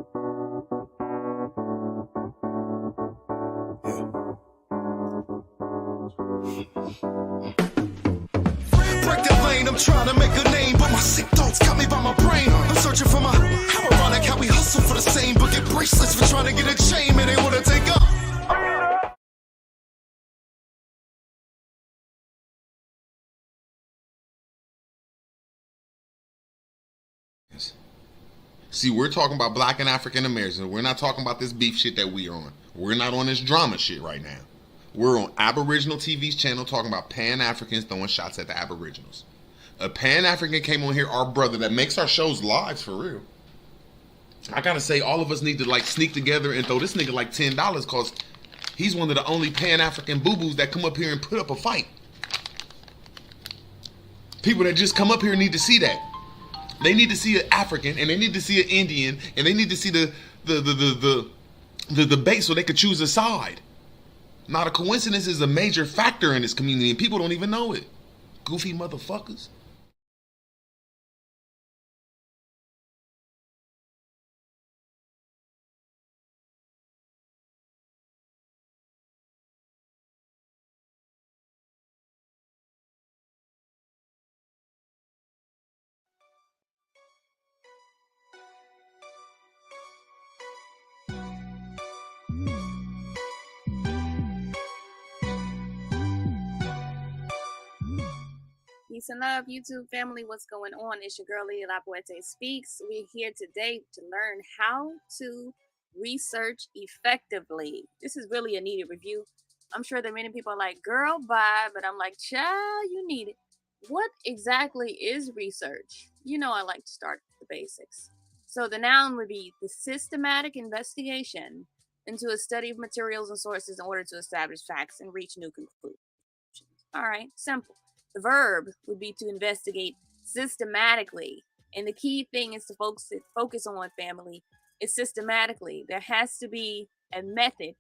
Break that lane, I'm trying to make a name, but my sick thoughts got me by my brain. I'm searching for my, how ironic how we hustle for the same, but get bracelets for trying to get a chain, man, they wanna take up. See, we're talking about Black and African Americans. We're not talking about this beef shit that we're on. We're not on this drama shit right now. We're on Aboriginal TV's channel talking about Pan-Africans throwing shots at the Aboriginals. A Pan-African came on here, our brother that makes our shows live for real. I gotta say, all of us need to like sneak together and throw this nigga like $10 cause he's one of the only Pan-African boo-boos that come up here and put up a fight. People that just come up here need to see that. They need to see an African, and they need to see an Indian, and they need to see the debate so they could choose a side. Not a coincidence is a major factor in this community, and people don't even know it. Goofy motherfuckers. Peace and love, YouTube family. What's going on? It's your girl, Leah Lapoete Speaks. We're here today to learn how to research effectively. This is really a needed review. I'm sure that many people are like, girl, bye. But I'm like, child, you need it. What exactly is research? You know, I like to start with the basics. So the noun would be the systematic investigation into a study of materials and sources in order to establish facts and reach new conclusions. All right, simple. The verb would be to investigate systematically. And the key thing is to focus on, family, is systematically. There has to be a method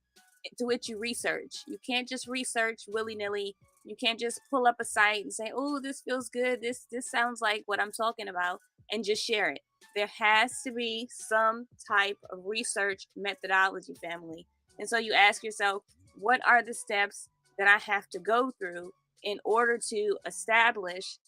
to which you research. You can't just research willy-nilly. You can't just pull up a site and say, oh, this feels good. This sounds like what I'm talking about, and just share it. There has to be some type of research methodology, family. And so you ask yourself, what are the steps that I have to go through in order to establish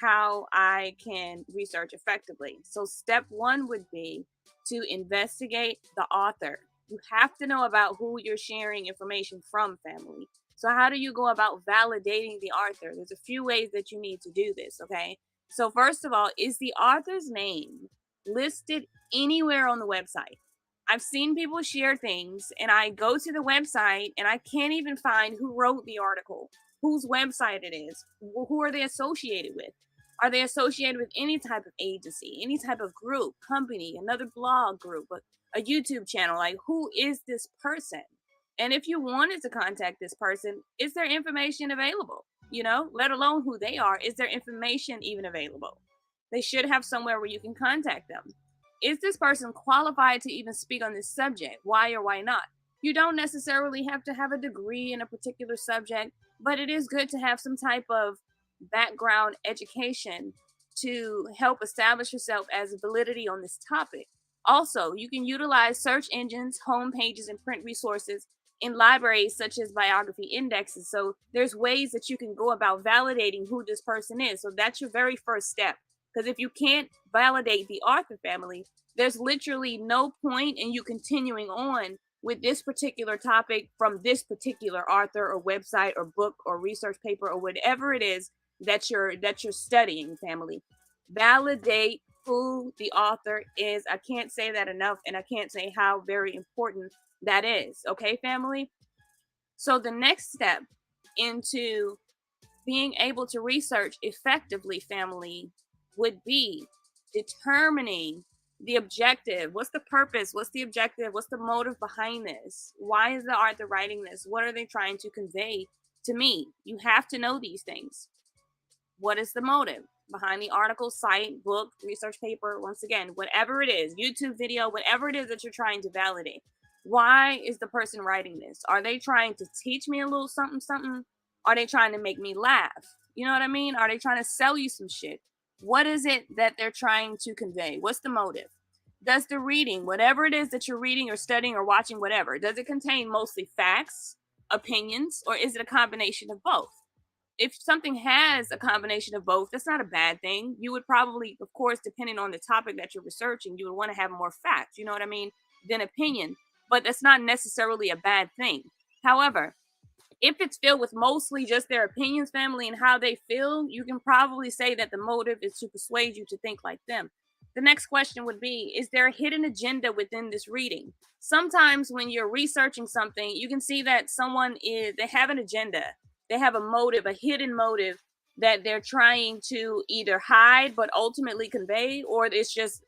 how I can research effectively? So step one would be to investigate the author. You have to know about who you're sharing information from, family. So how do you go about validating the author? There's a few ways that you need to do this, okay? So first of all, is the author's name listed anywhere on the website? I've seen people share things and I go to the website and I can't even find who wrote the article, whose website it is, who are they associated with? Are they associated with any type of agency, any type of group, company, another blog group, a YouTube channel? Like, who is this person? And if you wanted to contact this person, is their information available? You know, let alone who they are, is their information even available? They should have somewhere where you can contact them. Is this person qualified to even speak on this subject? Why or why not? You don't necessarily have to have a degree in a particular subject, but it is good to have some type of background education to help establish yourself as a validity on this topic. Also, you can utilize search engines, home pages, and print resources in libraries such as biography indexes. So there's ways that you can go about validating who this person is. So that's your very first step. Because if you can't validate the author, family, there's literally no point in you continuing on with this particular topic from this particular author or website or book or research paper or whatever it is that you're studying, family. Validate who the author is. I can't say that enough, and I can't say how very important that is. Okay, family? So the next step into being able to research effectively, family, would be determining the objective. What's the purpose? What's the objective? What's the motive behind this? Why is the author writing this? What are they trying to convey to me? You have to know these things. What is the motive behind the article, site, book, research paper? Once again, whatever it is, YouTube video, whatever it is that you're trying to validate. Why is the person writing this? Are they trying to teach me a little something, something? Are they trying to make me laugh? You know what I mean? Are they trying to sell you some shit? What is it that they're trying to convey? What's the motive? Does the reading, whatever it is that you're reading or studying or watching, whatever, does it contain mostly facts, opinions, or is it a combination of both? If something has a combination of both, that's not a bad thing. You would probably, of course, depending on the topic that you're researching, you would want to have more facts, you know what I mean, than opinion. But that's not necessarily a bad thing. However, if it's filled with mostly just their opinions, family, and how they feel, you can probably say that the motive is to persuade you to think like them. The next question would be, is there a hidden agenda within this reading? Sometimes when you're researching something, you can see that they have an agenda. They have a motive, a hidden motive that they're trying to either hide but ultimately convey, or it's just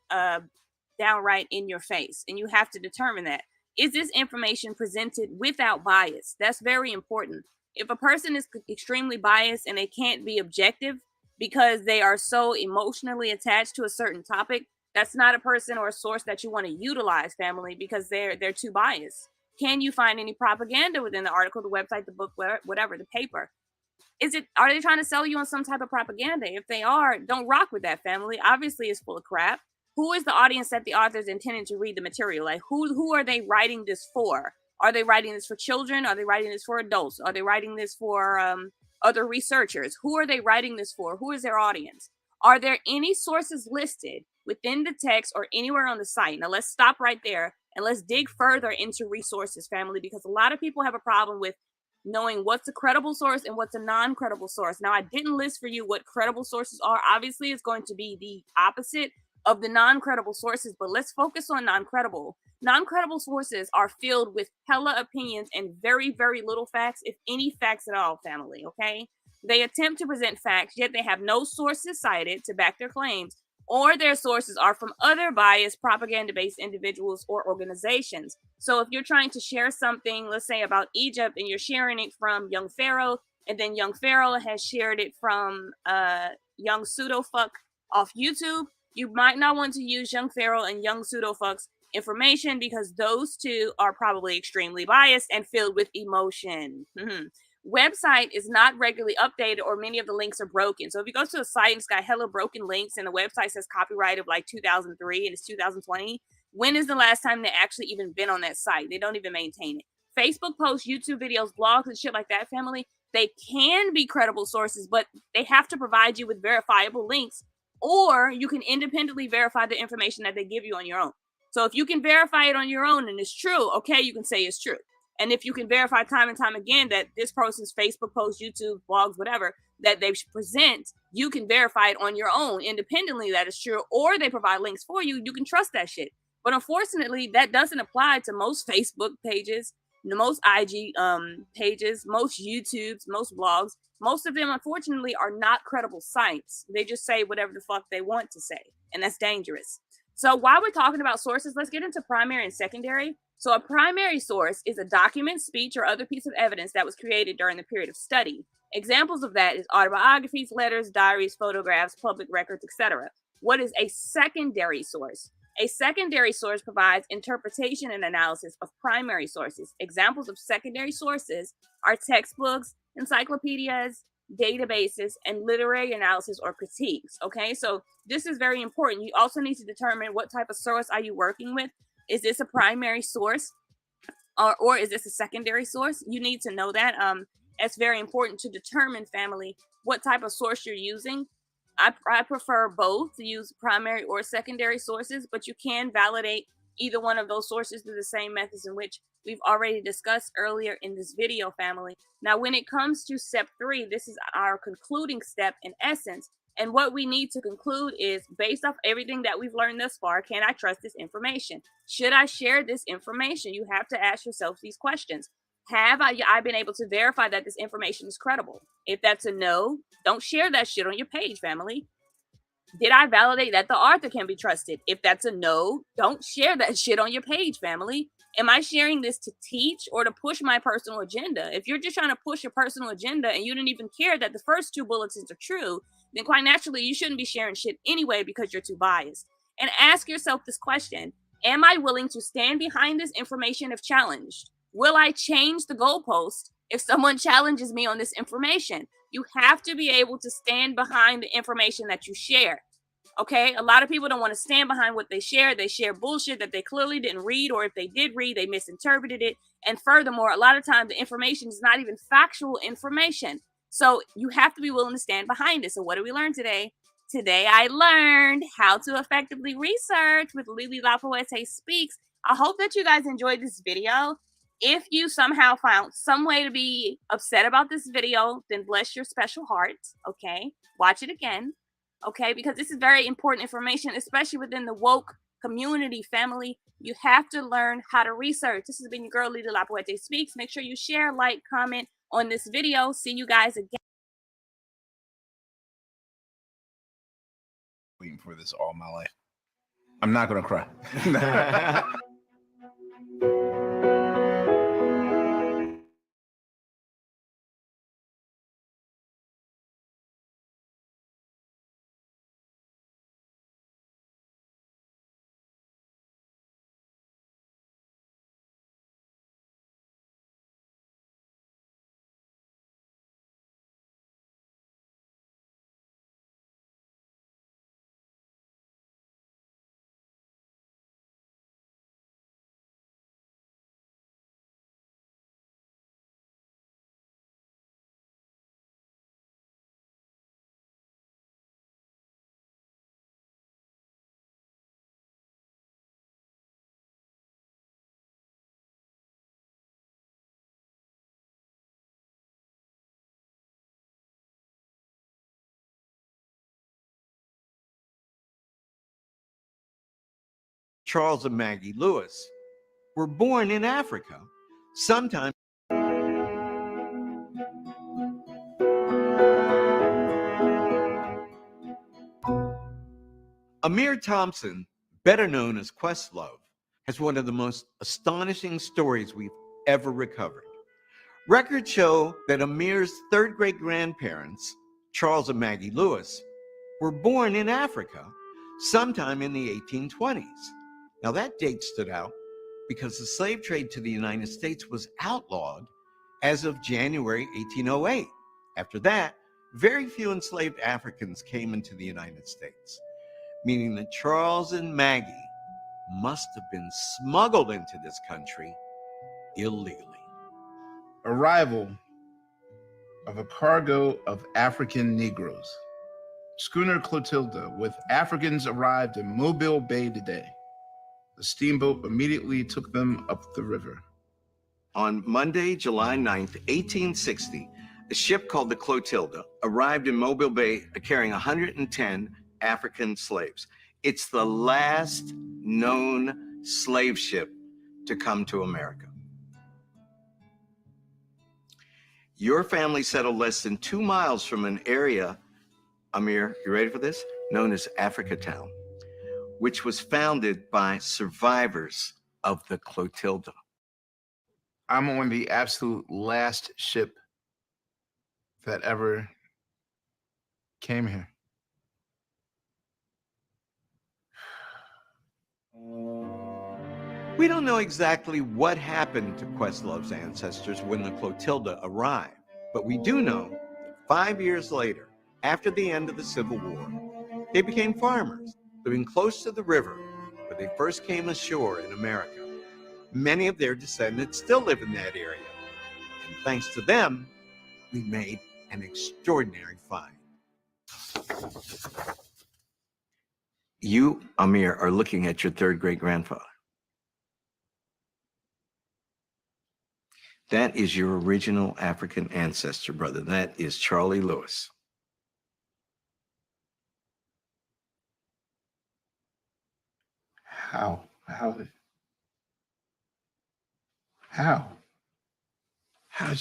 downright in your face. And you have to determine that. Is this information presented without bias? That's very important. If a person is extremely biased and they can't be objective because they are so emotionally attached to a certain topic, that's not a person or a source that you want to utilize, family, because they're too biased. Can you find any propaganda within the article, the website, the book, whatever, the paper? Are they trying to sell you on some type of propaganda? If they are, don't rock with that, family. Obviously, it's full of crap. Who is the audience that the author is intending to read the material? Like, who are they writing this for? Are they writing this for children? Are they writing this for adults? Are they writing this for other researchers? Who are they writing this for? Who is their audience? Are there any sources listed within the text or anywhere on the site? Now, let's stop right there and let's dig further into resources, family, because a lot of people have a problem with knowing what's a credible source and what's a non-credible source. Now, I didn't list for you what credible sources are. Obviously, it's going to be the opposite of the non-credible sources, but let's focus on non-credible. Non-credible sources are filled with hella opinions and very, very little facts, if any facts at all, family, okay? They attempt to present facts, yet they have no sources cited to back their claims, or their sources are from other biased, propaganda-based individuals or organizations. So if you're trying to share something, let's say about Egypt, and you're sharing it from Young Pharaoh, and then Young Pharaoh has shared it from Young Pseudo-Fuck off YouTube, you might not want to use Young Pharaoh and Young Pseudo-Fuck's information because those two are probably extremely biased and filled with emotion. Website is not regularly updated, or many of the links are broken. So if you go to a site and it's got hella broken links and the website says copyright of like 2003 and it's 2020, when is the last time they actually even been on that site? They don't even maintain it. Facebook posts, YouTube videos, blogs, and shit like that, family, they can be credible sources, but they have to provide you with verifiable links, or you can independently verify the information that they give you on your own. So if you can verify it on your own and it's true, okay, you can say it's true. And if you can verify time and time again that this person's Facebook posts, YouTube, blogs, whatever, that they present, you can verify it on your own independently that it's true, or they provide links for you, you can trust that shit. But unfortunately, that doesn't apply to most Facebook pages, most IG pages, most YouTubes, most blogs. Most of them, unfortunately, are not credible sites. They just say whatever the fuck they want to say, and that's dangerous. So while we're talking about sources, let's get into primary and secondary. So a primary source is a document, speech, or other piece of evidence that was created during the period of study. Examples of that is autobiographies, letters, diaries, photographs, public records, etc. What is a secondary source? A secondary source provides interpretation and analysis of primary sources. Examples of secondary sources are textbooks, encyclopedias, databases, and literary analysis or critiques. Okay, so this is very important. You also need to determine what type of source are you working with. Is this a primary source or is this a secondary source? You need to know that. It's very important to determine, family, what type of source you're using. I prefer both to use primary or secondary sources, but you can validate either one of those sources through the same methods in which we've already discussed earlier in this video, family. Now, when it comes to step 3, this is our concluding step in essence. And what we need to conclude is, based off everything that we've learned thus far, can I trust this information? Should I share this information? You have to ask yourself these questions. Have I been able to verify that this information is credible? If that's a no, don't share that shit on your page, family. Did I validate that the author can be trusted? If that's a no, don't share that shit on your page, family. Am I sharing this to teach or to push my personal agenda? If you're just trying to push your personal agenda and you didn't even care that the first 2 bulletins are true, then quite naturally, you shouldn't be sharing shit anyway because you're too biased. And ask yourself this question. Am I willing to stand behind this information if challenged? Will I change the goalpost if someone challenges me on this information? You have to be able to stand behind the information that you share. Okay, a lot of people don't want to stand behind what they share. They share bullshit that they clearly didn't read, or if they did read, they misinterpreted it. And furthermore, a lot of times the information is not even factual information. So you have to be willing to stand behind it. So what did we learn today? Today I learned how to effectively research with Lily Lapoete Speaks. I hope that you guys enjoyed this video. If you somehow found some way to be upset about this video, then bless your special heart. Okay, watch it again. Okay, because this is very important information, especially within the woke community family. You have to learn how to research. This has been your girl, Lita Lapoete Speaks. Make sure you share, like, comment on this video. See you guys again. Waiting for this all my life. I'm not gonna cry. Charles and Maggie Lewis were born in Africa sometime. Amir Thompson, better known as Questlove, has one of the most astonishing stories we've ever recovered. Records show that Amir's third great-grandparents, Charles and Maggie Lewis, were born in Africa sometime in the 1820s. Now that date stood out because the slave trade to the United States was outlawed as of January 1808. After that, very few enslaved Africans came into the United States, meaning that Charles and Maggie must have been smuggled into this country illegally. Arrival of a cargo of African Negroes. Schooner Clotilda with Africans arrived in Mobile Bay today. The steamboat immediately took them up the river. On Monday, July 9th, 1860, a ship called the Clotilda arrived in Mobile Bay carrying 110 African slaves. It's the last known slave ship to come to America. Your family settled less than 2 miles from an area, Amir, you ready for this? Known as Africatown, which was founded by survivors of the Clotilda. I'm on the absolute last ship that ever came here. We don't know exactly what happened to Questlove's ancestors when the Clotilda arrived, but we do know that 5 years later, after the end of the Civil War, they became farmers, living close to the river where they first came ashore in America. Many of their descendants still live in that area, and thanks to them, we made an extraordinary find. You, Amir, are looking at your third great-grandfather. That is your original African ancestor, brother. That is Charlie Lewis. How? How'd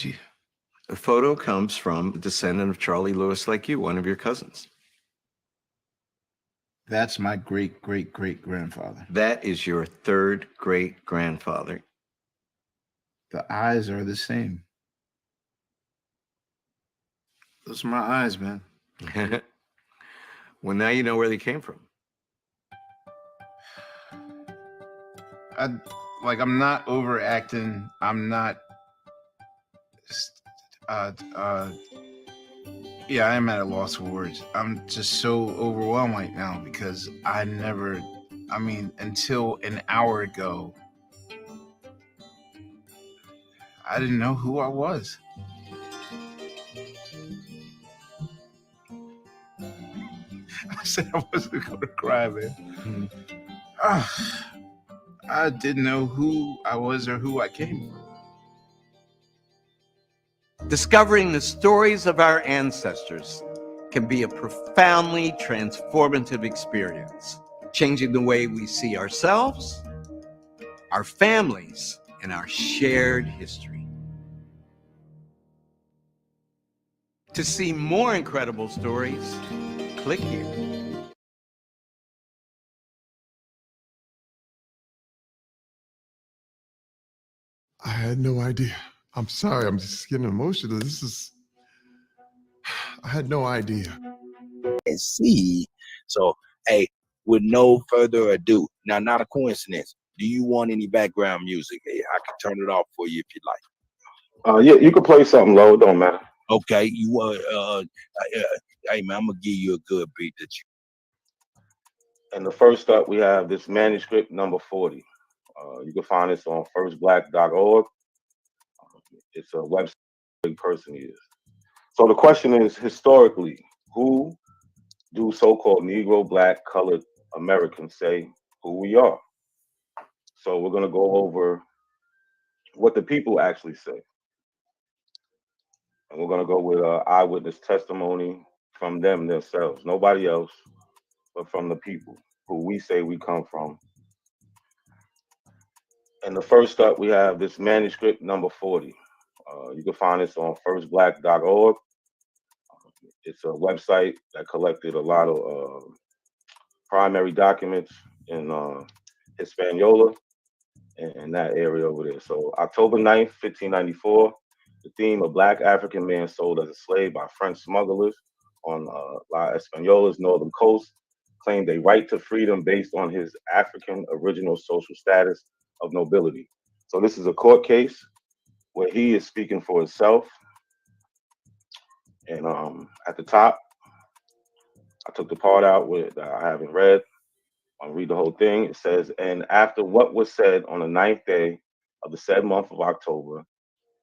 you? The photo comes from a descendant of Charlie Lewis like you, one of your cousins. That's my great-great-great-grandfather. That is your third great-grandfather. The eyes are the same. Those are my eyes, man. Well, now you know where they came from. I'm not overacting. I'm not Yeah, I am at a loss for words. I'm just so overwhelmed right now because until an hour ago, I didn't know who I was. I said I wasn't going to cry, man. I didn't know who I was or who I came from. Discovering the stories of our ancestors can be a profoundly transformative experience, changing the way we see ourselves, our families, and our shared history. To see more incredible stories, click here. I had no idea. I'm sorry, I'm just getting emotional. I had no idea. And see. So, hey, with no further ado, now, not a coincidence. Do you want any background music? Hey, I can turn it off for you if you'd like. Yeah, you can play something low. It don't matter. Okay, you want? Hey man, I'm gonna give you a good beat that you. And the first up, we have this manuscript number 40. You can find this on firstblack.org. It's a website where a person is. So the question is, historically, who do so-called Negro, Black, colored Americans say who we are? So we're gonna go over what the people actually say, and we're gonna go with eyewitness testimony from them themselves, nobody else, but from the people who we say we come from. And the first up, we have this manuscript number 40. You can find this on firstblack.org. It's a website that collected a lot of primary documents in Hispaniola and that area over there. So October 9th, 1594, the theme of Black African man sold as a slave by French smugglers on La Española's northern coast claimed a right to freedom based on his African original social status of nobility. So this is a court case where he is speaking for himself. And at the top, I took the part out that I haven't read. I'll read the whole thing. It says, and after what was said on the ninth day of the said month of October,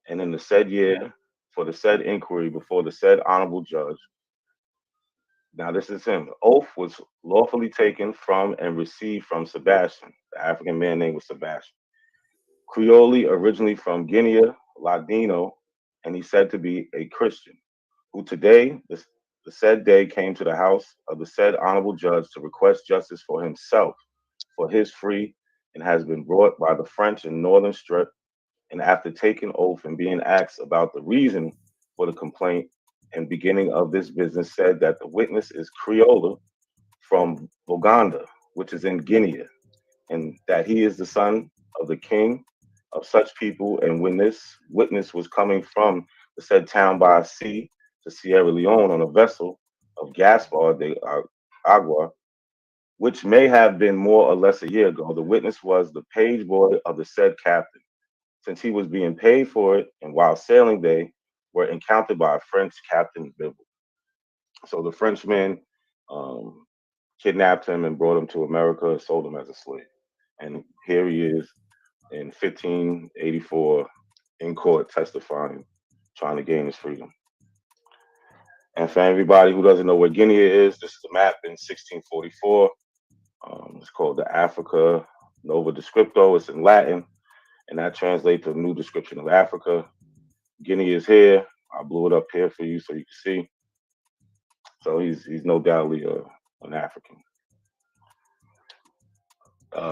and in the said year, for the said inquiry before the said honorable judge. Now this is him. The oath was lawfully taken from and received from Sebastian. The African man name was Sebastian. Creole, originally from Guinea, Ladino, and he said to be a Christian, who today, the said day, came to the house of the said honorable judge to request justice for himself, for his free, and has been brought by the French in Northern Strip, and after taking oath and being asked about the reason for the complaint and beginning of this business, said that the witness is Creole from Boganda, which is in Guinea, and that he is the son of the king of such people. And when this witness was coming from the said town by sea to Sierra Leone on a vessel of Gaspar de Agua, which may have been more or less a year ago, the witness was the page boy of the said captain. Since he was being paid for it, and while sailing, they were encountered by a French Captain Bibble. So the Frenchman um, kidnapped him and brought him to America and sold him as a slave. And here he is in 1584 in court testifying, trying to gain his freedom. And for everybody who doesn't know where Guinea is, this is a map in 1644. It's called the Africa Nova Descripto. It's in Latin, and that translates to a new description of Africa. Guinea is here. I blew it up here for you so you can see. So he's no doubtly an African.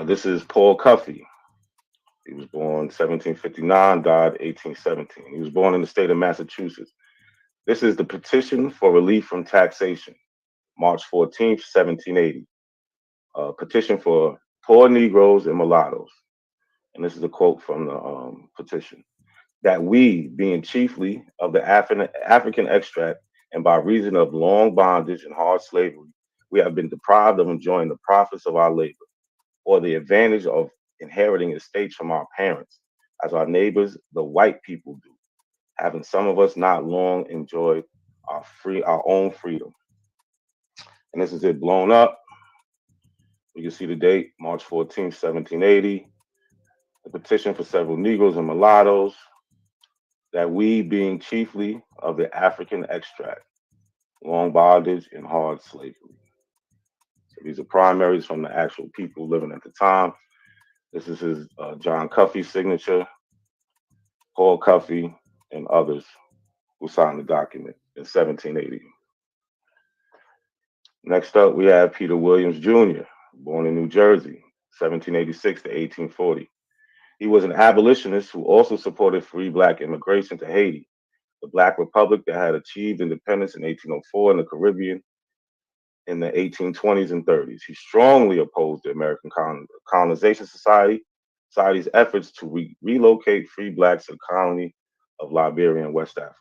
This is Paul Cuffey. He was born 1759, died 1817. He was born in the state of Massachusetts. This is the petition for relief from taxation, March 14th, 1780. Petition for poor Negroes and mulattoes. And this is a quote from the petition. That we, being chiefly of the African extract, and by reason of long bondage and hard slavery, we have been deprived of enjoying the profits of our labor, or the advantage of inheriting estates from our parents, as our neighbors, the white people, do, having some of us not long enjoyed our own freedom. And this is it blown up. You can see the date, March 14th, 1780. The petition for several Negroes and mulattoes, that we being chiefly of the African extract, long bondage and hard slavery. So these are primaries from the actual people living at the time. This is his John Cuffey's signature, Paul Cuffey, and others who signed the document in 1780. Next up, we have Peter Williams Jr., born in New Jersey, 1786 to 1840. He was an abolitionist who also supported free black immigration to Haiti, the Black Republic that had achieved independence in 1804 in the Caribbean in the 1820s and 30s. He strongly opposed the American Colonization Society's efforts to relocate free blacks to the colony of Liberia and West Africa.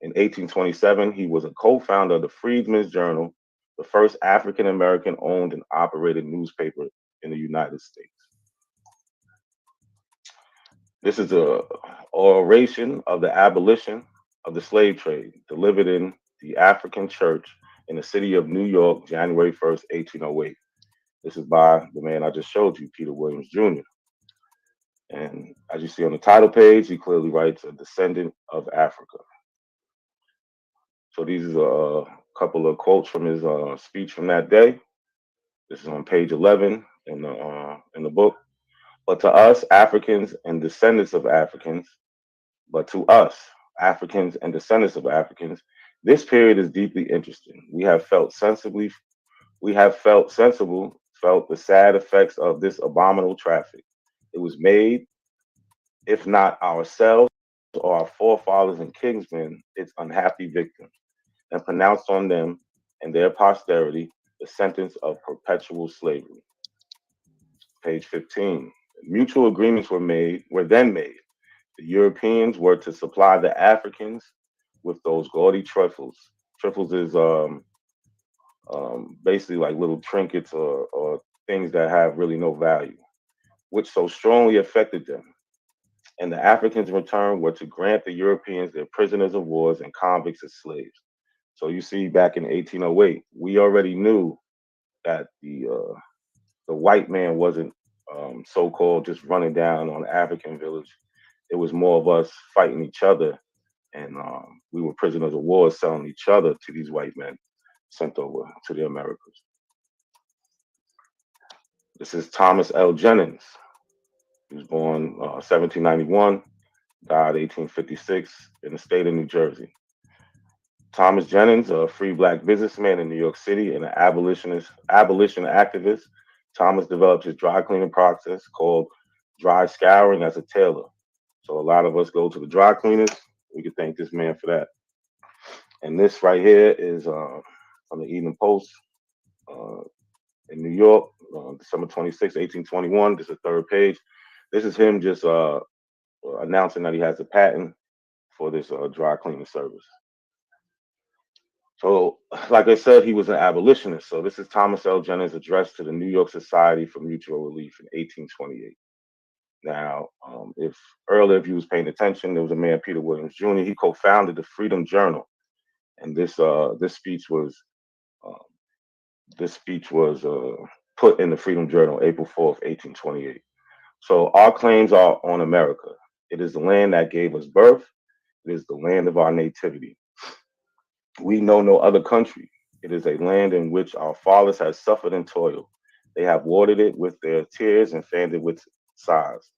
In 1827, he was a co-founder of the Freedmen's Journal, the first African-American owned and operated newspaper in the United States. This is an oration of the abolition of the slave trade delivered in the African Church in the city of New York, January 1st, 1808. This is by the man I just showed you, Peter Williams Jr. And as you see on the title page, he clearly writes a descendant of Africa. So these are a couple of quotes from his speech from that day. This is on page 11 in the book. But to us, Africans and descendants of Africans, this period is deeply interesting. We have felt the sad effects of this abominable traffic. It was made, if not ourselves or our forefathers and kingsmen, its unhappy victims, and pronounced on them and their posterity the sentence of perpetual slavery. Page 15. Mutual agreements were then made. The Europeans were to supply the Africans with those gaudy trifles. Trifles is basically like little trinkets or things that have really no value, which so strongly affected them. And the Africans in return were to grant the Europeans their prisoners of wars and convicts as slaves. So you see, back in 1808, we already knew that the white man wasn't so-called just running down on the African village. It was more of us fighting each other, and we were prisoners of war selling each other to these white men sent over to the Americas. This is Thomas L. Jennings. He was born 1791, died 1856 in the state of New Jersey. Thomas Jennings, a free black businessman in New York City and an abolition activist. Thomas developed his dry cleaning process called dry scouring as a tailor. So a lot of us go to the dry cleaners. We can thank this man for that. And this right here is from the Evening Post in New York, December 26, 1821. This is the third page. This is him just announcing that he has a patent for this dry cleaning service. So, like I said, he was an abolitionist. So this is Thomas L. Jennings' address to the New York Society for Mutual Relief in 1828. Now, if you was paying attention, there was a man, Peter Williams Jr. He co-founded the Freedom Journal, and this speech was put in the Freedom Journal, April 4th, 1828. So our claims are on America. It is the land that gave us birth. It is the land of our nativity. We know no other country. It is a land in which our fathers have suffered and toiled. They have watered it with their tears and fanned it with sighs.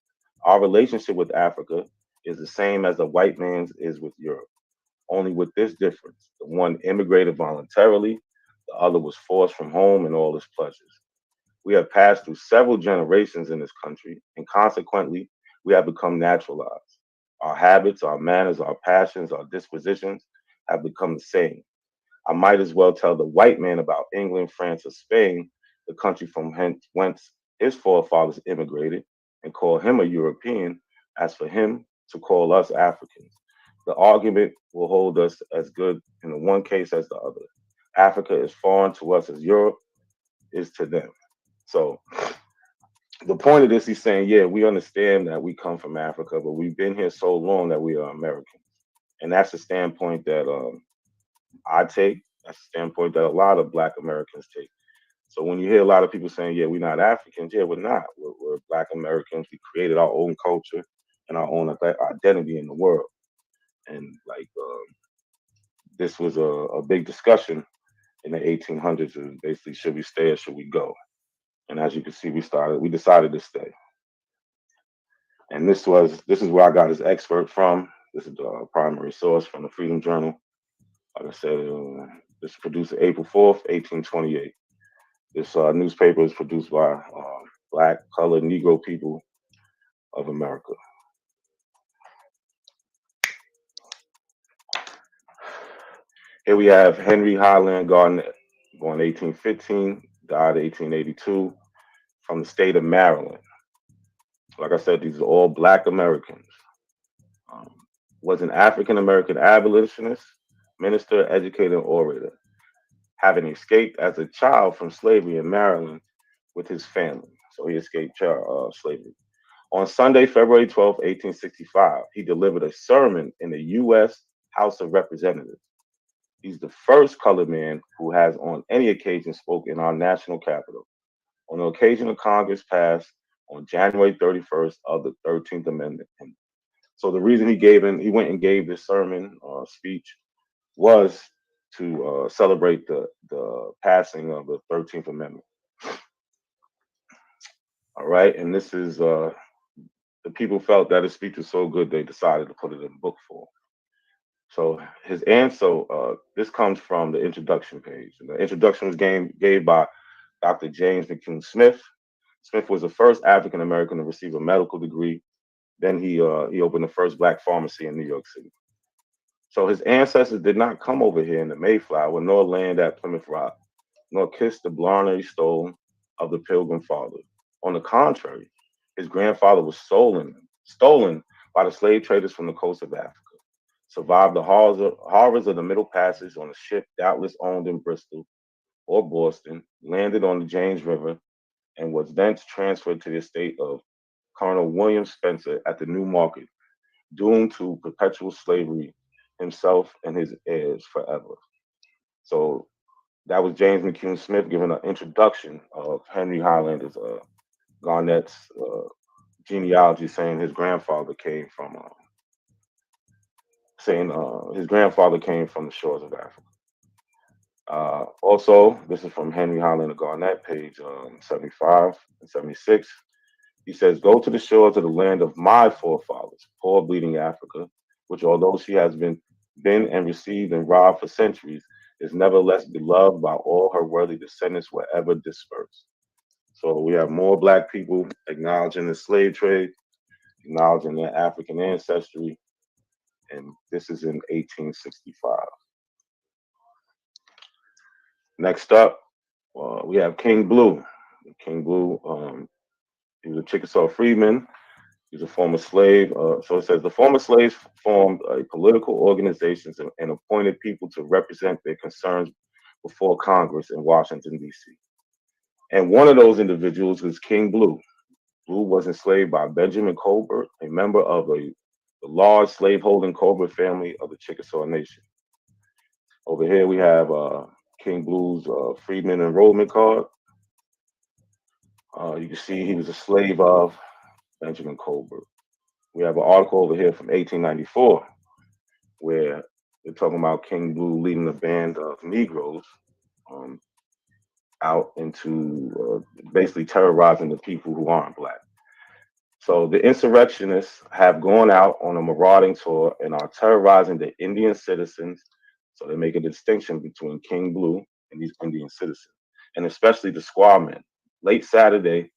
Our relationship with Africa is the same as the white man's is with Europe, only with this difference. The one immigrated voluntarily, the other was forced from home and all its pleasures. We have passed through several generations in this country, and consequently, we have become naturalized. Our habits, our manners, our passions, our dispositions have become the same. I might as well tell the white man about England, France, or Spain, the country from whence his forefathers immigrated, and call him a European, as for him to call us Africans. The argument will hold us as good in the one case as the other. Africa is foreign to us as Europe is to them. So the point of this, he's saying, yeah, we understand that we come from Africa, but we've been here so long that we are Americans. And that's the standpoint that I take. That's the standpoint that a lot of Black Americans take. So when you hear a lot of people saying, "Yeah, we're not Africans," yeah, we're not. We're Black Americans. We created our own culture and our own identity in the world. And like this was a big discussion in the 1800s. Is basically, should we stay or should we go? And as you can see, we decided to stay. And this is where I got this expert from. This is the primary source from the Freedom Journal. Like I said, this was produced April 4th, 1828. This newspaper is produced by Black, colored, Negro people of America. Here we have Henry Highland Garnett, born 1815, died 1882, from the state of Maryland. Like I said, these are all Black Americans. Um, was an African American abolitionist, minister, educator, and orator, having escaped as a child from slavery in Maryland with his family. So he escaped slavery. On Sunday, February 12th, 1865, he delivered a sermon in the U.S. House of Representatives. He's the first colored man who has on any occasion spoken in our national capital. On the occasion of Congress passed on January 31st of the 13th Amendment. So the reason he went and gave this sermon speech was to celebrate the passing of the 13th Amendment. All right, and this is the people felt that his speech was so good they decided to put it in book form. So his answer, this comes from the introduction page. And the introduction was gave by Dr. James McCune Smith. Smith was the first African American to receive a medical degree. Then he opened the first Black pharmacy in New York City. So his ancestors did not come over here in the Mayflower, nor land at Plymouth Rock, nor kiss the Blarney stone of the Pilgrim Father. On the contrary, his grandfather was stolen by the slave traders from the coast of Africa, survived the horrors of the Middle Passage on a ship doubtless owned in Bristol or Boston, landed on the James River, and was thence transferred to the estate of Colonel William Spencer at the New Market, doomed to perpetual slavery, himself and his heirs forever. So that was James McCune Smith giving an introduction of Henry Highlander's Garnett's genealogy, saying his grandfather came from the shores of Africa. Also, this is from Henry Highlander Garnett, page 75 and 76. He says, "Go to the shores of the land of my forefathers, poor bleeding Africa, which although she has been and received and robbed for centuries, is nevertheless beloved by all her worthy descendants wherever dispersed." So we have more Black people acknowledging the slave trade, acknowledging their African ancestry, and this is in 1865. Next up, we have King Blue. King Blue, he was a Chickasaw freedman. He's a former slave. So it says the former slaves formed a political organizations and appointed people to represent their concerns before Congress in Washington, D.C. And one of those individuals was King Blue. Blue was enslaved by Benjamin Colbert, a member of the large slaveholding Colbert family of the Chickasaw Nation. Over here we have King Blue's freedman enrollment card. You can see he was a slave of Benjamin Colbert. We have an article over here from 1894 where they're talking about King Blue leading a band of Negroes out into basically terrorizing the people who aren't Black. So the insurrectionists have gone out on a marauding tour and are terrorizing the Indian citizens. So they make a distinction between King Blue and these Indian citizens, and especially the squaw men. Late Saturday,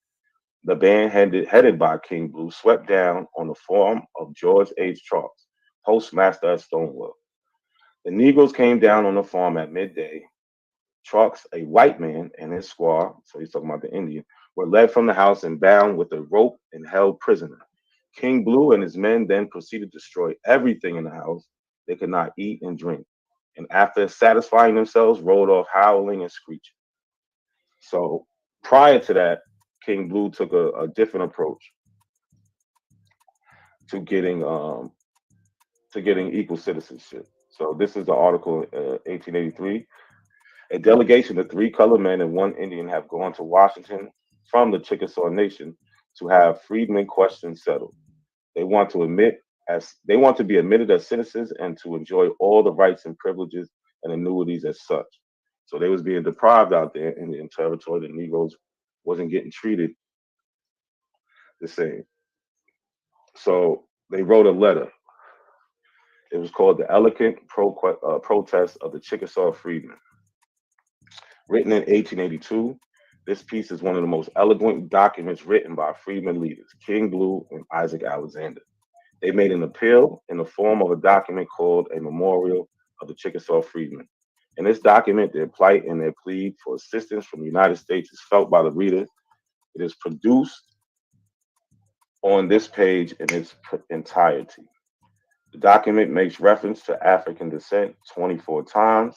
the band headed by King Blue swept down on the farm of George H. Trucks, postmaster at Stonewall. The Negroes came down on the farm at midday. Trucks, a white man, and his squaw, so he's talking about the Indian, were led from the house and bound with a rope and held prisoner. King Blue and his men then proceeded to destroy everything in the house they could not eat and drink, and after satisfying themselves, rode off howling and screeching. So prior to that, King Blue took a different approach to getting equal citizenship. So this is the article, 1883. A delegation of 3 colored men and 1 Indian have gone to Washington from the Chickasaw Nation to have freedmen questions settled. They want to be admitted as citizens and to enjoy all the rights and privileges and annuities as such. So they was being deprived out there in the territory. The Negroes wasn't getting treated the same. So they wrote a letter. It was called the Eloquent Protest of the Chickasaw Freedmen. Written in 1882, this piece is one of the most eloquent documents written by freedmen leaders, King Blue and Isaac Alexander. They made an appeal in the form of a document called a Memorial of the Chickasaw Freedmen. In this document, their plight and their plea for assistance from the United States is felt by the reader. It is produced on this page in its entirety. The document makes reference to African descent 24 times.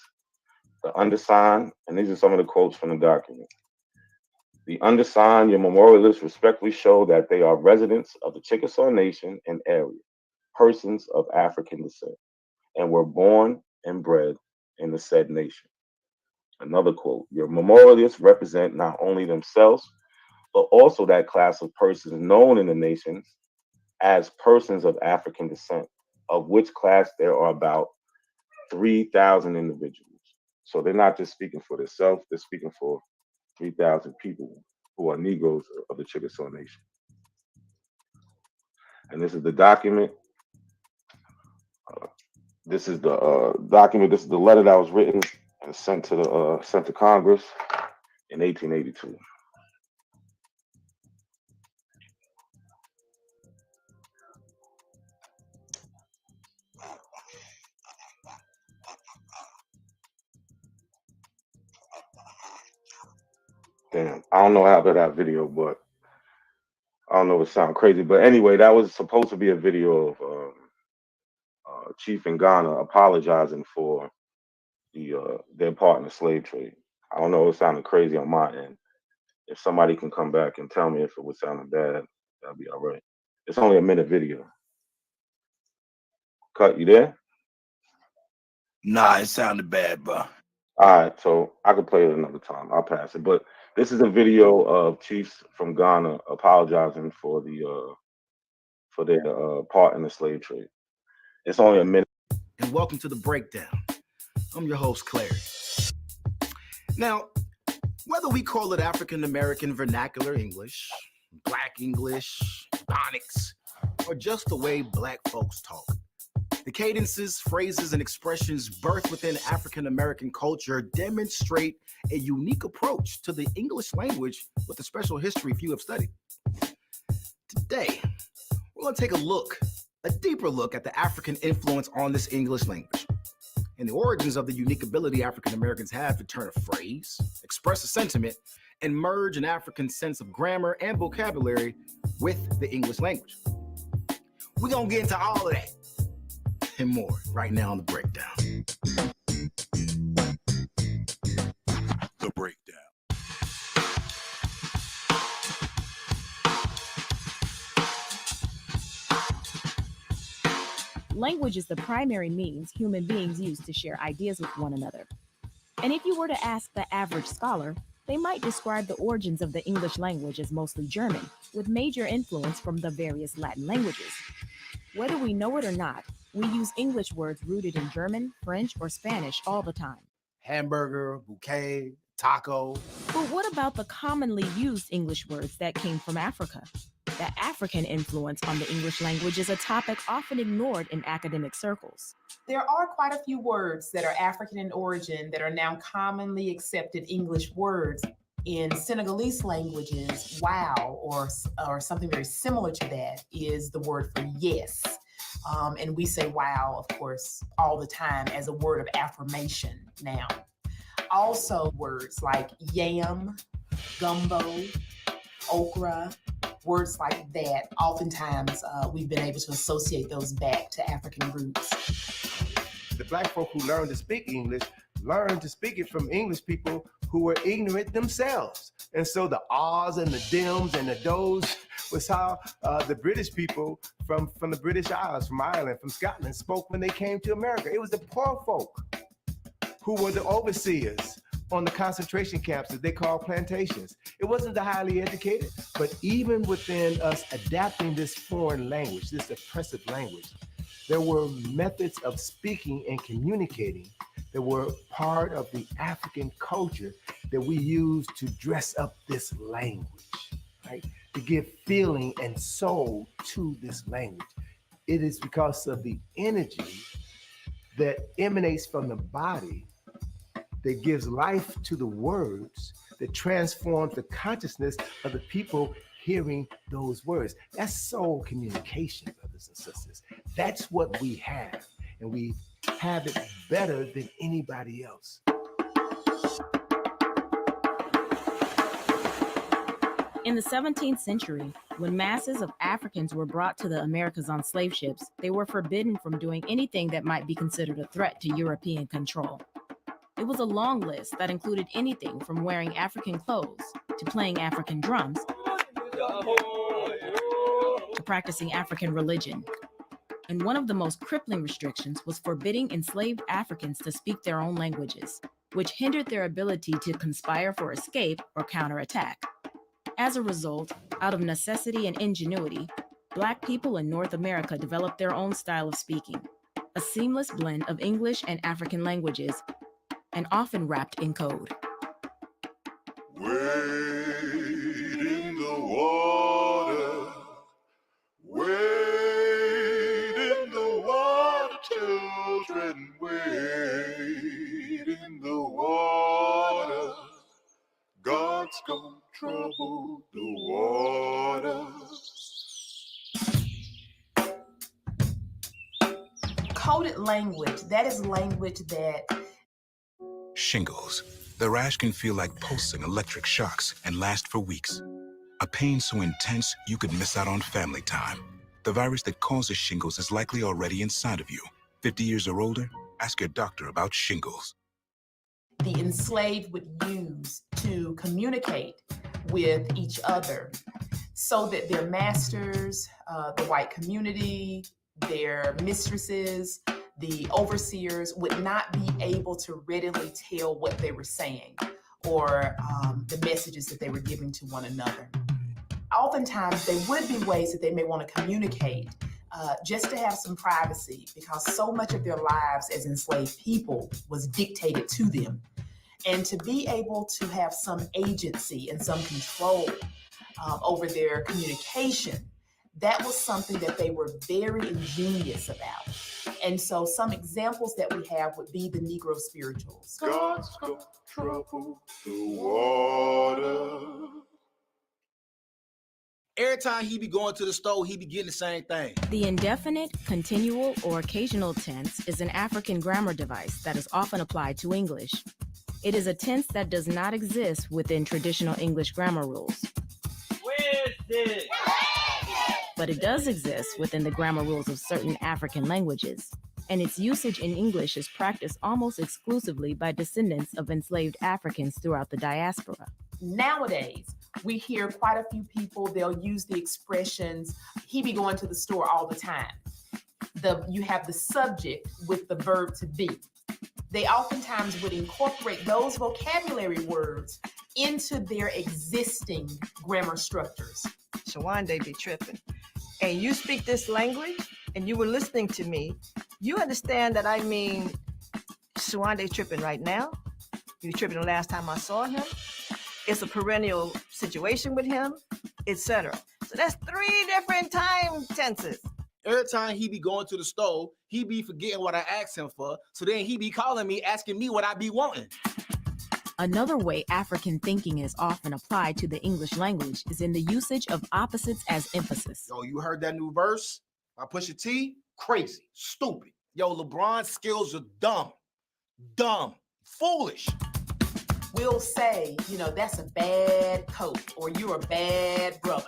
The undersigned, and these are some of the quotes from the document. The undersigned, your memorialists respectfully show that they are residents of the Chickasaw Nation and area, persons of African descent, and were born and bred in the said nation. Another quote, your memorialists represent not only themselves, but also that class of persons known in the nations as persons of African descent, of which class there are about 3,000 individuals. So they're not just speaking for themselves, they're speaking for 3,000 people who are Negroes of the Chickasaw Nation. And this is the document. This is the document. This is the letter that was written and sent to Congress in 1882. Damn, I don't know how to that video, but I don't know if it sounds crazy. But anyway, that was supposed to be a video of Chief in Ghana apologizing for their part in the slave trade. I don't know, it sounded crazy on my end. If somebody can come back and tell me if it was sounding bad, that'd be all right. It's only a minute video. Cut, you there? Nah, it sounded bad, bro. All right, so I could play it another time. I'll pass it. But this is a video of chiefs from Ghana apologizing for their part in the slave trade. It's only a minute. And welcome to The Breakdown. I'm your host, Clary. Now, whether we call it African American vernacular English, Black English, Ebonics, or just the way Black folks talk, the cadences, phrases, and expressions birthed within African American culture demonstrate a unique approach to the English language with a special history few have studied. Today, we're going to take a deeper look at the African influence on this English language and the origins of the unique ability African Americans have to turn a phrase, express a sentiment, and merge an African sense of grammar and vocabulary with the English language. We're going to get into all of that and more right now on The Breakdown. The Breakdown. Language is the primary means human beings use to share ideas with one another. And if you were to ask the average scholar, they might describe the origins of the English language as mostly German, with major influence from the various Latin languages. Whether we know it or not, we use English words rooted in German, French, or Spanish all the time. Hamburger, bouquet, taco. But what about the commonly used English words that came from Africa? The African influence on the English language is a topic often ignored in academic circles. There are quite a few words that are African in origin that are now commonly accepted English words. In Senegalese languages, wow, or something very similar to that is the word for yes. And we say wow, of course, all the time as a word of affirmation now. Also words like yam, gumbo, okra, words like that, oftentimes we've been able to associate those back to African roots. The Black folk who learned to speak English learned to speak it from English people who were ignorant themselves. And so the ahs and the dems and the does was how the British people from the British Isles, from Ireland, from Scotland, spoke when they came to America. It was the poor folk who were the overseers on the concentration camps that they called plantations. It wasn't the highly educated, but even within us adapting this foreign language, this oppressive language, there were methods of speaking and communicating that were part of the African culture that we use to dress up this language, right? To give feeling and soul to this language. It is because of the energy that emanates from the body that gives life to the words, that transforms the consciousness of the people hearing those words. That's soul communication, brothers and sisters. That's what we have, and we have it better than anybody else. In the 17th century, when masses of Africans were brought to the Americas on slave ships, they were forbidden from doing anything that might be considered a threat to European control. It was a long list that included anything from wearing African clothes to playing African drums to practicing African religion. And one of the most crippling restrictions was forbidding enslaved Africans to speak their own languages, which hindered their ability to conspire for escape or counterattack. As a result, out of necessity and ingenuity, Black people in North America developed their own style of speaking, a seamless blend of English and African languages, and often wrapped in code. Wade in the water, wade in the water, children, wade in the water. God's gonna trouble the water. Coded language, that is language that Shingles. The rash can feel like pulsing electric shocks and last for weeks. A pain so intense you could miss out on family time. The virus that causes shingles is likely already inside of you. 50 years or older? Ask your doctor about shingles. the enslaved would use to communicate with each other so that their masters, the white community, their mistresses, the overseers would not be able to readily tell what they were saying or the messages that they were giving to one another. Oftentimes, there would be ways that they may want to communicate just to have some privacy, because so much of their lives as enslaved people was dictated to them. And to be able to have some agency and some control over their communication, that was something that they were very ingenious about. And so some examples that we have would be the Negro spirituals. God's gonna trouble the water. Every time he be going to the store, he be getting the same thing. The indefinite, continual, or occasional tense is an African grammar device that is often applied to English. It is a tense that does not exist within traditional English grammar rules. Where's this? But it does exist within the grammar rules of certain African languages, and its usage in English is practiced almost exclusively by descendants of enslaved Africans throughout the diaspora. Nowadays, we hear quite a few people, they'll use the expressions, he be going to the store all the time. You have the subject with the verb to be. They oftentimes would incorporate those vocabulary words into their existing grammar structures. Shawande be tripping. And you speak this language and you were listening to me, you understand that I mean Shawande tripping right now. You were tripping the last time I saw him. It's a perennial situation with him, etc. So that's 3 different time tenses. Every time he be going to the store, he be forgetting what I asked him for. So then he be calling me, asking me what I be wanting. Another way African thinking is often applied to the English language is in the usage of opposites as emphasis. Yo, you heard that new verse? I Pusha T? Crazy, stupid. Yo, LeBron's skills are dumb, foolish. We'll say, you know, that's a bad coach or you're a bad brother.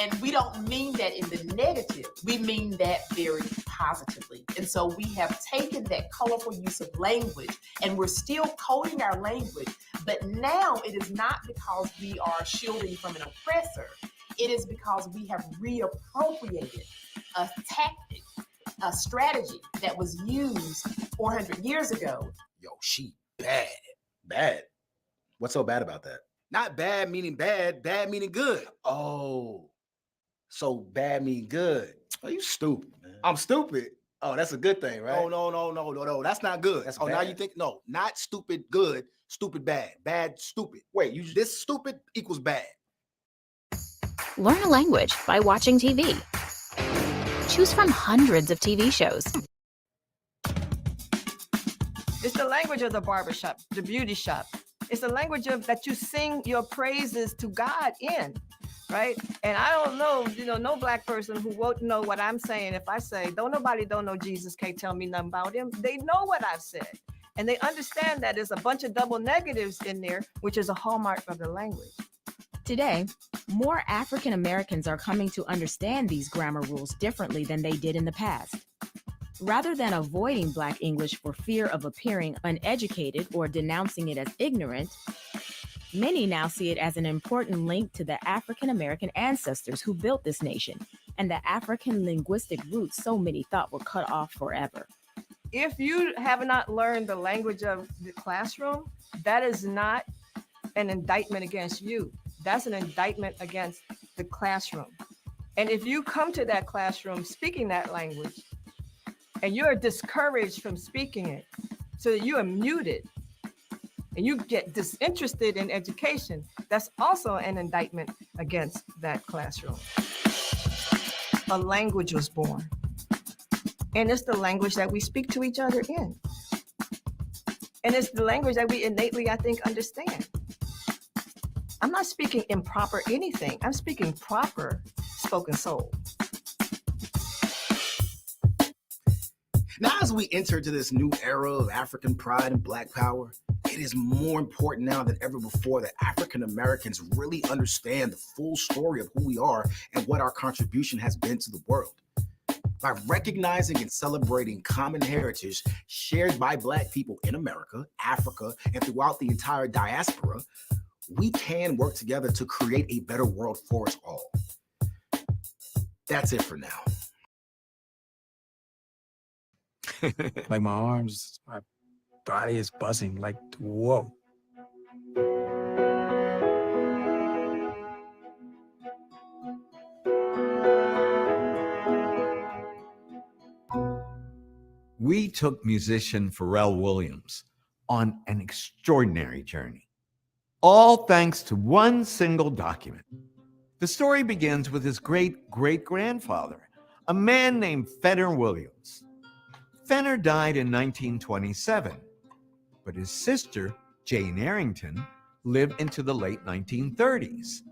And we don't mean that in the negative. We mean that very positively. And so we have taken that colorful use of language and we're still coding our language. But now it is not because we are shielding from an oppressor. It is because we have reappropriated a tactic, a strategy that was used 400 years ago. Yo, she bad. Bad. What's so bad about that? Not bad meaning bad, bad meaning good. Oh, so bad mean good. Oh, you stupid, man. I'm stupid. Oh, that's a good thing, right? Oh, no. That's not good. That's now you think, no, not stupid good, stupid bad. Bad, stupid. Wait, this stupid equals bad. Learn a language by watching TV. Choose from hundreds of TV shows. It's the language of the barbershop, the beauty shop. It's the language of that you sing your praises to God in, right? And I don't know, no black person who won't know what I'm saying. If I say, don't know Jesus, can't tell me nothing about him. They know what I've said. And they understand that there's a bunch of double negatives in there, which is a hallmark of the language. Today, more African Americans are coming to understand these grammar rules differently than they did in the past. Rather than avoiding Black English for fear of appearing uneducated or denouncing it as ignorant, many now see it as an important link to the African American ancestors who built this nation and the African linguistic roots so many thought were cut off forever. If you have not learned the language of the classroom, that is not an indictment against you. That's an indictment against the classroom. And if you come to that classroom speaking that language, and you're discouraged from speaking it, so that you are muted, and you get disinterested in education, that's also an indictment against that classroom. A language was born, and it's the language that we speak to each other in. And it's the language that we innately, I think, understand. I'm not speaking improper anything. I'm speaking proper spoken soul. Now, as we enter into this new era of African pride and Black power, it is more important now than ever before that African Americans really understand the full story of who we are and what our contribution has been to the world. By recognizing and celebrating common heritage shared by Black people in America, Africa, and throughout the entire diaspora, we can work together to create a better world for us all. That's it for now. Like my arms, my body is buzzing, like, whoa. We took musician Pharrell Williams on an extraordinary journey, all thanks to one single document. The story begins with his great-great-grandfather, a man named Fenner Williams. Fenner died in 1927, but his sister, Jane Arrington, lived into the late 1930s.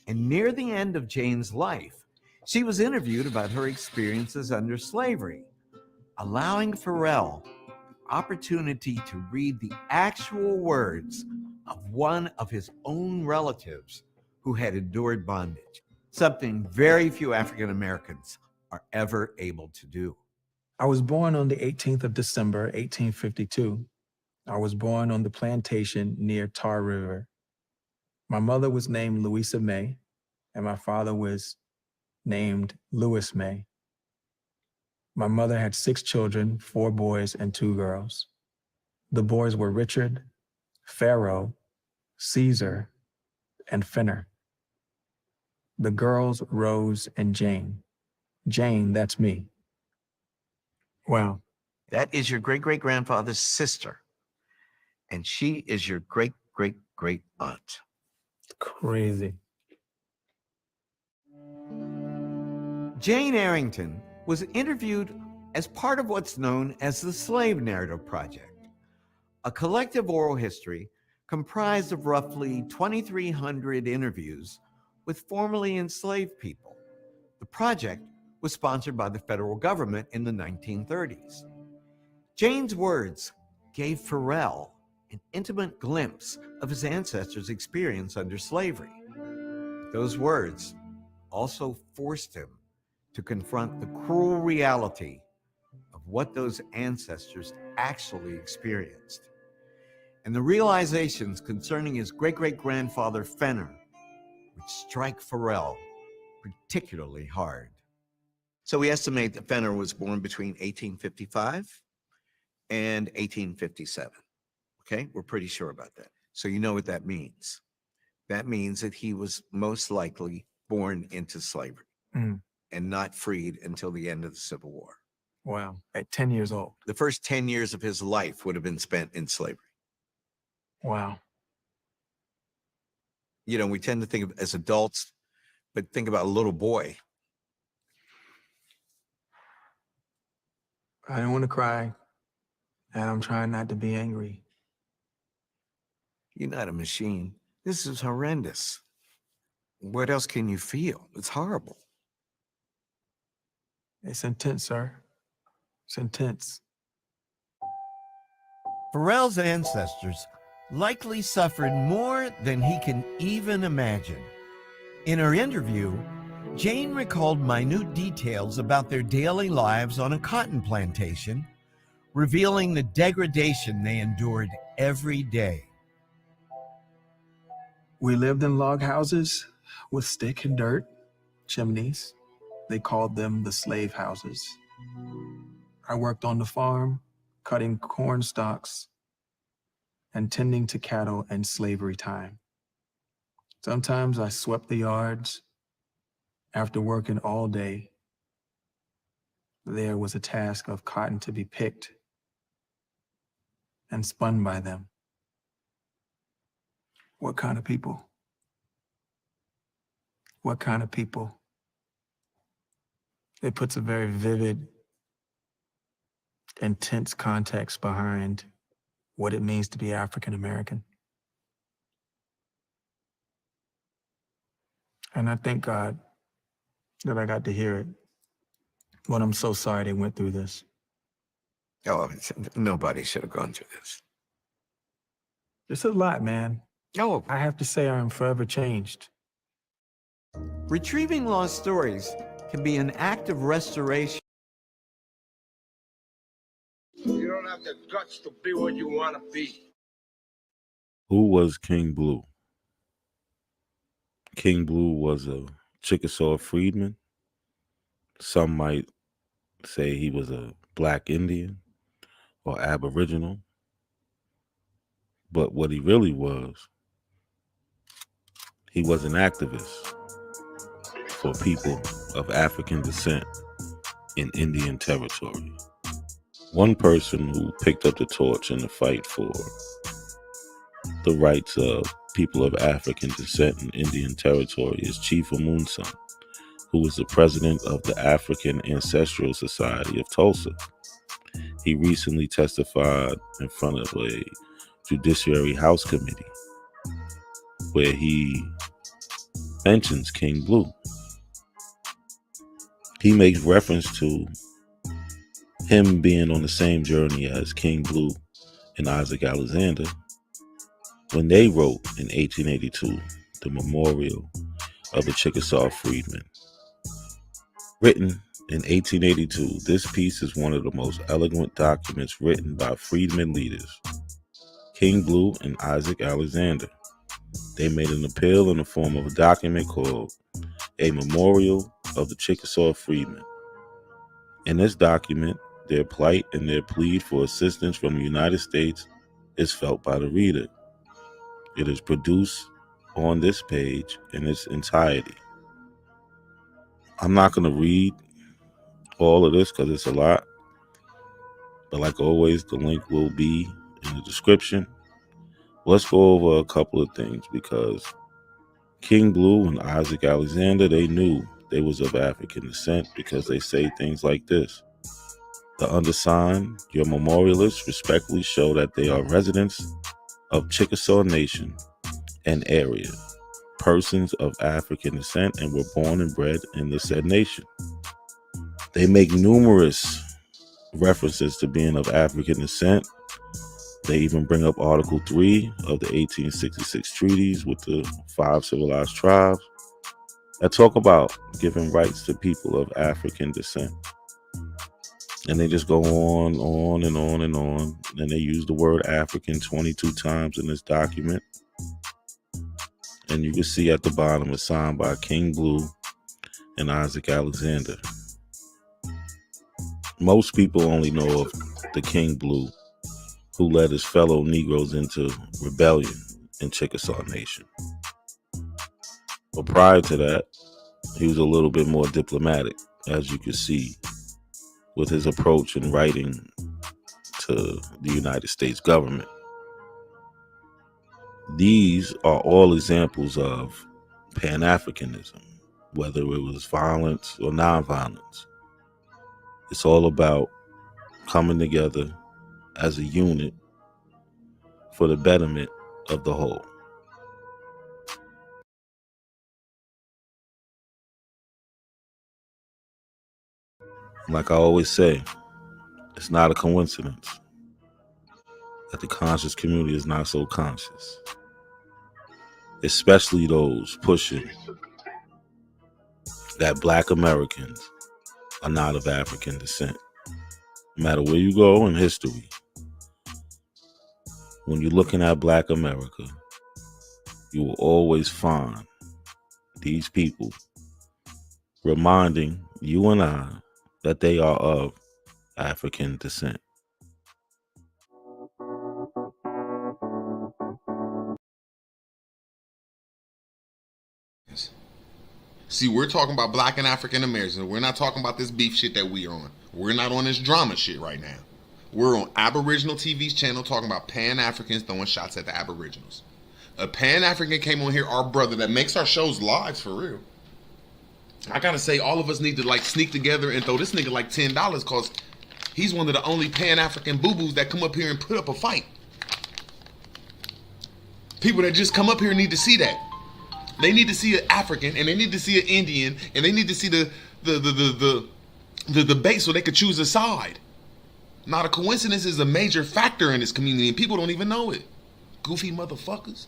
And near the end of Jane's life, she was interviewed about her experiences under slavery, allowing Pharrell the opportunity to read the actual words of one of his own relatives who had endured bondage, something very few African Americans are ever able to do. I was born on the 18th of December, 1852. I was born on the plantation near Tar River. My mother was named Louisa May, and my father was named Lewis May. My mother had 6 children, 4 boys and 2 girls. The boys were Richard, Pharaoh, Caesar, and Fenner. The girls, Rose and Jane. Jane, that's me. Wow. That is your great-great-grandfather's sister, and she is your great-great-great aunt. Crazy. Jane Arrington was interviewed as part of what's known as the Slave Narrative Project, a collective oral history comprised of roughly 2,300 interviews with formerly enslaved people. The project was sponsored by the federal government in the 1930s. Jane's words gave Pharrell an intimate glimpse of his ancestors' experience under slavery. Those words also forced him to confront the cruel reality of what those ancestors actually experienced. And the realizations concerning his great-great-grandfather Fenner would strike Pharrell particularly hard. So we estimate that Fenner was born between 1855 and 1857. Okay, we're pretty sure about that. So you know what that means. That means that he was most likely born into slavery and not freed until the end of the Civil War. Wow, at 10 years old. The first 10 years of his life would have been spent in slavery. Wow. You know, we tend to think of as adults, but think about a little boy. I don't want to cry, and I'm trying not to be angry. You're not a machine. This is horrendous. What else can you feel? It's horrible. It's intense, sir. It's intense. Pharrell's ancestors likely suffered more than he can even imagine. In her interview, Jane recalled minute details about their daily lives on a cotton plantation, revealing the degradation they endured every day. We lived in log houses with stick and dirt, chimneys. They called them the slave houses. I worked on the farm, cutting corn stalks and tending to cattle in slavery time. Sometimes I swept the yards. After working all day, there was a task of cotton to be picked and spun by them. What kind of people? What kind of people? It puts a very vivid, intense context behind what it means to be African American. And I thank God that I got to hear it. But I'm so sorry they went through this. Oh, nobody should have gone through this. It's a lot, man. Oh, I have to say I'm forever changed. Retrieving lost stories can be an act of restoration. You don't have the guts to be what you want to be. Who was King Blue? King Blue was a Chickasaw freedman. Some might say he was a Black Indian or Aboriginal. But what he really was, he was an activist for people of African descent in Indian territory. One person who picked up the torch in the fight for the rights of people of African descent in Indian territory is Chief Amunson, who was the president of the African Ancestral Society of Tulsa. He recently testified in front of a Judiciary House Committee where he mentions King Blue. He makes reference to him being on the same journey as King Blue and Isaac Alexander when they wrote in 1882 the Memorial of the Chickasaw Freedmen. Written in 1882, this piece is one of the most eloquent documents written by freedmen leaders, King Blue and Isaac Alexander. They made an appeal in the form of a document called A Memorial of the Chickasaw Freedmen. In this document, their plight and their plea for assistance from the United States is felt by the reader. It is produced on this page in its entirety. I'm not going to read all of this because it's a lot, but like always, the link will be in the description. Let's go over a couple of things because King Blue and Isaac Alexander, they knew they was of African descent because they say things like this. The undersigned, your memorialists, respectfully show that they are residents of Chickasaw Nation and area, persons of African descent, and were born and bred in the said nation. They make numerous references to being of African descent. They even bring up Article 3 of the 1866 treaties with the 5 civilized tribes. that talk about giving rights to people of African descent. And they just go on and on and on. And they use the word African 22 times in this document. And you can see at the bottom it's signed by King Blue and Isaac Alexander. Most people only know of the King Blue, who led his fellow Negroes into rebellion in Chickasaw Nation. But prior to that, he was a little bit more diplomatic, as you can see, with his approach in writing to the United States government. These are all examples of Pan-Africanism, whether it was violence or nonviolence. It's all about coming together as a unit for the betterment of the whole. Like I always say, it's not a coincidence that the conscious community is not so conscious, especially those pushing that Black Americans are not of African descent. No matter where you go in history, when you're looking at Black America, you will always find these people reminding you and I that they are of African descent. See, we're talking about Black and African Americans. We're not talking about this beef shit that we're on. We're not on this drama shit right now. We're on Aboriginal TV's channel talking about Pan-Africans throwing shots at the Aboriginals. A Pan-African came on here, our brother that makes our shows live for real. I gotta say, all of us need to like sneak together and throw this nigga like $10 because he's one of the only Pan-African boo-boos that come up here and put up a fight. People that just come up here need to see that. They need to see an African and they need to see an Indian and they need to see the debate so they could choose a side. Not a coincidence is a major factor in this community and people don't even know it. Goofy motherfuckers.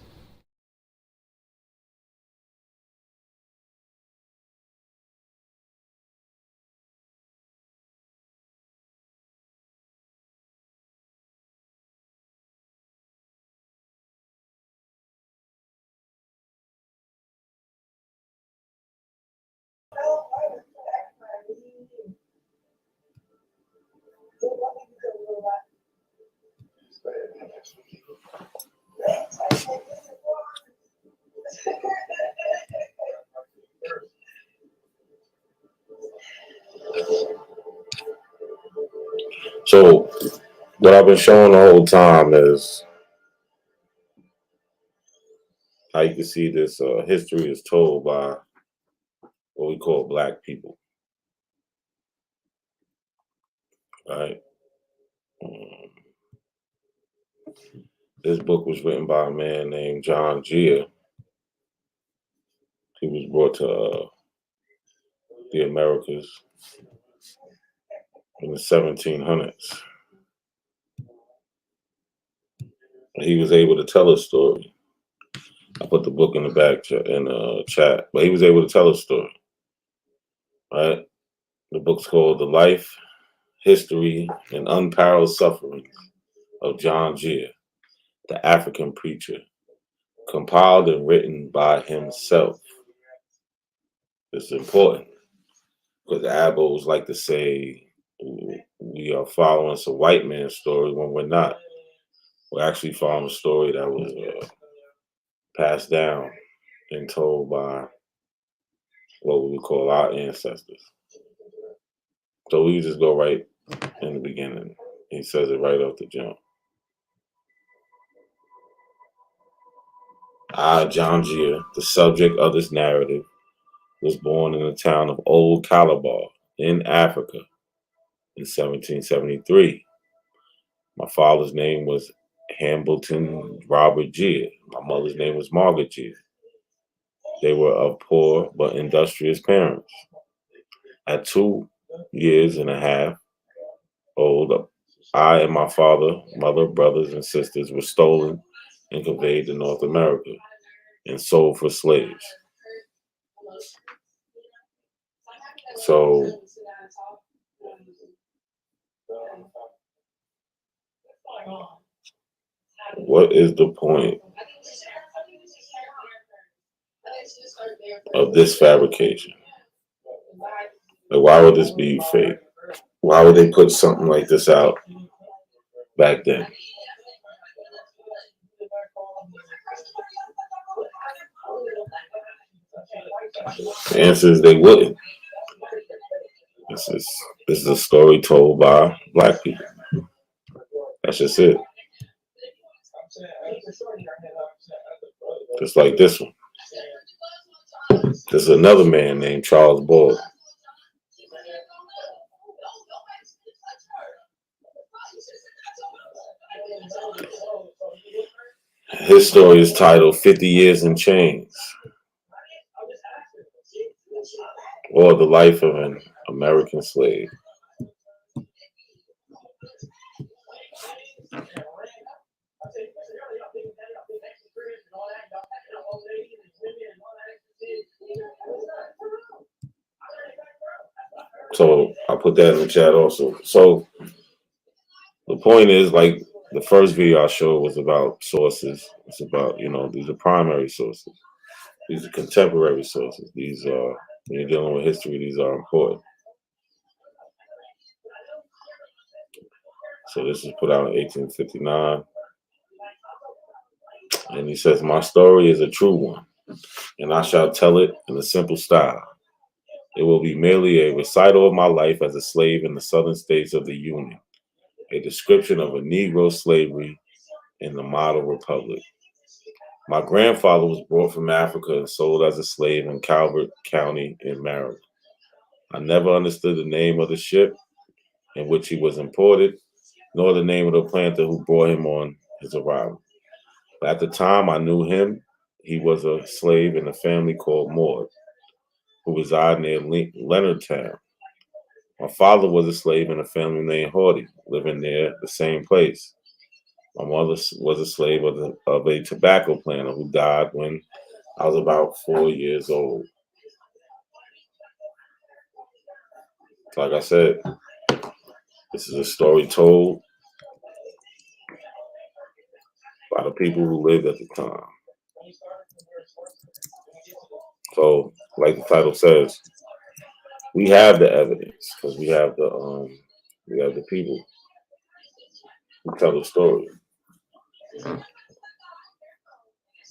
So what I've been showing the whole time is how you can see this history is told by what we call Black people, right? This book was written by a man named John Gia. He was brought to the Americas in the 1700s. He was able to tell a story. I put the book in the back in the chat, but he was able to tell a story, right? The book's called The Life, History, and Unparalleled Sufferings of John Gia, the African Preacher, compiled and written by himself. It's important because the Abos like to say we are following some white man's story when we're not. We're actually following a story that was passed down and told by what we would call our ancestors. So we just go right in the beginning. He says it right off the jump. I, John Gia, the subject of this narrative, was born in the town of Old Calabar in Africa in 1773. My father's name was Hambleton Robert Gia. My mother's name was Margaret Gia. They were of poor but industrious parents. At 2 years and a half old, I and my father, mother, brothers, and sisters were stolen and conveyed to North America and sold for slaves. So what is the point of this fabrication? Like, why would this be fake? Why would they put something like this out back then? The answer is they wouldn't. This is a story told by black people. That's just it. Just like this one. There's another man named Charles Boyle. His story is titled 50 Years in Chains, or The Life of an American Slave. So I put that in the chat also. So the point is, like, the first video I showed was about sources. It's about, these are primary sources. These are contemporary sources. These are, when you're dealing with history, these are important. So this was put out in 1859. And he says, my story is a true one, and I shall tell it in a simple style. It will be merely a recital of my life as a slave in the southern states of the Union, a description of a Negro slavery in the model republic. My grandfather was brought from Africa and sold as a slave in Calvert County in Maryland. I never understood the name of the ship in which he was imported, nor the name of the planter who brought him on his arrival. But at the time I knew him, he was a slave in a family called Maud, who resided near Leonardtown. My father was a slave in a family named Hardy, living near the same place. My mother was a slave of a tobacco planter who died when I was about 4 years old. Like I said, this is a story told by the people who lived at the time. So, like the title says, we have the evidence because we have the people who tell the story.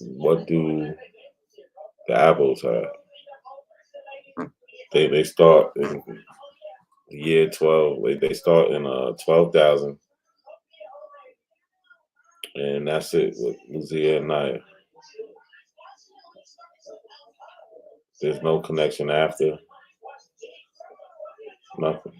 What do the Abos have? They start in the year 12. They start in 12,000, and that's it with Luzia and Naya. There's no connection after. Nothing.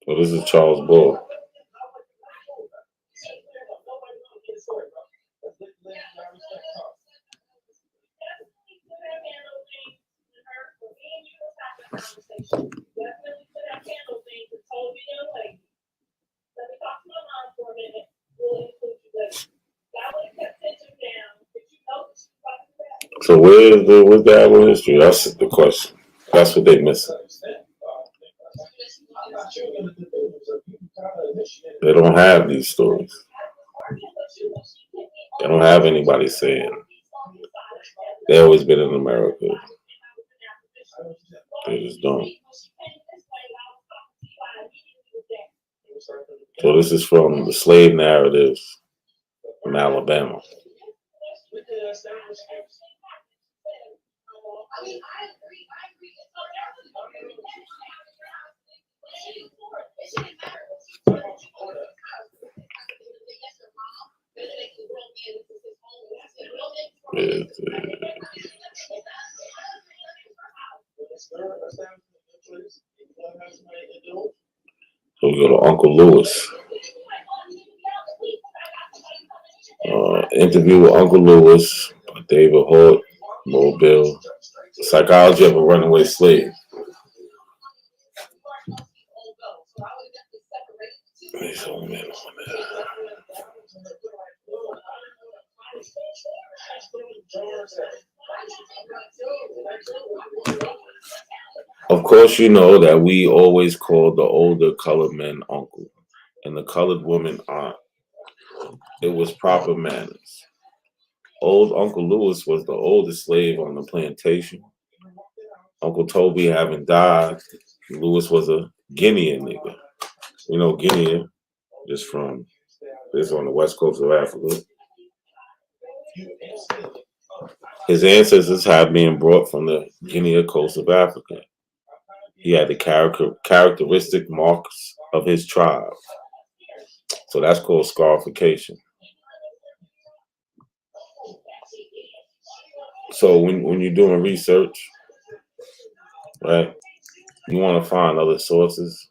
So this is Charles Bull. So where's the Abo history? That's the question. That's what they're missing. They don't have these stories. They don't have anybody saying they've always been in America. They just don't. So this is from the slave narratives from Alabama. So we go to Uncle Lewis. Interview with Uncle Lewis by David Hort, Mobile. Psychology of a Runaway Slave. Of course, you know that we always called the older colored men uncle and the colored woman aunt. It was proper manners. Old Uncle Lewis was the oldest slave on the plantation. Uncle Toby having died, Lewis was a Guinean nigga. You know, Guinea is from, it's on the west coast of Africa. His ancestors had been brought from the Guinea coast of Africa. He had the characteristic marks of his tribe. So that's called scarification. So when you're doing research, right, you want to find other sources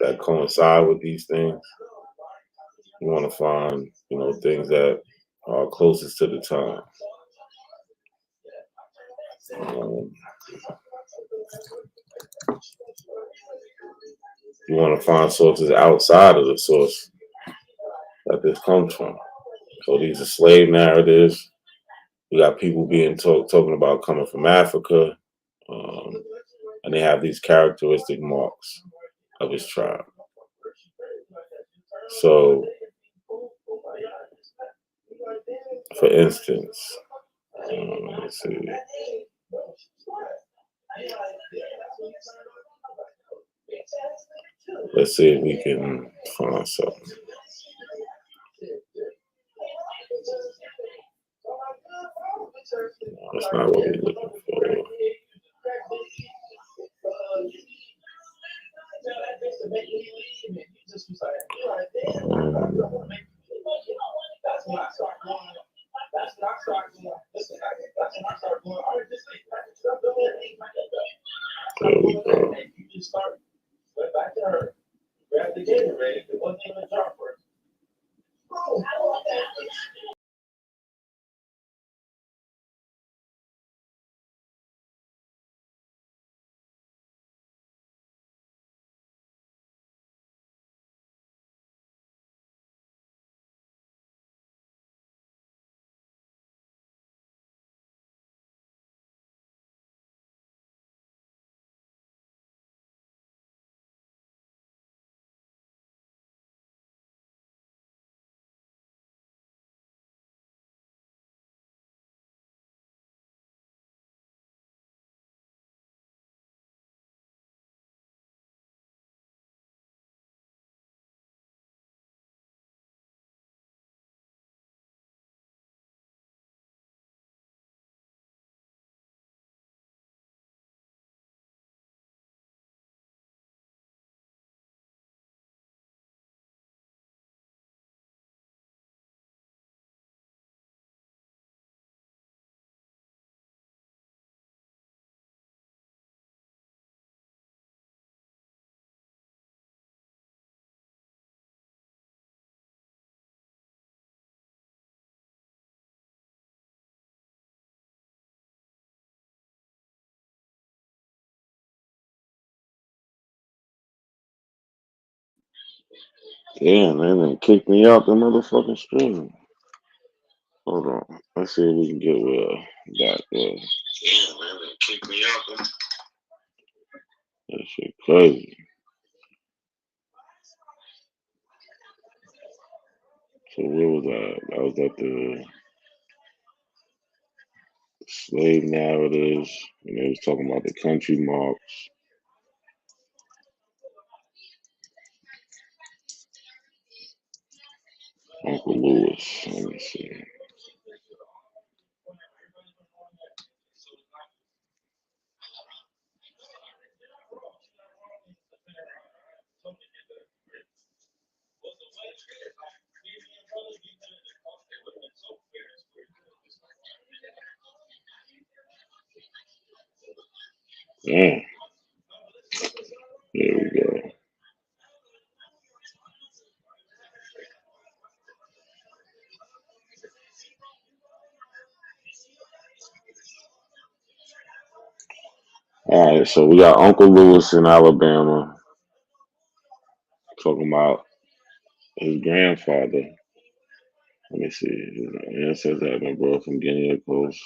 that coincide with these things. You want to find, things that are closest to the time. You want to find sources outside of the source that this comes from. So these are slave narratives. You got people being talking about coming from Africa, and they have these characteristic marks of his tribe. So, for instance, let's see. Let's see if we can find something. That's not what we're looking for. There we go. Damn, man, they kicked me out the motherfucking stream. Hold on. Let's see if we can get back there. Damn, man, they kicked me out. That shit crazy. So where was I? I was at the slave narratives, and they was talking about the country marks. Uncle Lewis. Let me see. Damn. There we go. All right, so we got Uncle Lewis in Alabama talking about his grandfather. Let me see. His ancestors had been brought from Guinea, of course,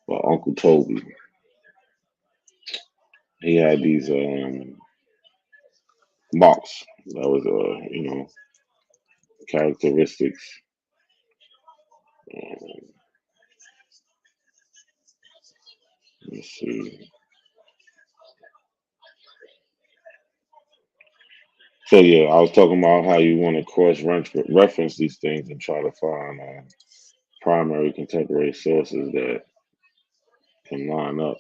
by Uncle Toby. He had these marks. That was characteristics. Let's see. So yeah, I was talking about how you want to cross reference these things and try to find primary contemporary sources that can line up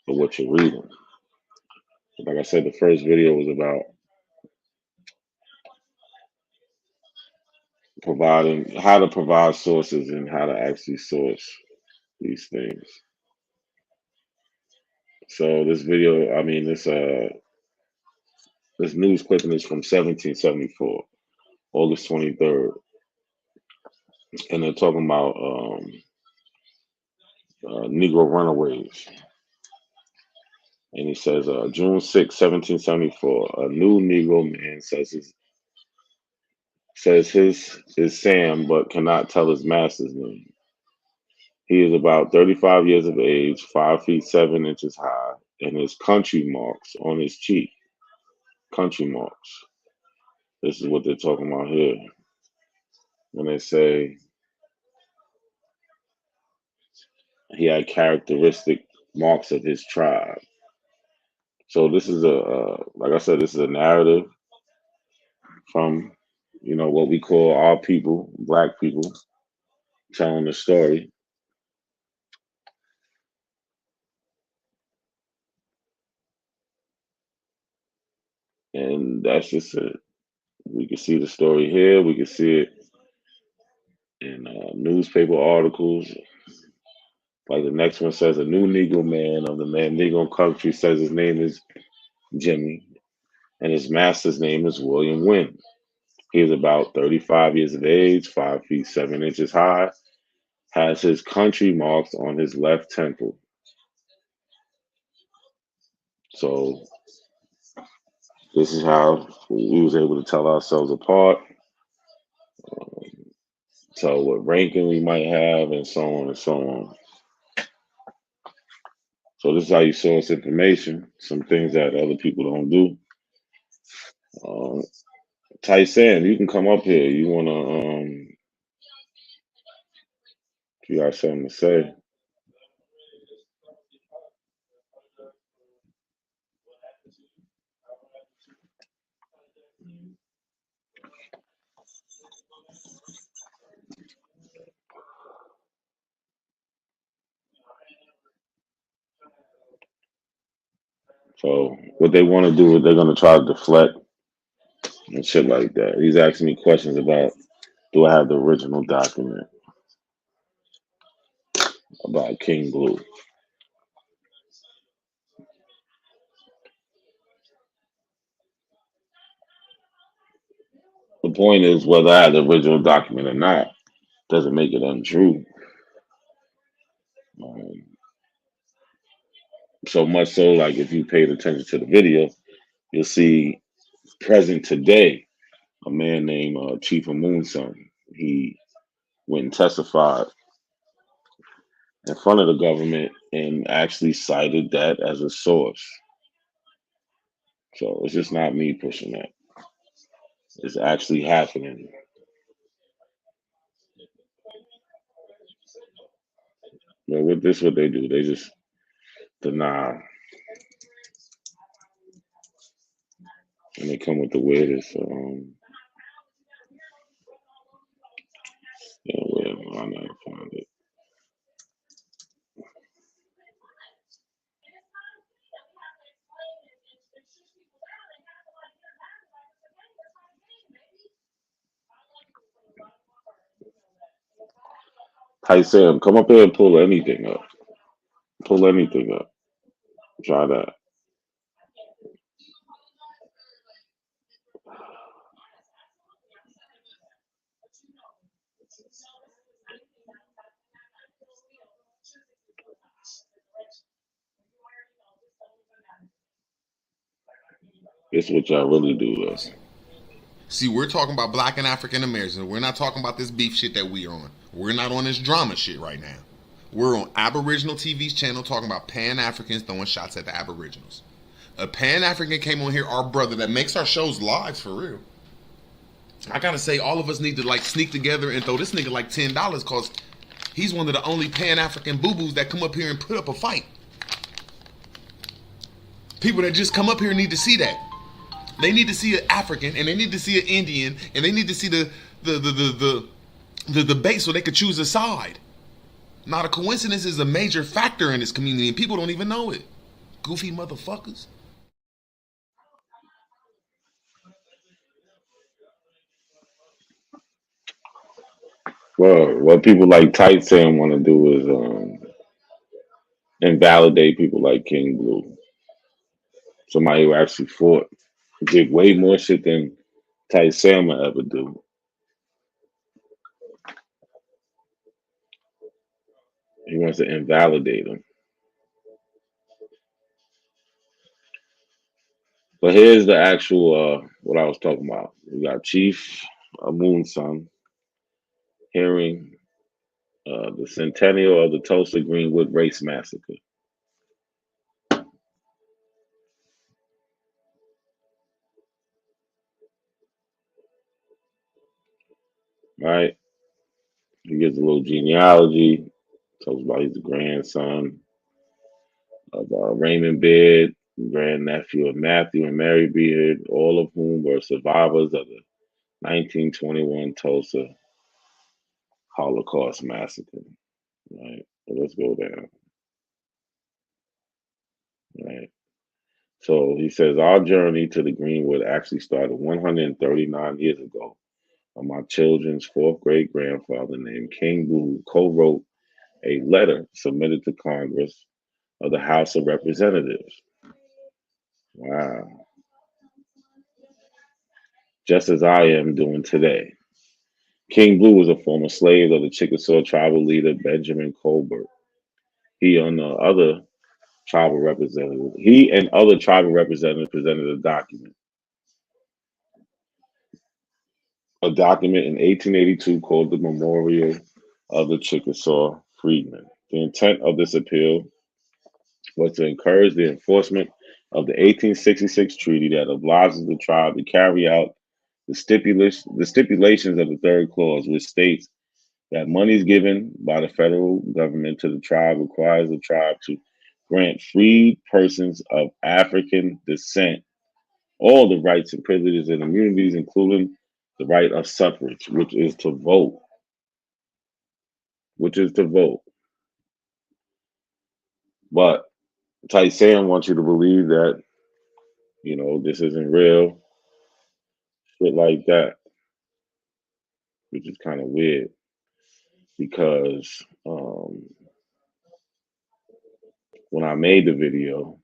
with what you're reading. Like I said, the first video was about providing how to provide sources and how to actually source these things. So this video, I mean this news clipping is from 1774, August 23rd, and they're talking about Negro runaways. And he says, June 6, 1774, a new Negro man says his is Sam, but cannot tell his master's name. He is about 35 years of age, 5 feet 7 inches high, and his country marks on his cheek. Country marks. This is what they're talking about here. When they say he had characteristic marks of his tribe. So this is like I said, this is a narrative from, what we call our people, black people, telling the story. And that's just it. We can see the story here. We can see it in newspaper articles. Like the next one says, a new Negro man of the Negro country says his name is Jimmy, and his master's name is William Wynn. He is about 35 years of age, 5 feet 7 inches high, has his country marks on his left temple. So this is how we was able to tell ourselves apart, tell what ranking we might have, and so on and so on. So this is how you source information. Some things that other people don't do. Tyson, you can come up here. You wanna if you got something to say. So what they want to do is they're gonna try to deflect and shit like that. He's asking me questions about do I have the original document about King Blue. The point is whether I have the original document or not doesn't make it untrue. So much so, like if you paid attention to the video, you'll see present today a man named Chief of Moonson. He went and testified in front of the government and actually cited that as a source. So it's just not me pushing that. It's actually happening. But with this, what they do, they just deny. And they come with the weirdest, whatever, I never find it. Hi Sam, come up here and pull anything up. Pull anything up. Try that. This is what y'all really do, though. See, we're talking about black and African Americans. We're not talking about this beef shit that we're on. We're not on this drama shit right now. We're on Aboriginal TV's channel talking about Pan-Africans throwing shots at the Aboriginals. A Pan-African came on here, our brother that makes our shows live for real. I gotta say, all of us need to like sneak together and throw this nigga like $10 cause he's one of the only Pan-African boo-boos that come up here and put up a fight. People that just come up here need to see that. They need to see an African and they need to see an Indian and they need to see the debate so they could choose a side. Not a coincidence is a major factor in this community and people don't even know it. Goofy motherfuckers. Well, what people like Tight Sam want to do is invalidate people like King Blue. Somebody who actually fought, did way more shit than Tight Sam will ever do. He wants to invalidate him. But here's the actual what I was talking about. We got Chief Moonson hearing the centennial of the Tulsa Greenwood Race Massacre. Right? He gives a little genealogy, tells about he's the grandson of Raymond Beard, grandnephew of Matthew and Mary Beard, all of whom were survivors of the 1921 Tulsa Holocaust Massacre. Right? So let's go down. Right? So he says, our journey to the Greenwood actually started 139 years ago when my children's fourth great grandfather named King Blue co-wrote a letter submitted to Congress of the House of Representatives. Wow. Just as I am doing today. King Blue was a former slave of the Chickasaw tribal leader Benjamin Colbert. He and other tribal representatives presented a document. A document in 1882 called the Memorial of the Chickasaw Freedmen. The intent of this appeal was to encourage the enforcement of the 1866 treaty that obliges the tribe to carry out the stipulations of the third clause, which states that monies given by the federal government to the tribe requires the tribe to grant freed persons of African descent all the rights and privileges and immunities, including the right of suffrage, which is to vote. But Tight Sam wants you to believe that, this isn't real. Shit like that. Which is kind of weird. Because when I made the video,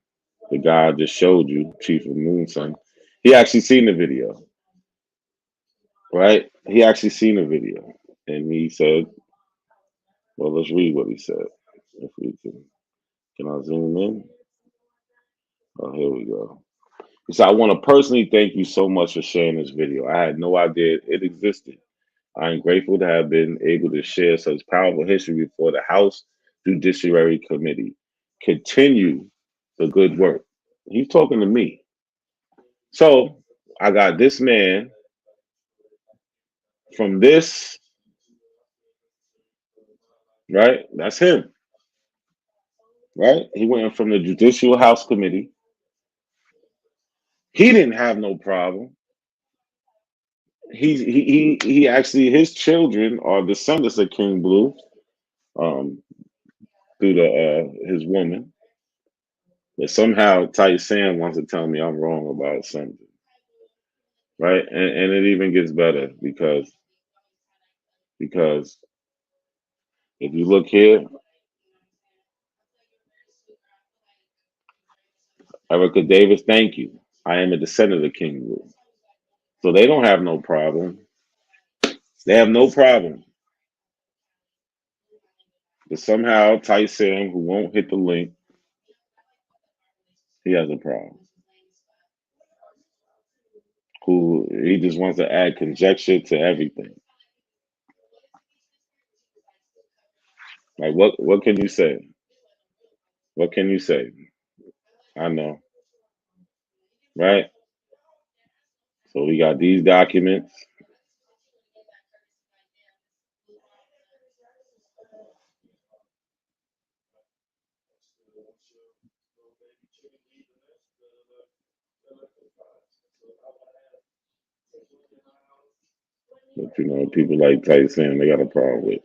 the guy I just showed you, Chief of Moonson, he actually seen the video. Right? He actually seen the video. And he said, well, let's read what he said. If we can I zoom in? Oh, here we go. He said, I want to personally thank you so much for sharing this video. I had no idea it existed. I am grateful to have been able to share such powerful history before the House Judiciary Committee. Continue the good work. He's talking to me. So I got this man from this, right? That's him. Right? He went from the Judicial House Committee. He didn't have no problem. He actually, his children are descendants of King Blue, through his woman. But somehow Tight Sam wants to tell me I'm wrong about something. Right? And it even gets better because if you look here, Erica Davis, thank you. I am a descendant of King Blue. So they don't have no problem. They have no problem. But somehow Tight Sam, who won't hit the link, he has a problem. who he just wants to add conjecture to everything. Like what can you say? What can you say? I know, right? So we got these documents. But you know, people like Tyson, they got a problem with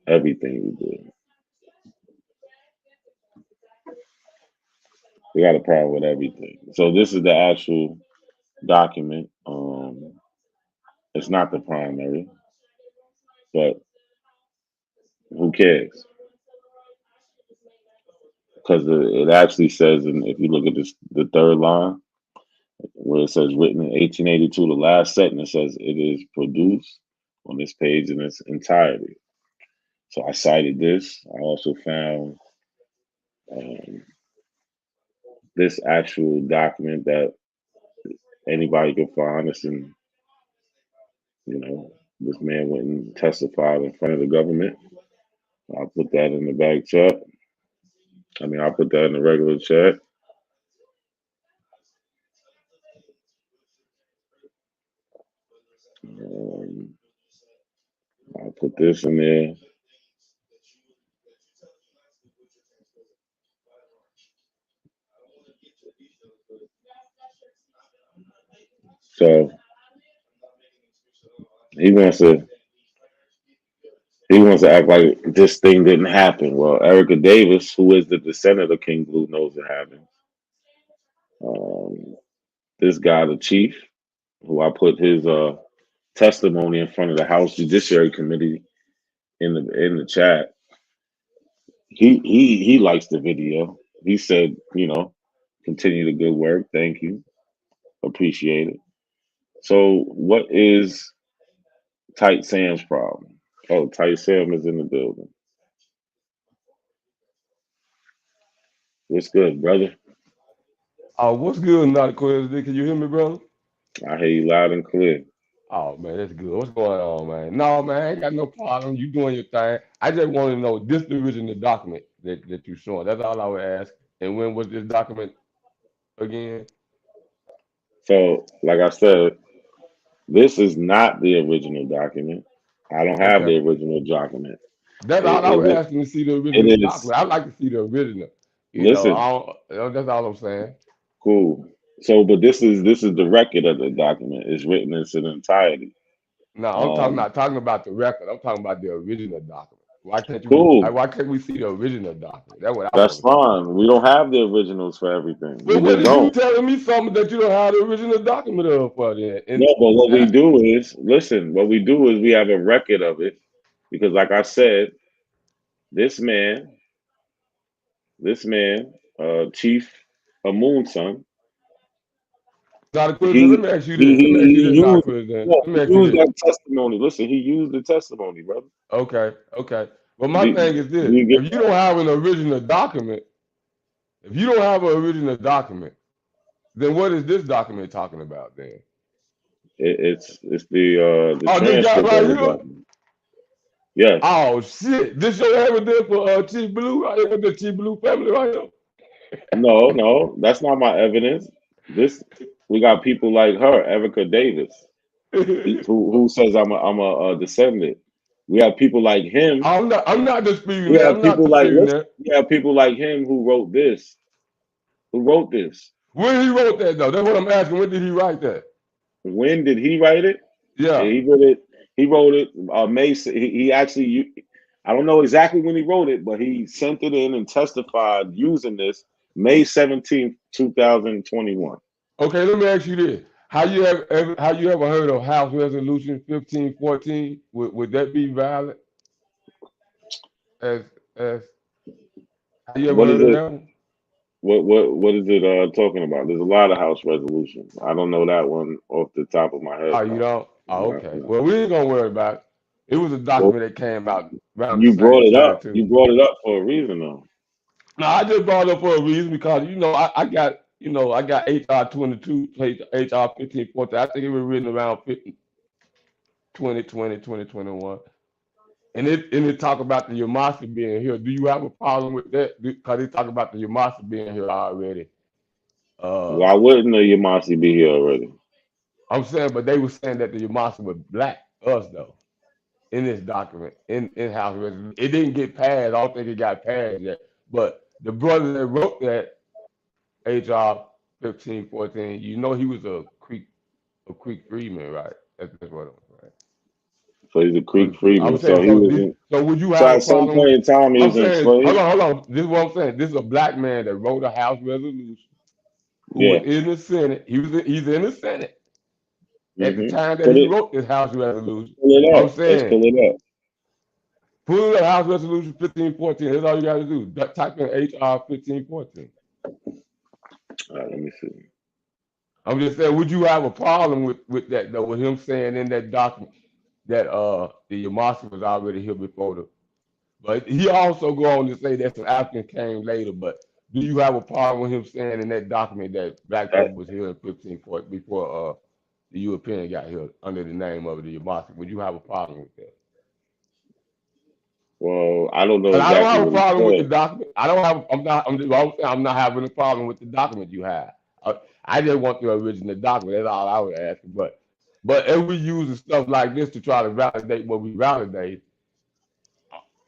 everything we do. They got a problem with everything. So this is the actual document. It's not the primary, but who cares? Because it actually says, and if you look at this, the third line where it says written in 1882, the last sentence says it is produced on this page in its entirety. So I cited this. I also found this actual document that anybody can find. It's in, you know, this man went and testified in front of the government. I'll put that in the back chat. I'll put that in the regular chat. I'll put this in there. So he wants to act like this thing didn't happen. Well, Erica Davis, who is the descendant of King Blue, knows it happened. This guy, the chief, who I put his testimony in front of the House Judiciary Committee in the chat. He likes the video. He said, you know, continue the good work. Thank you. Appreciate it. So what is Tight Sam's problem? Oh, Tight Sam is in the building. What's good, brother? What's good, not Quiz? Can you hear me, brother? I hear you loud and clear. Oh man, that's good. What's going on, man? No, man, I ain't got no problem. You doing your thing. I just want to know this the original document that you showing. That's all I would ask. And when was this document again? So, like I said, this is not the original document. I don't have the original document. That's all I was asking to see the original document. I'd like to see the original. Listen, that's all I'm saying. Cool. So, but this is the record of the document. It's written in its entirety. No, I'm not talking about the record. I'm talking about the original document. Why can't you? Cool. Why can't we see the original document? That's what I That's fine. We don't have the originals for everything. But what are you telling me something that you don't have the original document of for then? No, but what we do is listen. What we do is we have a record of it because, like I said, this man, Chief Amunson. Let me ask you this. Let me ask you this. He used that testimony. Listen, he used the testimony, brother. Okay. But my thing is this: if you don't have an original document, then what is this document talking about? Then it's the transcript right here. Document. Yes. Oh shit! This your evidence for Chief Blue? Right here with the Chief Blue family right here. No, that's not my evidence. We got people like her, Erica Davis, who says I'm a descendant. We have people like him. I'm not disputing we that. have people like we have people like him who wrote this. When he wrote that though, that's what I'm asking. When did he write that? When did he write it? Yeah, he wrote it. May. He actually. I don't know exactly when he wrote it, but he sent it in and testified using this May 17th, 2021. Okay, let me ask you this: How you ever heard of House Resolution 1514? Would that be valid? As have you ever heard of that one? What is it talking about? There's a lot of House resolutions. I don't know that one off the top of my head. Oh, you don't? Oh, okay. No. Well, we ain't gonna worry about it. It was a document that came out around you the brought same it time up. too. You brought it up for a reason, though. No, I just brought it up for a reason because I got You know, I got HR 22, HR 1514. I think it was written around 2020, 2021. And it talk about the Yamasi being here. Do you have a problem with that? Because they talk about the Yamasi being here already. Why wouldn't the Yamasi be here already? I'm saying, but they were saying that the Yamasi were black, us though, in this document, in House Resolution. It didn't get passed. I don't think it got passed yet. But the brother that wrote that HR 1514, you know he was a Creek freedman, right? That's what it was, right? So he's a Creek freedman. I'm saying, So he was. so would you So have a at some problem point with? in time, he I'm was saying, enslaved. hold on. This is what I'm saying. This is a black man that wrote a House resolution who Yeah. was in the Senate. He's in the Senate at the time that Pull he it. wrote this House resolution. Pull it I'm up. Let's saying, pull it up. pull the House resolution 1514. That's all you got to do. Type in HR 1514. All right, let me see. I'm just saying, would you have a problem with that though? With him saying in that document that the Yamasi was already here before the. But he also go on to say that some Africans came later. But do you have a problem with him saying in that document that black people was here in 1540 before the European got here under the name of the Yamasi? Would you have a problem with that? Well, I don't know And I don't exactly have a what he problem with the said. document. I'm not having a problem with the document you have. I just want the original document. That's all I was asking. But if we use stuff like this to try to validate what we validate,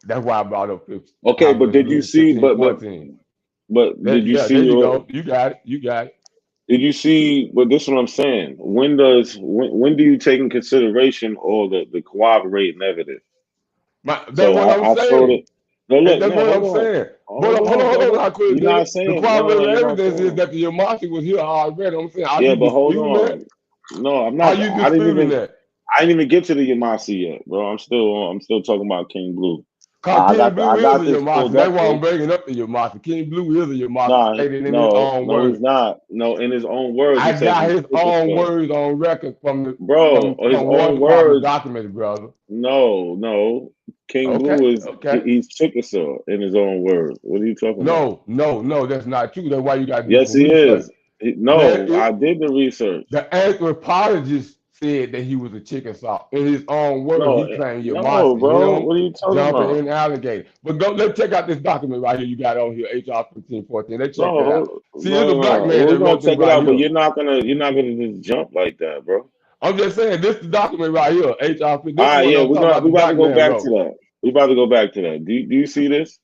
that's why I brought up Okay, House but did you Resolution see? 1514. But did you Yeah, see? there you go. You got it. You got it. Did you see? But this is what I'm saying. When do you take in consideration all the corroborating evidence? That's So what I'm I showed saying. it. No, look, That's no, what hold I'm on, saying. But hold hold on, on, brother. how quick, You're not nigga. The saying no. corroborating You're not evidence is saying. that the Yamasi was here already. I'm saying, are Yeah, you but hold disputing that? on. No, I'm Are not. you disputing that? I didn't even get to the Yamasi yet, bro. I'm still talking about King Blue. Cause King I Blue got is a this pulled Yamasi. That's up why I'm here. bringing up the Yamasi. King Blue is a Yamasi, Nah, stated in his no, own no, he's words. not. No, in his own words, he I says got he's his own Chickasaw. words on record from Bro, his War own Department words. documents, brother. No. King Okay, Blue is okay. he's Chickasaw in his own words. What are you talking about? No, that's not true. That's why you got to do Yes, some he research. is. No, I did the research. The anthropologist said that he was a Chickasaw. In his own words, he claimed No, Yamasi, bro. him What are you talking jumping about? in alligator. But go, let's check out this document right here. You got on here, HR 1514. Let's check that out. See, it's a black man We're that gonna wrote this check it right out, but here. you're not gonna just jump like that, bro. I'm just saying, this is the document right here, HR 15. This All is right, what yeah, I'm talking about. we The about to black go man back to wrote. that. We about to go back to that. Do you see this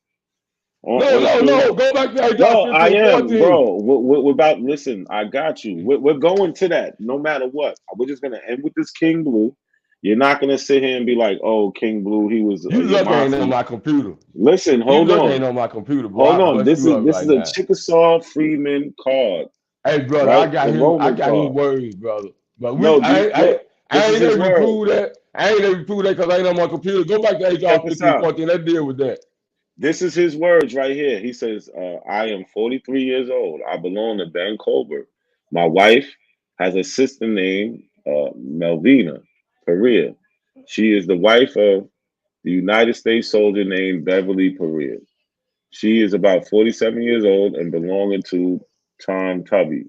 No, on screen? Go back to HR No, I am, 1514. bro. We're about. Listen, I got you. We're going to that no matter what. We're just gonna end with this King Blue. You're not gonna sit here and be like, "Oh, King Blue, he was a You lucky ain't on Yamasi." my computer. Listen, You hold lucky ain't on, on my computer, boy. hold I on. bust This you is up this right is a now. Chickasaw Freeman card, Hey, brother, right? I Enrollment got his card. words, brother. But No, look. I This is ain't his never word. prove that. I ain't never prove that because I ain't on my computer. Go back to HR Check this out. 1514. Let's deal with that. This is his words right here. He says, I am 43 years old. I belong to Ben Colbert. My wife has a sister named Melvina Perea. She is the wife of the United States soldier named Beverly Perea. She is about 47 years old and belonging to Tom Tubby.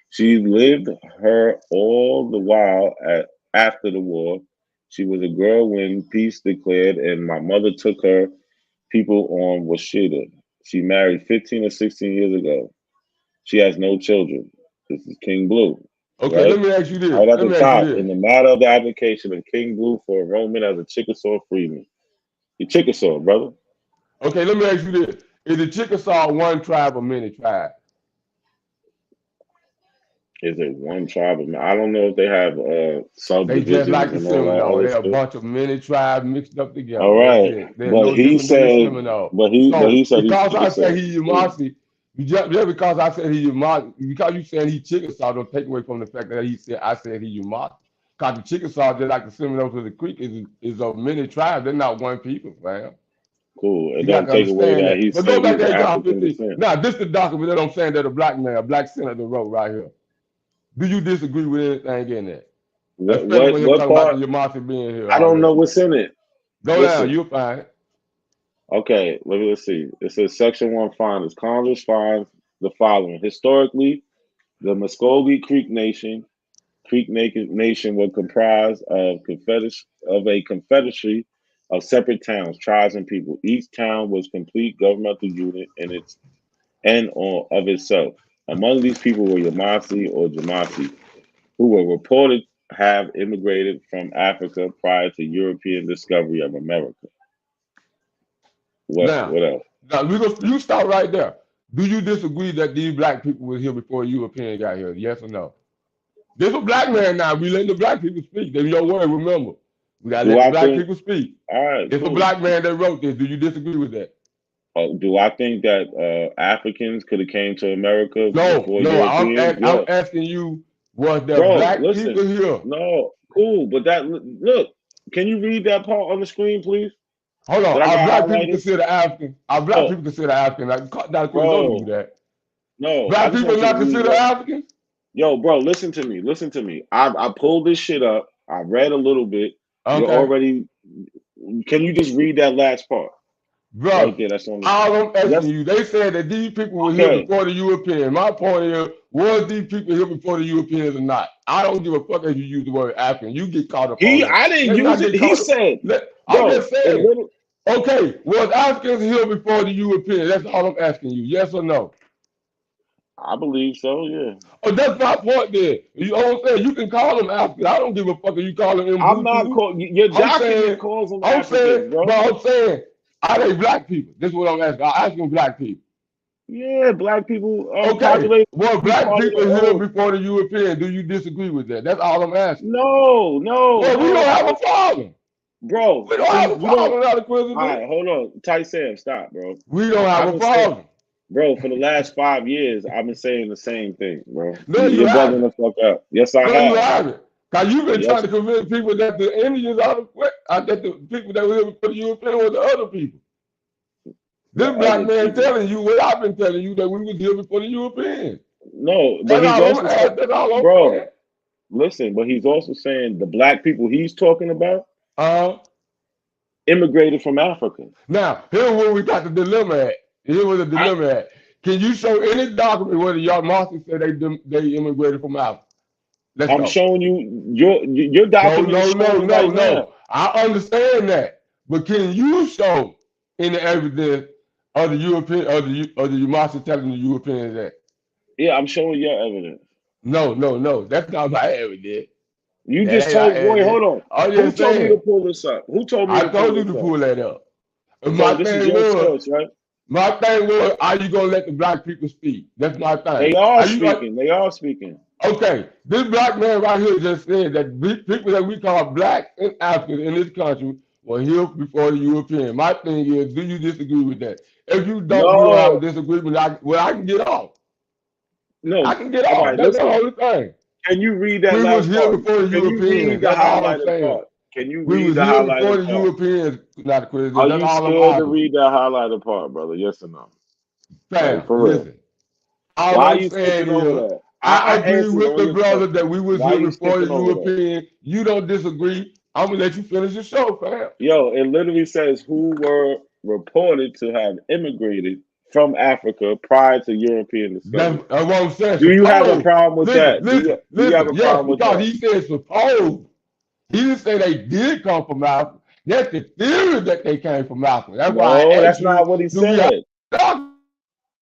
She lived her all the while after the war. She was a girl when peace declared, and my mother took her people on Washita. She married 15 or 16 years ago. She has no children. This is King Blue, Okay, let right? me ask you this. Right at Let the me ask you top, this. in the matter of the application of King Blue for enrollment as a Chickasaw freeman. You Chickasaw, brother. Okay, let me ask you this. Is the Chickasaw one tribe or many tribes? Is it one tribe? I don't know if they have They just like subdivisions the and all that Seminole. other They're a shit. bunch of many tribes mixed up All together. That's right, it. They're but no he different than the said, Seminole. but he So said he's because I say Chickasaw. he Yamasi, just because I said he Yamasi, because you saying he Chickasaw, don't take away from the fact that I said he Yamasi. Because the Chickasaw, just like the Seminoles of the Creek, is of many tribes. They're not one people, fam. Cool. It You got don't to take away understand that that. he But go said back he's to HR African 15. descent. Now, this is the document that I'm saying that a black senator wrote right here. Do you disagree with anything in that? Especially when you're What talking about part? the Yamasi being here I don't know already. what's in it. Go down, Listen. you'll find it. Okay, let's see. It says Section 1 finds Congress finds the following. Historically, The Muskogee Creek Nation were comprised of a confederacy of separate towns, tribes, and people. Each town was complete governmental unit in its and of itself. Among these people were Yamasi or Jamasi, who were reported have immigrated from Africa prior to European discovery of America. What Now, else? you stop right there. Do you disagree that these black people were here before Europeans got here? Yes or no? There's a black man now. We letting the black people speak. That's your word, remember. We gotta Do let the I black think? people speak. All right, It's a cool. black man that wrote this. Do you disagree with that? Do I think that Africans could have came to America No, before no. Europeans? I'm Yeah, asking you, was there bro. black people Listen, here? no, cool, but look. Can you read that part on the screen, please? Hold on. That I Are got black people highlighted. considered African? Are black No, people considered African? Like, Dr. Chris, don't do bro. that. No, I Black just people want you to not read considered what. African? Yo, bro, listen to me. Listen to me. I pulled this shit up. I read a little bit. You're Okay. already. Can you just read that last part right Bro, there? That's on the. all I'm asking Yes. you, they said that these people were here Okay. before the Europeans. My point is, was these people here before the Europeans or not? I don't give a fuck if you use the word African. You get caught up on that. I didn't Let's use not it. get He caught up. said, I'm bro. just saying, okay, was Africans here before the Europeans? That's all I'm asking you. Yes or no? I believe so. Yeah. Oh, that's my point there. You know what I'm saying? You can call them African. I don't give a fuck if you call them I'm not Mbutu. called. Your I'm document saying, calls them I'm saying, Africans, bro. but I'm saying, are they black people? This is what I'm asking. I'm asking black people. Yeah, black people Okay, populate well, be black part of people the here old. before the Europeans. Do you disagree with that? That's all I'm asking. No, Well, we don't have a problem. bro. We don't See, have a you don't. problem, Dr. All Quizzes. right, hold on, Ty Sam, stop, bro. We don't have I've a been saying, problem. bro, for the last 5 years, I've been saying the same thing, bro. No, you You're bugging haven't. the fuck up. Yes, I No, you have. haven't. Because you've been trying Yes, to convince people that the Indians are that the people that were here before the Europeans were the other people. This the black other man people. telling you what I've been telling you, that we was here before the Europeans. No, but That's he's all I'm also saying, asking. That's all I'm bro. saying. Listen, but he's also saying the black people he's talking about Uh-huh. immigrated from Africa. Now, here's where we got the dilemma at. Here was the dilemma at. Can you show any document where the Yamasi said they immigrated from Africa? Let's I'm go. showing you your document is showing it right now. I understand that, but can you show any evidence of the European of the Yamasi telling the Europeans that? Yeah, I'm showing your evidence. No. That's not my evidence. You That just ain't our told Roy, evidence. hold on. I'm Who just told me to saying. pull this up? Who told me I to pull told you this to up? pull that up. So this is your source, right? My thing was, are you gonna let the black people speak? That's my thing. They are Are you like, speaking. They are speaking. okay, this black man right here just said that people that we call black and Africans in this country were here before the European. My thing is, do you disagree with that? If you don't, we don't have a No, disagreement. I can get off. no. I can get All off. right, That's the listen. only thing. Can you read that We was last here part? before the Can you Europeans. read the That's all I'm highlighted saying. part? Can you We read was the here before highlighted the part? Europeans, not crazy. Are That's you all I'm scared to arguing. read that highlighted part, brother? Yes or no? Like Fam, for real. listen. All Why are I'm you saying skipping over is, that? I I agree answered with all the your brother questions. that we was Why are here you before the skipping over that? European. You don't disagree. I'm gonna let you finish your show, fam. Yo, it literally says who were reported to have immigrated from Africa prior to European discovery. That's what I'm saying. Do you have a Suppose. problem with that? Do you have Listen. a Yes, problem with because that? he said suppose. He didn't say they did come from Africa. That's the theory that they came from Africa. That's why I No, asked that's you, not what he do we have said.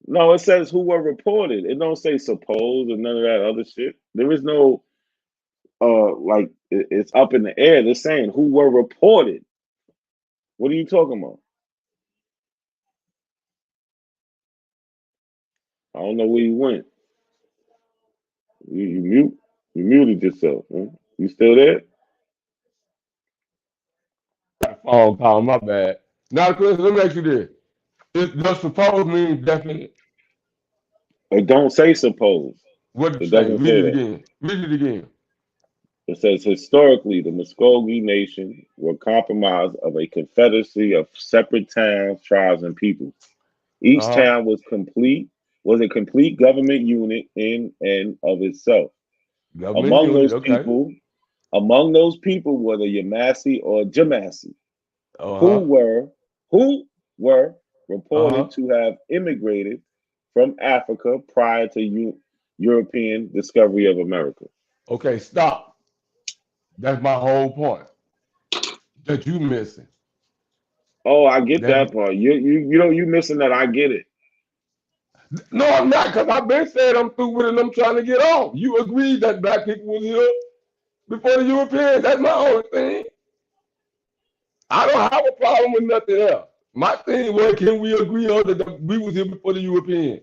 No, it says who were reported. It don't say suppose and none of that other shit. There is no like it's up in the air. They're saying who were reported. What are you talking about? I don't know where you went. You muted yourself. Huh? You still there? phone call? My bad. Now, Chris, let me ask you this. Does suppose mean definite? It don't say suppose. What did It it say? doesn't Read say it that. again. Read it again. It says historically, the Muskogee Nation were comprised of a confederacy of separate towns, tribes, and peoples. Each Uh-huh. town was a complete government unit in and of itself. Government Among unit, those okay. people, among those people were the Yamasi or Jamasi, who Uh-huh. were Uh-huh. reported to have immigrated from Africa prior to European discovery of America. Okay, stop. That's my whole point that you missing. Oh, I get That that part. You missing that. I get it. no, I'm not, because I've been saying I'm through with it and I'm trying to get off. You agreed that black people was here before the Europeans. That's my only thing. I don't have a problem with nothing else. My thing was, can we agree on that we was here before the Europeans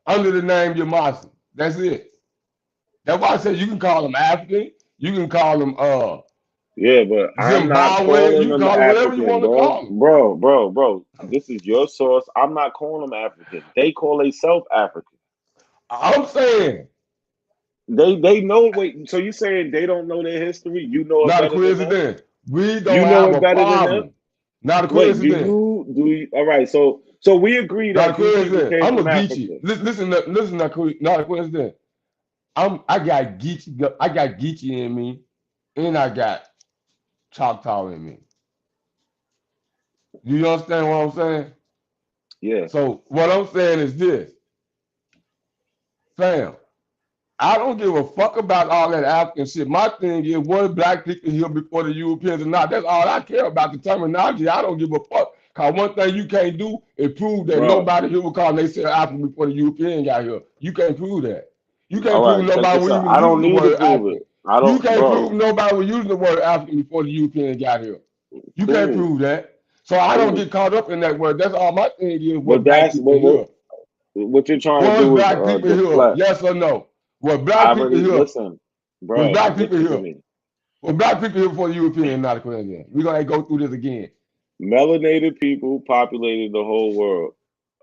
under the name Yamasi? That's it. That's why I said you can call them African, you can call them Yeah, but I'm not Zimbabwe, calling you can them call them whatever you African, want to call them. bro. This is your source. I'm not calling them African. They call themselves African. I'm saying they know. Wait, so you saying they don't know their history? You know it not a better than them. coincidence. We You don't know have it a better than them. problem. Not a Wait, coincidence. do you? All right, so we agree Not a that these people coincidence. came I'm a from Geechee. Africa. Listen, not a coincidence. I got Geechee in me, and I got Choctaw in me. Do you understand what I'm saying? Yeah. So what I'm saying is this, fam. I don't give a fuck about all that African shit. My thing is, was black people here before the Europeans or not? That's all I care about. The terminology, I don't give a fuck. Cause one thing you can't do is prove that Bro. nobody here was calling themselves African before the European got here. You can't prove that. You can't All prove right, check nobody this was out. even I don't using the need to word prove African. it. I You don't, can't bro. prove nobody was using the word African before the Europeans got here. You can't Cool. prove that. So I don't Cool. get caught up in that word. That's all my thing is. But What black that's people here? what you're trying to Was do is black people here? deflect. Yes or no? Was I black people already here? listen, Was bro. black people Listen to here? me. Was black people here before the European, not a coincidence? We're gonna go through this again. Melanated people populated the whole world.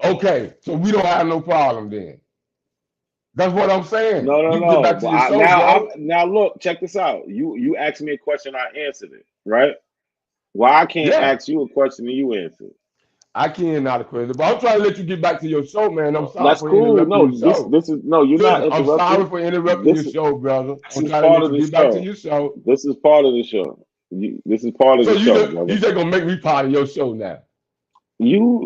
Okay, so we don't have no problem then. That's what I'm saying. No. You can get back to your show, brother. Now look, check this out. You asked me a question, I answered it, right? Why I can't Yeah. ask you a question and you answer it? I can't, not a coincidence, but I'm trying to let you get back to your show, man. I'm sorry That's for cool. interrupting No, your show. this is no. You're not Listen, I'm sorry interrupting. for interrupting your This show, brother. this I'm is trying to part let of you the get back to show. your show. This is part of the show. This is part of So the show, brother. you just gonna make me part of your show now?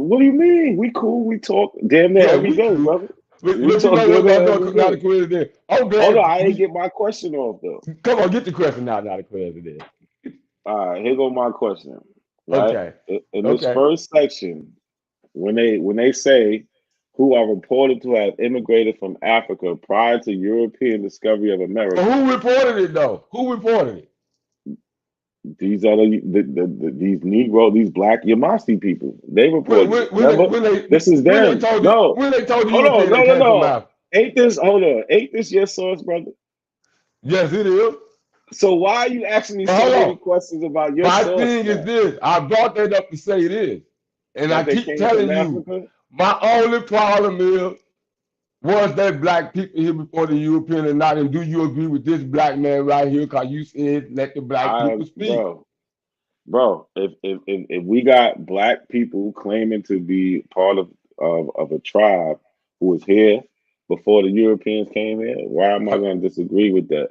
What do you mean? We cool. We talk damn near Yeah, every we day, cool. brother. But We you talk know damn what's near gonna every do? Not a day. coincidence. I'm Hold glad. on, I didn't get my question off though. Come on, get the question out, not a coincidence. All right, here go my question. Right Okay. in this Okay. first section, when they say who are reported to have immigrated from Africa prior to European discovery of America, But who reported it though? Who reported it? these are these Negro, these Black Yamasi people. They reported it. Remember, this is when they them. told No, the hold on, European they came from Africa. Ain't this? Hold on, ain't this your source, brother? Yes, it is. So why are you asking me But so hold many on. questions about your My source thing is now? this. I brought that up to say this. And I That they keep came from telling you, Africa? my only problem is, was there black people here before the European or not? And do you agree with this black man right here? Because you said let the black people speak. Bro, if we got Black people claiming to be part of a tribe who was here before the Europeans came here, why am I going to disagree with that?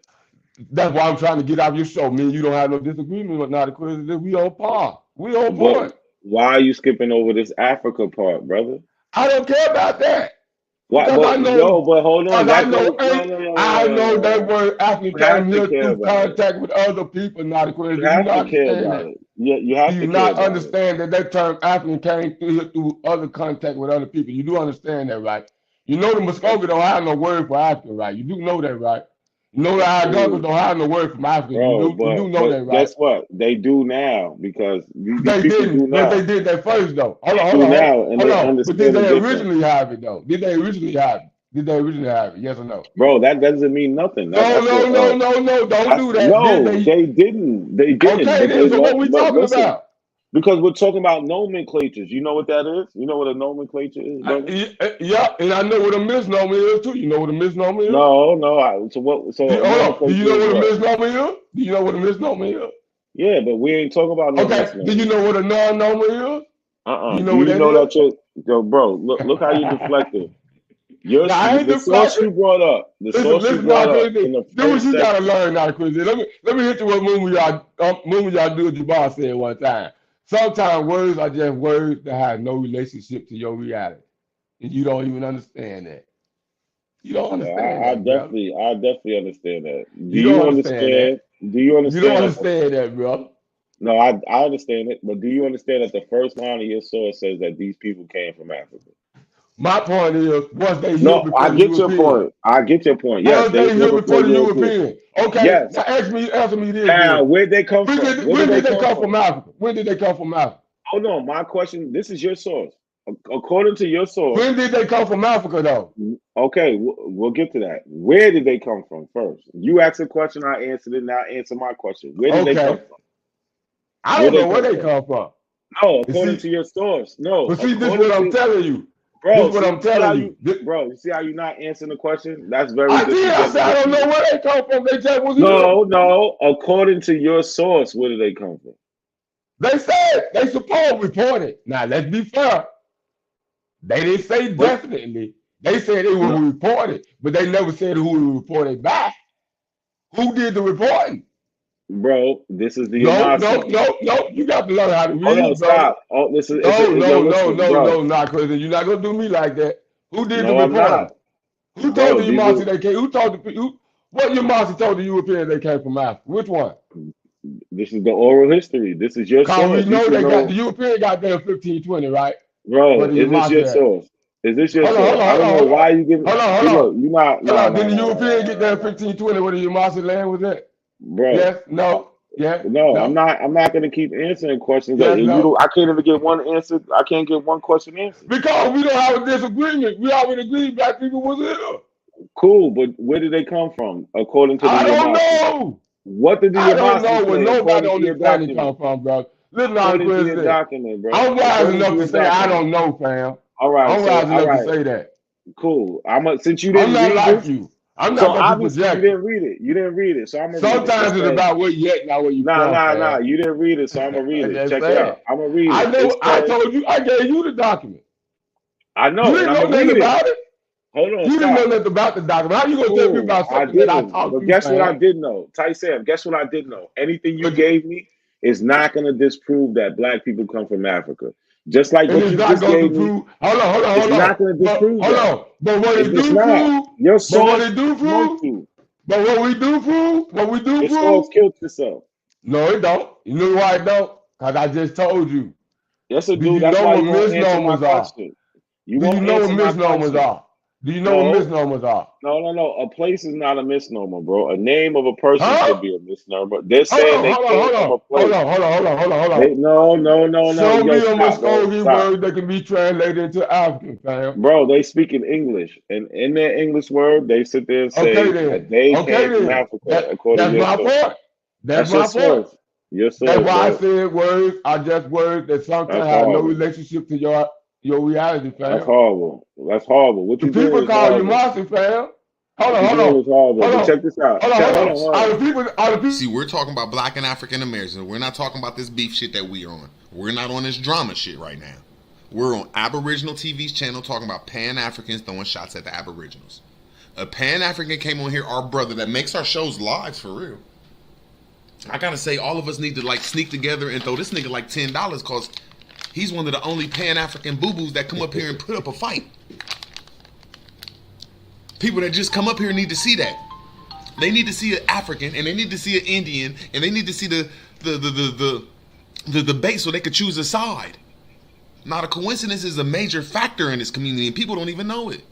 That's why I'm trying to get out of your show. Me and you don't have no disagreement with not a coincidence. We on par. We on But point. why are you skipping over this Africa part, brother? I don't care about that. Why? Because I know, Yo, but hold on. because I That know, goes no. I know that word African You have came to here care through about it. contact with other people, not a coincidence. You Do you have not to care understand about that? it. You Do have you to care not about it. understand that that term African came through here through other contact with other people? You do understand that, right? You know the Muskogee don't have no word for African, right? You do know that, right? You know the Algonquins don't have no word for African. Bro, You do know that, but right? guess what? They do now because these They people do didn't, but now. they did that first though. Hold They on, do now, and they But did understand the they difference. originally have it though? Did they originally have it? Did they originally have it? Yes or no? Bro, that doesn't mean nothing. No. Don't do that. No, they didn't. They didn't. Okay, But then. So what we but talking listen, about? because we're talking about nomenclatures. You know what that is? You know what a nomenclature is, brother? Yeah, and I know what a misnomer is too. You know what a misnomer is? No. So what? So Hold on. Do you nomenclature know is what a what? misnomer is? Do you know what a misnomer is? Yeah, but we ain't talking about no Okay. misnomer. Do you know what a non-nomer is? Do you know Do what you that know is? that yo, bro? Look how you deflected. Now, I ain't The source deflecting. you brought up. The source you Listen, now, brought up Quincy, in the do what first you gotta section. learn now, Quincy. Let me hit you what Mumu do Jabbar said one time. Sometimes words are just words that have no relationship to your reality. And you don't even understand that. You don't No, understand I that, brother. definitely understand that. Do You you don't understand that. understand? Do you You don't understand that? understand that, brother. No, I understand it, but do you understand that the first line of your source says that these people came from Africa? My point is, was they here No, I before the get your European? point. I get your point. Yes, Was they was they here here before before the Europeans. European? Okay, Yes. now answer me this Now, then. where'd they come from? Where When did did they they come come from? from Africa? When did they come from Africa? Oh no, my question. This is your source. According to your source. When did they come from Africa, though? Okay, we'll get to that. Where did they come from first? You asked a question, I answered it. Now answer my question. Where did they come Okay. from? I don't know where they come from. No, according to your source. No, But see, this is according what I'm to telling you. bro. This is what See, I'm see how telling you. bro. You see how you're not answering the question? That's very I did. I said I disrespectful. don't know where they come from. They just was here. No. According to your source, where did they come from? They said they supposed reported. Now let's be fair. They didn't say definitely. They said it was reported, but they never said who reported back. Who did the reporting? Bro, this is the No. Amasi. You got to learn how to Hold on, read, brother. stop. Oh, this is No, not crazy. You're not gonna do me like that. Who did the No, I'm reporting? not. Who Bro, told the these Yamasi are they came? Who told the what Yamasi told the Europeans they came from Africa? Which one? this is the oral history. This is your Cause we source. You know should they got know. the European got there 1520, right? Where Bro, the is this your Yamasi at? source? Is this your Hold on, source? I don't know why you giving. hold See, on. look, you not. Hold Nah, on. nah, Did the nah, nah, European get nah, there nah, nah. 1520 where the Yamasi land was at? Bro. Yes, no, yeah, No, no, I'm not gonna keep answering questions that yes, you no. don't. I can't even get one answer. I can't get one question answered. Because we don't have a disagreement. We already agreed black people was here. Cool, but where did they come from according to the I don't Yamasi? know. What did the I don't Yamasi know where say nobody according to on your this planet document? come from, bro. Listen how the According to your president. document, bro. I'm wise According to enough to your say I document. don't know, fam. All right, I'm so wise all enough to right, say that. cool. Since you I'm didn't not read like this, you. I'm so not gonna be obviously you projecting. didn't read it. You didn't read it, so I'm gonna read it. It Sometimes it's says, about where you at, not where you from, nah. fam. You didn't read it, so I'm gonna read I it. just Check it said. out. I'm gonna read I it. know. It I says, told you. I gave you the document. I You know, and didn't I'm know gonna nothing read it. about it. Hold on, You didn't know stop. nothing about the document. How you gonna tell me Cool, about I something that I didn't. taught But you, guess what I fam? did know? Ty Sam, guess what I did know? Anything you But gave me is not gonna disprove that black people come from Africa. Just like and what it's you not just going to gave me, prove. Hold it's on. not gonna But disprove hold that. on. But what It's it just do not. prove? Your But what source it do smoked prove? you. But what we do prove? What we do Your source prove? killed yourself. No, it don't. You know why it don't? Cause I just told you. Yes, it Do do. you That's know why what you won't answer my misnomers are? question. You Do you won't know what answer my misnomers question. are? Do you know what No, misnomers are? no. A place is not a misnomer, bro. A name of a person Huh? could be a misnomer. They're Hold saying they came from a place. on. They no. Show Yo, me a stop, bro. Muskogee Stop. word that can be translated into African, fam. Bro, they speak in English. And in their English word, they sit there and Okay say that then. they Okay came from then. Africa, according to That's your my source. point. That's That's your my point. source. Your That's source, why I bro. said words are just words that That's sometimes have no horrible. relationship to your reality, That's fam. horrible. That's horrible. What The you doing people is call you horrible. Marcy, fam. Hold What on, you hold doing on, is horrible. hold But on, check this out. hold on, hold on. Hold Are on. the people? See, we're talking about black and African Americans. We're not talking about this beef shit that we're on. We're not on this drama shit right now. We're on Aboriginal TV's channel talking about Pan-Africans throwing shots at the Aboriginals. A Pan-African came on here, our brother, that makes our shows live for real. I gotta say, all of us need to like sneak together and throw this nigga like $10 cause he's one of the only Pan-African boo-boos that come up here and put up a fight. People that just come up here need to see that. They need to see an African and they need to see an Indian and they need to see the debate so they could choose a side. Not a coincidence is a major factor in this community and people don't even know it.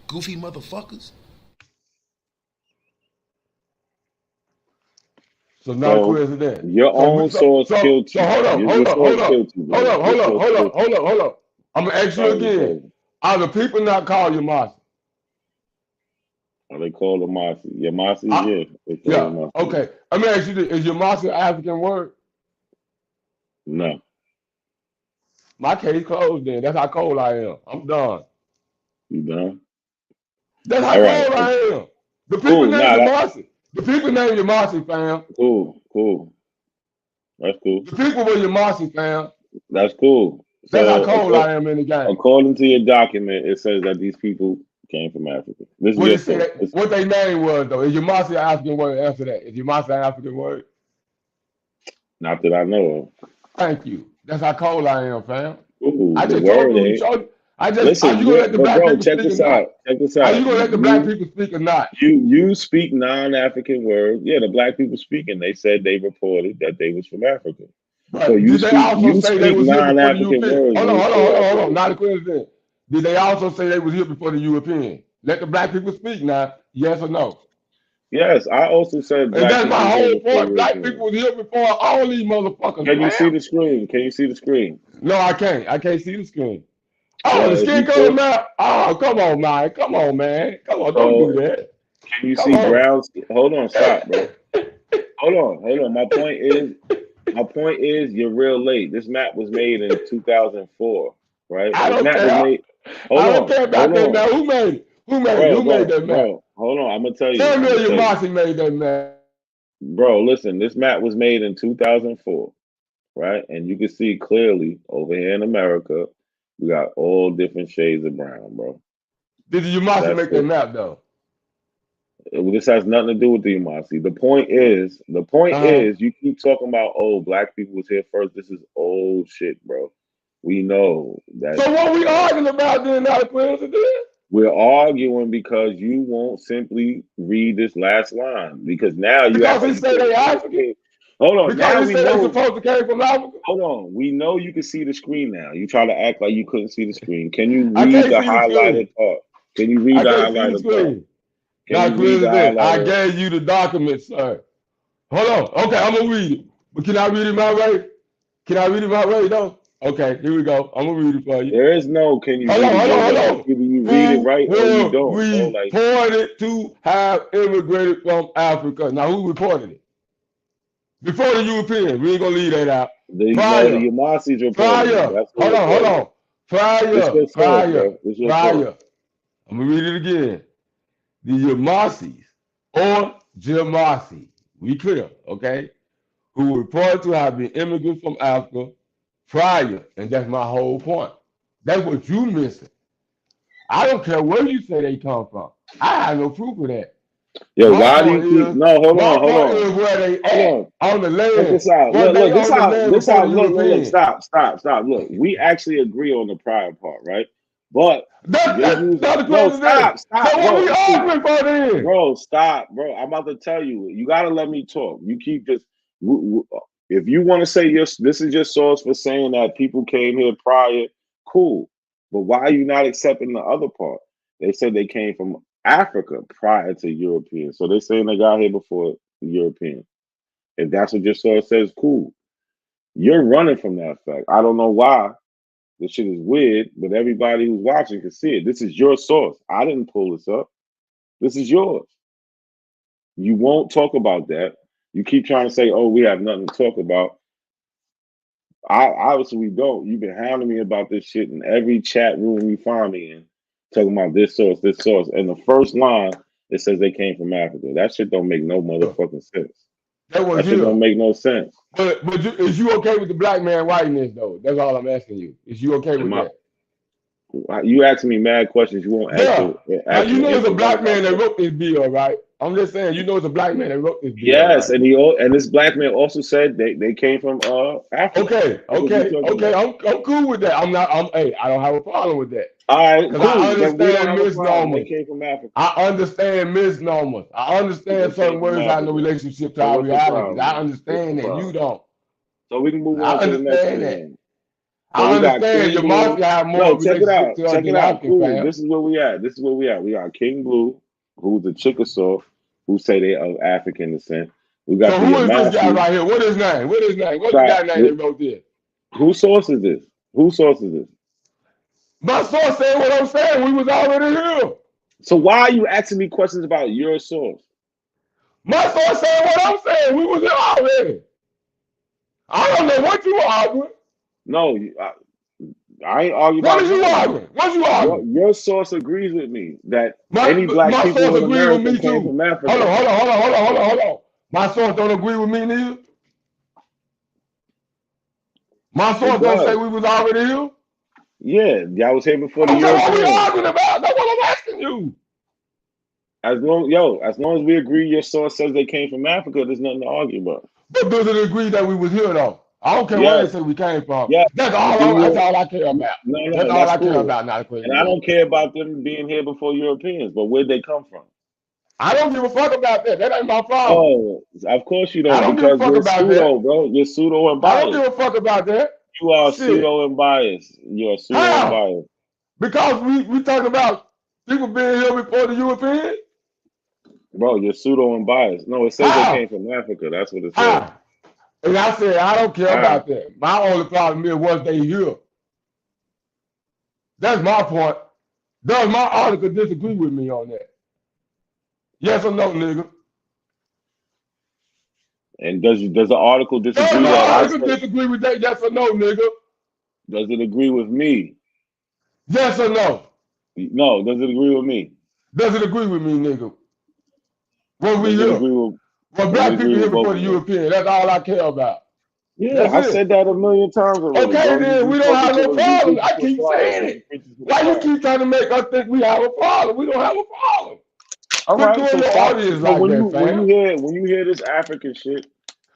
Goofy motherfuckers. So not a So coincidence. your own source killed you. Your source killed you, bro. Your source killed you. Hold on. I'm gonna ask you Sorry, again. bro. Are the people not called you Marcy? They call them Yamasi. Yamasi, yeah. They call Yeah. them Yamasi. Okay. Let me ask you this: is Yamasi an African word? No. My case closed. Then that's how cold I am. I'm done. You done? That's how All right. cold I am. The people Cool. named Nah, Yamasi. The people named Yamasi, fam. cool. That's cool. The people were Yamasi, fam. That's cool. That's how So, cold I am in the game. according to your document, it says that these people came from Africa. This is What your it say source. that, what their name was though? Is Yamasi an African word? Answer that. Is Yamasi an African word? Not that I know of. Thank you. That's how cold I am, fam. Ooh, I the just told word you who ain't. showed. I just, Listen, are you gonna let the but black bro, people check speak or this not? out. Check this Are out. you gonna let the black people speak or not? You speak non-African words. Yeah, the black people speaking. They said they reported that they was from Africa. So But did they also you say they speak was here before the non-African European? words Hold when on, you hold on, say hold on, hold on. Aboriginal. Not a question. Did they also say they was here before the European? Let the black people speak now. Yes or no? Yes, I also said And black that's people my was here whole before point. Black Europeans. people was here before all these motherfuckers, Can you man. see the screen? Can you see the screen? No, I can't. I can't see the screen. Oh, Well, the if skin you color put, map. Oh, come on, man. Come on, man. Come on, don't do so that. can you Come see on. brown? Hold on, stop, bro. Hold on. My point is, you're real late. This map was made in 2004, right? I This don't map was care. made. I Hold don't on, care hold about that on, map. Who made it? Who made it? Who made that map? bro. Hold on. I'm gonna tell you. Samuel Yamasi made that map. Bro, listen. This map was made in 2004, right? And you can see clearly over here in America, we got all different shades of brown, bro. Did the Yamasi That's make that it. map though? This has nothing to do with the Umasi. The point is, you keep talking about, oh, black people was here first. This is old shit, bro. We know that. So what we arguing about then, not a We're arguing because you won't simply read this last line because now you act Because like he you say couldn't they see the African? screen. Hold on, Because now he we say they know. supposed to came from Africa? Hold on, we know you can see the screen now. You try to act like you couldn't see the screen. Can you I read can't the see the highlighted screen. part? Can you read I the can't see the highlighted part? screen. Can Not you read the President. I highlighted? gave you the document, sir. Hold on. Okay, I'm gonna read it. But can I read it my way? Can I read it my way though? Okay, here we go. I'm gonna read it for you. There is no can you Hold read on, it hold your on, hold way. on. It's either you read it Who right or you were don't, bro. Like, reported to have immigrated from Africa? Now, who reported it? Before the Europeans. We ain't gonna leave that out. the Prior. Yamasis reported it. Prior. That's Hold who on, hold reported on. it. This Prior. your source, Prior. bro. This your source. Prior. I'm gonna read it again. The Yamasis or Jamasi, we clear, okay? Who were reported to have been immigrants from Africa prior, and that's my whole point. That's what you missing. I don't care where you say they come from. I have no proof of that. Yo, My why do you point keep? is, No, hold my on, hold point on, is where they hold at on the on. Check land. this out. Were Look, they this on the how, land this before how. the Look. Europeans? Stop. Look, we actually agree on the prior part, right? But you're That's using. the No, president. So what bro. we See, arguing for then? bro, stop, bro. I'm about to tell you. You gotta let me talk. You keep just. If you want to say this is your source for saying that people came here prior, cool. But why are you not accepting the other part? They said they came from Africa prior to Europeans. So they're saying they got here before the Europeans. If that's what your source says, cool. You're running from that fact. I don't know why. This shit is weird, but everybody who's watching can see it. This is your source. I didn't pull this up. This is yours. You won't talk about that. You keep trying to say, oh, we have nothing to talk about. Obviously we don't. You've been hounding me about this shit in every chat room you find me in, talking about this source. And the first line, it says they came from Africa. That shit don't make no motherfucking sense. That was That shit here. don't make no sense. But is you okay with the black man whiteness though? That's all I'm asking you. Is you okay with that? You asking me mad questions. You won't Yeah. Now answer you know it's a one of black my man that questions. wrote this bill, right? I'm just saying, you know it's a black man that wrote this bill, Yes, right? and this black man also said they came from Africa. Okay. I'm cool with that. Hey, I don't have a problem with that. All right, Because I cool. Then we don't understand have a problem. They misnomers. came from Africa. I understand misnomers. I understand They came certain from words have no Africa. relationship to So our what's the realities. I problem? What's the understand that. You problem? don't. So we can move I on to the next understand thing that. then. So I we got understand King your Blue. mafia have more No, check it relationship out. to us Check it than out. African Cool. fam. This is where we at. We got King Blue, who's a Chickasaw, who say they of African descent. We got So the who is this guy Yamasi. right here? What is his name? What's the Stop. guy name that wrote this? Whose source is this? Whose source is this? My source saying what I'm saying. We was already here. So why are you asking me questions about your source? My source saying what I'm saying. We was here already. I don't know what you arguing. No, I ain't arguing What about is you nothing. arguing? What you arguing? Your source agrees with me that My any black people source in agree with America me came too. from Africa. Hold on. My source don't agree with me neither. My It source don't say does. we was already here. Yeah, y'all was here before the So what we Europeans. arguing about? That's what I'm asking you. As long as we agree your source says they came from Africa, there's nothing to argue about. But does it agree that we was here though? I don't care where Yes, they say we came from. yes. That's But all. do That's you? all I care about. That's No, all that's I care cool. about. Not a question. And I don't care about them being here before Europeans. But where'd they come from? I don't give a fuck about that. That ain't my problem. Oh, of course you I don't, don't give a because fuck you're about that. pseudo, bro. You're pseudo and I don't give biased. a fuck about that. You are Shit. pseudo and biased. You are pseudo and How? biased. Because we talking about people being here before the Europeans? Bro, you're pseudo and biased. No, it says they came How? from Africa. That's what it says. How? And I said, I don't care How? about that. My only problem is was they here. That's my point. Does my article disagree with me on that? Yes or no, nigga? And does the article Does disagree my that I article said? disagree with that? Yes or no, nigga? Does it agree with me? Yes or no? No. Does it agree with me? Does it agree with me, nigga? When we Does it here? agree with? When Does it black agree people here with both before of the us? Europeans, that's all I care about. Yeah, That's I it. said that a million times already, Okay, bro. then You we don't talking have to no the you problem. preaching I to the keep choir. saying You it. preaching to the Why you choir. keep trying to make us think we have a problem? We don't have a problem. All Quit right, doing so your stop. audience So like that, fam. when you hear this African shit,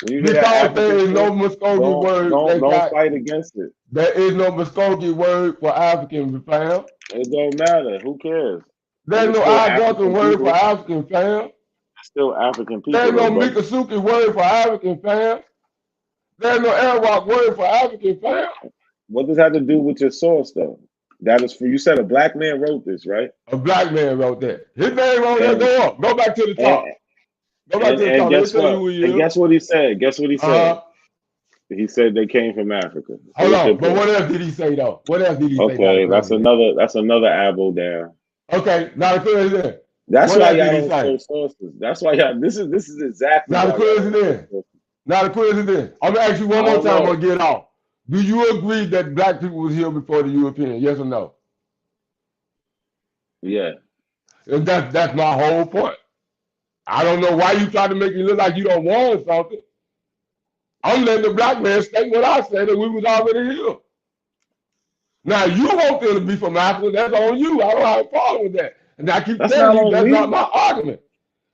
when you hear that Because there African is no shit, Muskogee word that don't got. fight against it. There is no Muskogee word for African, fam. It don't matter. Who cares? There's It's no still Algonquin African word for people. African, fam. It's still African There's people, no though, brother. Miccosukee word for African, fam. There's no Arawak word for African, fam. What does that have to do with your source, though? That is for you said a black man wrote this, right? A black man wrote that. His name on there. And Go up. Go back to the and top. Go back to the and top. Let me guess tell you what? who he And is. guess what he said? Guess what he said? Uh-huh. He said they came from Africa. So Hold what's your on. But point? what else did he say, though? What else did he say, Dr. Okay, President? that's another abo down. Okay, Dr. President. That's What why else y'all did he don't say? show sources. That's why y'all this is exactly Dr. why y'all don't show President. sources. Dr. President. I'm going to ask you one I more don't time. I'm know. going to get off. Do you agree that black people was here before the Europeans? Yes or no? Yeah. And that's my whole point. I don't know why you try to make it look like you don't want something. I'm letting the black man state what I said, that we was already here. Now, you want them to be from Africa, that's on you. I don't have a problem with that. And I keep That's telling not you, on that's not me. my argument.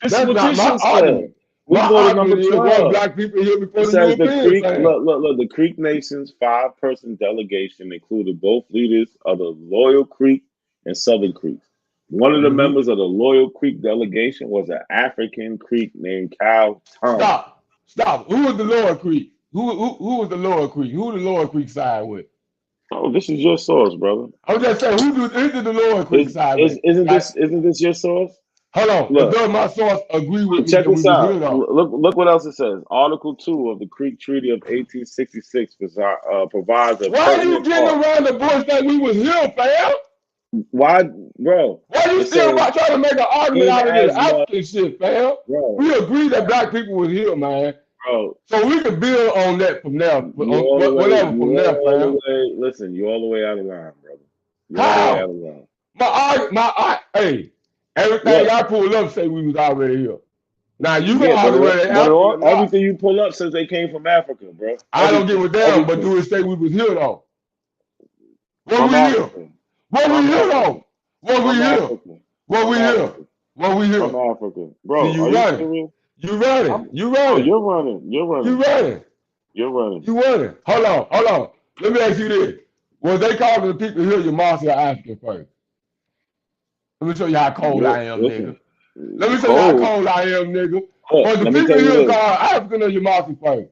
This is That's what not this my shit argument. said. We My can go to number argument is, was 12. black people here before It the says the Europeans Creek, came? look, the Creek Nation's 5-person delegation included both leaders of the Loyal Creek and Southern Creek. One of the Mm-hmm. members of the Loyal Creek delegation was an African Creek named Cal Thomas. Stop. Who was the Lower Creek? Who was the Lower Creek? Who the Lower Creek side with? Oh, this is your source, brother. I'm just saying, who did the Lower Creek side with? Isn't this your source? Hold on. Look, Does my source agree with me check that we this was out. here though? Look what else it says. Article 2 of the Creek Treaty of 1866 provides a Why are you pertinent getting part. around the bush that we was here, fam? Why, bro? Why you still about trying to make an argument In out of this as much, African shit, fam? bro. We agree that black people was here, man. Bro, so we can build on that from there, you all the way, whatever from there, fam. listen, you all the way out of line, brother. You all the way How? out of line. Hey, everything What? I pulled up say we was already here. Now you can Yeah, argue whether they but African or not. everything you pull up says they came from Africa, bro. I don't give a damn, but Everything. do it say we was here though? What From we Africa. here? What From we here Africa. though? What we From here? Africa. What we From here? Africa. What we here? From Africa. Bro, See, you are you running. serious? You running. You Oh, running. you're running. You're running. You running. You're running. You running. Hold on. Let me ask you this. Was they calling the people here your monster African first? Let me show you how cold I am, Listen, nigga. Let me show you how cold. cold I am, nigga. Look, Was the let me people tell you here this. called African or your monster first?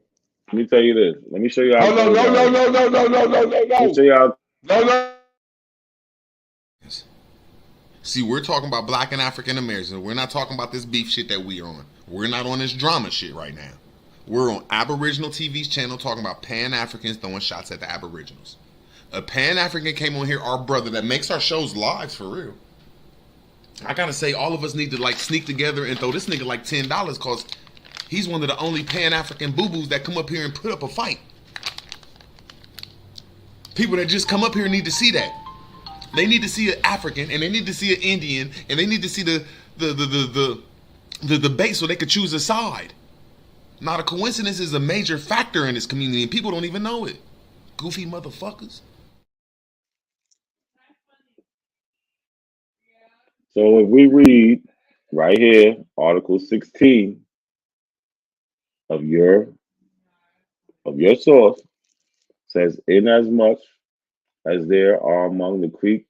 Let me tell you this. Let me show you how Oh, no. cold I am. Let me show you how. See, we're talking about black and African Americans. We're not talking about this beef shit that we're on. We're not on this drama shit right now. We're on Aboriginal TV's channel talking about Pan-Africans throwing shots at the Aboriginals. A Pan-African came on here, our brother, that makes our shows live for real. I gotta say, all of us need to like sneak together and throw this nigga like $10 because he's one of the only Pan-African boo-boos that come up here and put up a fight. People that just come up here need to see that. They need to see an African, and they need to see an Indian, and they need to see the debate so they could choose a side. Not a coincidence is a major factor in this community, and people don't even know it. Goofy motherfuckers. So if we read right here, Article 16 of your of your source says, inasmuch as there are among the Creek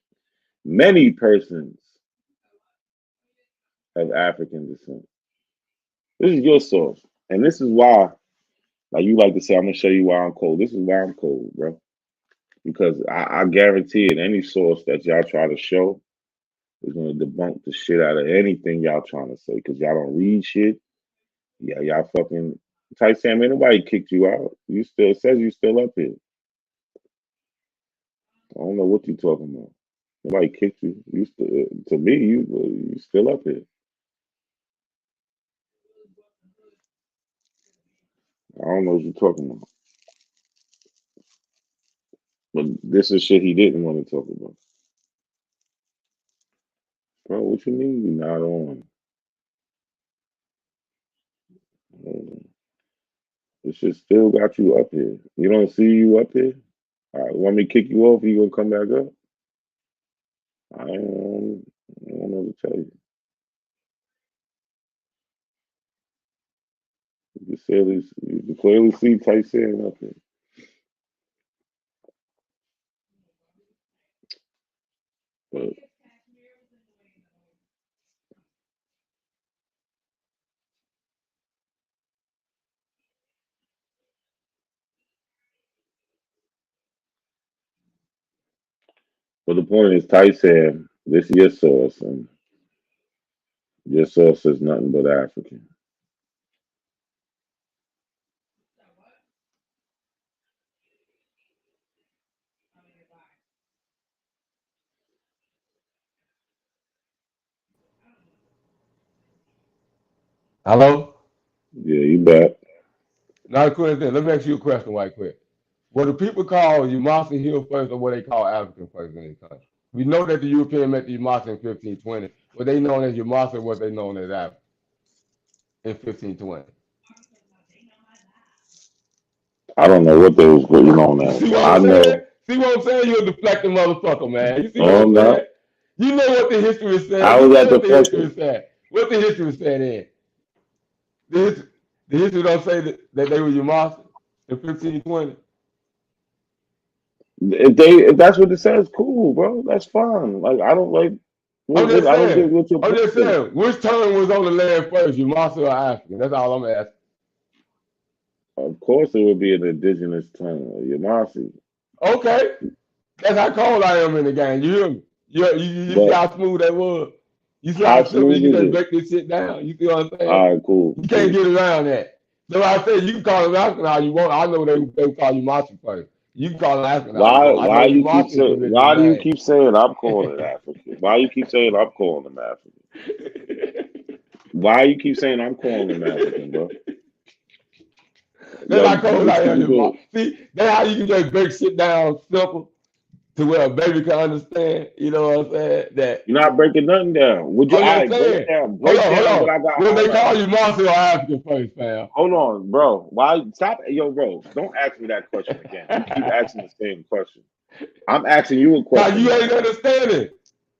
many persons of African descent. This is your source. And this is why, like you like to say, I'm gonna show you why I'm cold. This is why I'm cold, bro. Because I guarantee it, any source that y'all try to show is gonna debunk the shit out of anything y'all trying to say. Because y'all don't read shit. Yeah, y'all fucking Type Sam, ain't nobody kicked you out. You still, it says you still up here. I don't know what you talking about. Nobody kicked you. You still, to me, you still up here. I don't know what you're talking about. But this is shit he didn't want to talk about. Bro, what you mean you not on? This shit still got you up here. You don't see you up here? All right, want me to kick you off? You gonna come back up? I don't know what to tell you. You can clearly see Tyson up here. But the point is, Tyson, this is your source, and your source is nothing but African. Hello? Yeah, you back. Now, quick, let me ask you a question right quick. What do people call Umasi Hill first, or what they call African first in this country? We know that the European met the Umasi in 1520. Were they known as Umasi, or were they known as African in 1520? I don't know what they was going on at. See what I I'm know. saying? See what I'm saying? You're a deflecting motherfucker, man. You see what No, I'm I'm saying? not. You know what the history is saying. I You was know at what the history deflecting. is saying. What the history is saying is. The history don't say that they were Umasi in 1520. If that's what it says, cool, bro. That's fine. Like I don't like. I'm just I don't get saying. what your I'm point just is. saying. Which term was on the land first, Umasi or African? That's all I'm asking. Of course, it would be an indigenous tongue, Yamasi. Okay, that's how cold I am in the game. You hear me? You see But how smooth that was? You see how how simple smooth you can is just it? break this shit down? You see what I'm saying? All right, cool. You can't get around that. So I said you can call them African how you want. I know they call you Machi first. You can call them African how you want. I know Why you you keep Machi is the saying? original Why do you name. keep saying I'm calling it African? Why you keep saying I'm calling them African? Why you keep saying I'm calling them African, bro? That's Yo, how cold I this am. nigga go. See, that's how you can just break shit down simple to where a baby can understand. You know what I'm saying? That You're not breaking nothing down. Would you? I'm All just right, break saying. down. Hold Break on, hold down what on. I got When they call highlighted. you Machi or African first, fam. Hold on, bro. Why stop? Yo, bro, don't ask me that question again. You keep asking the same question. I'm asking you a Now question you now. ain't understanding.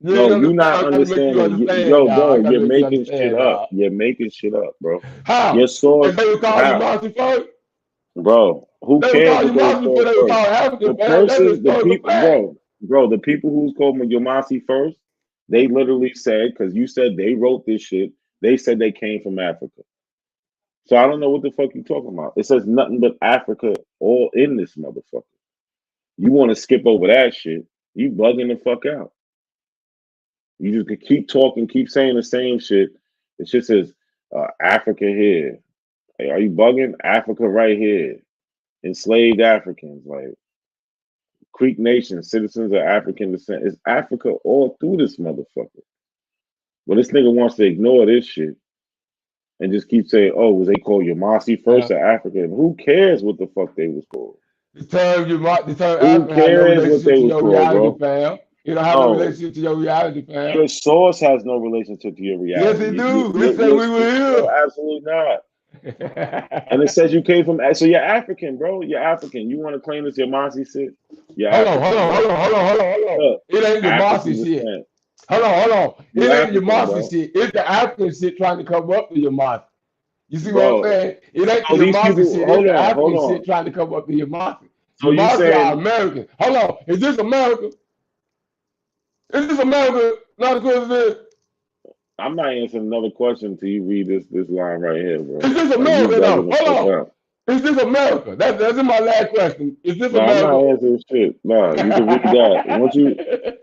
You ain't No, you understand. not I gotta make you understanding. understand, Yo, dog. I bro, gotta you're make you making shit understand, up. dog. You're making shit up, bro. Your How? source, And they would call you how? Machi first? Bro, who They would cares call you what they was Machi before called they would first? call African, The fam. That's a person, the historical people, fact. bro, the people who's called Yomasi first, they literally said, because you said they wrote this shit, they said they came from Africa. So I don't know what the fuck you talking about. It says nothing but Africa all in this motherfucker. You want to skip over that shit, you bugging the fuck out. You just could keep talking, keep saying the same shit. It just says Africa here. Hey, are you bugging? Africa right here. Enslaved Africans, like Creek Nation, citizens of African descent. It's Africa all through this motherfucker. But this nigga wants to ignore this shit and just keep saying, oh, was they called Yamasi first or African? Who cares what the fuck they was called? The term Who African has no cares what relationship they to was your called, reality, bro? fam. It don't have no No. relationship to your reality, fam. Your source has no relationship to your Yes, reality. it do. It said we were No, here. absolutely not. And it says you came from, so you're African, bro. You're African. You want to claim this Yamasi shit? You're African, bro. Hold on. Look, It ain't your African Marcy shit. descent. Hold on. You It ain't your African, Marcy bro. shit. It's the African shit trying to come up to your Marcy. You see what I'm bro. saying? It ain't So the these Yamasi people, shit. It's the hold African on. shit trying to come up to Yamasi. So you Yamasi are saying American. Hold on. Is this America? Is this America? Not a coincidence. I'm not answering another question until you read this line right here, bro. Is this Like you America though? bugging the Hold fuck on. out. Is this America? That's my last question. Is this No, I'm not America? answering shit. No, you can read that. Once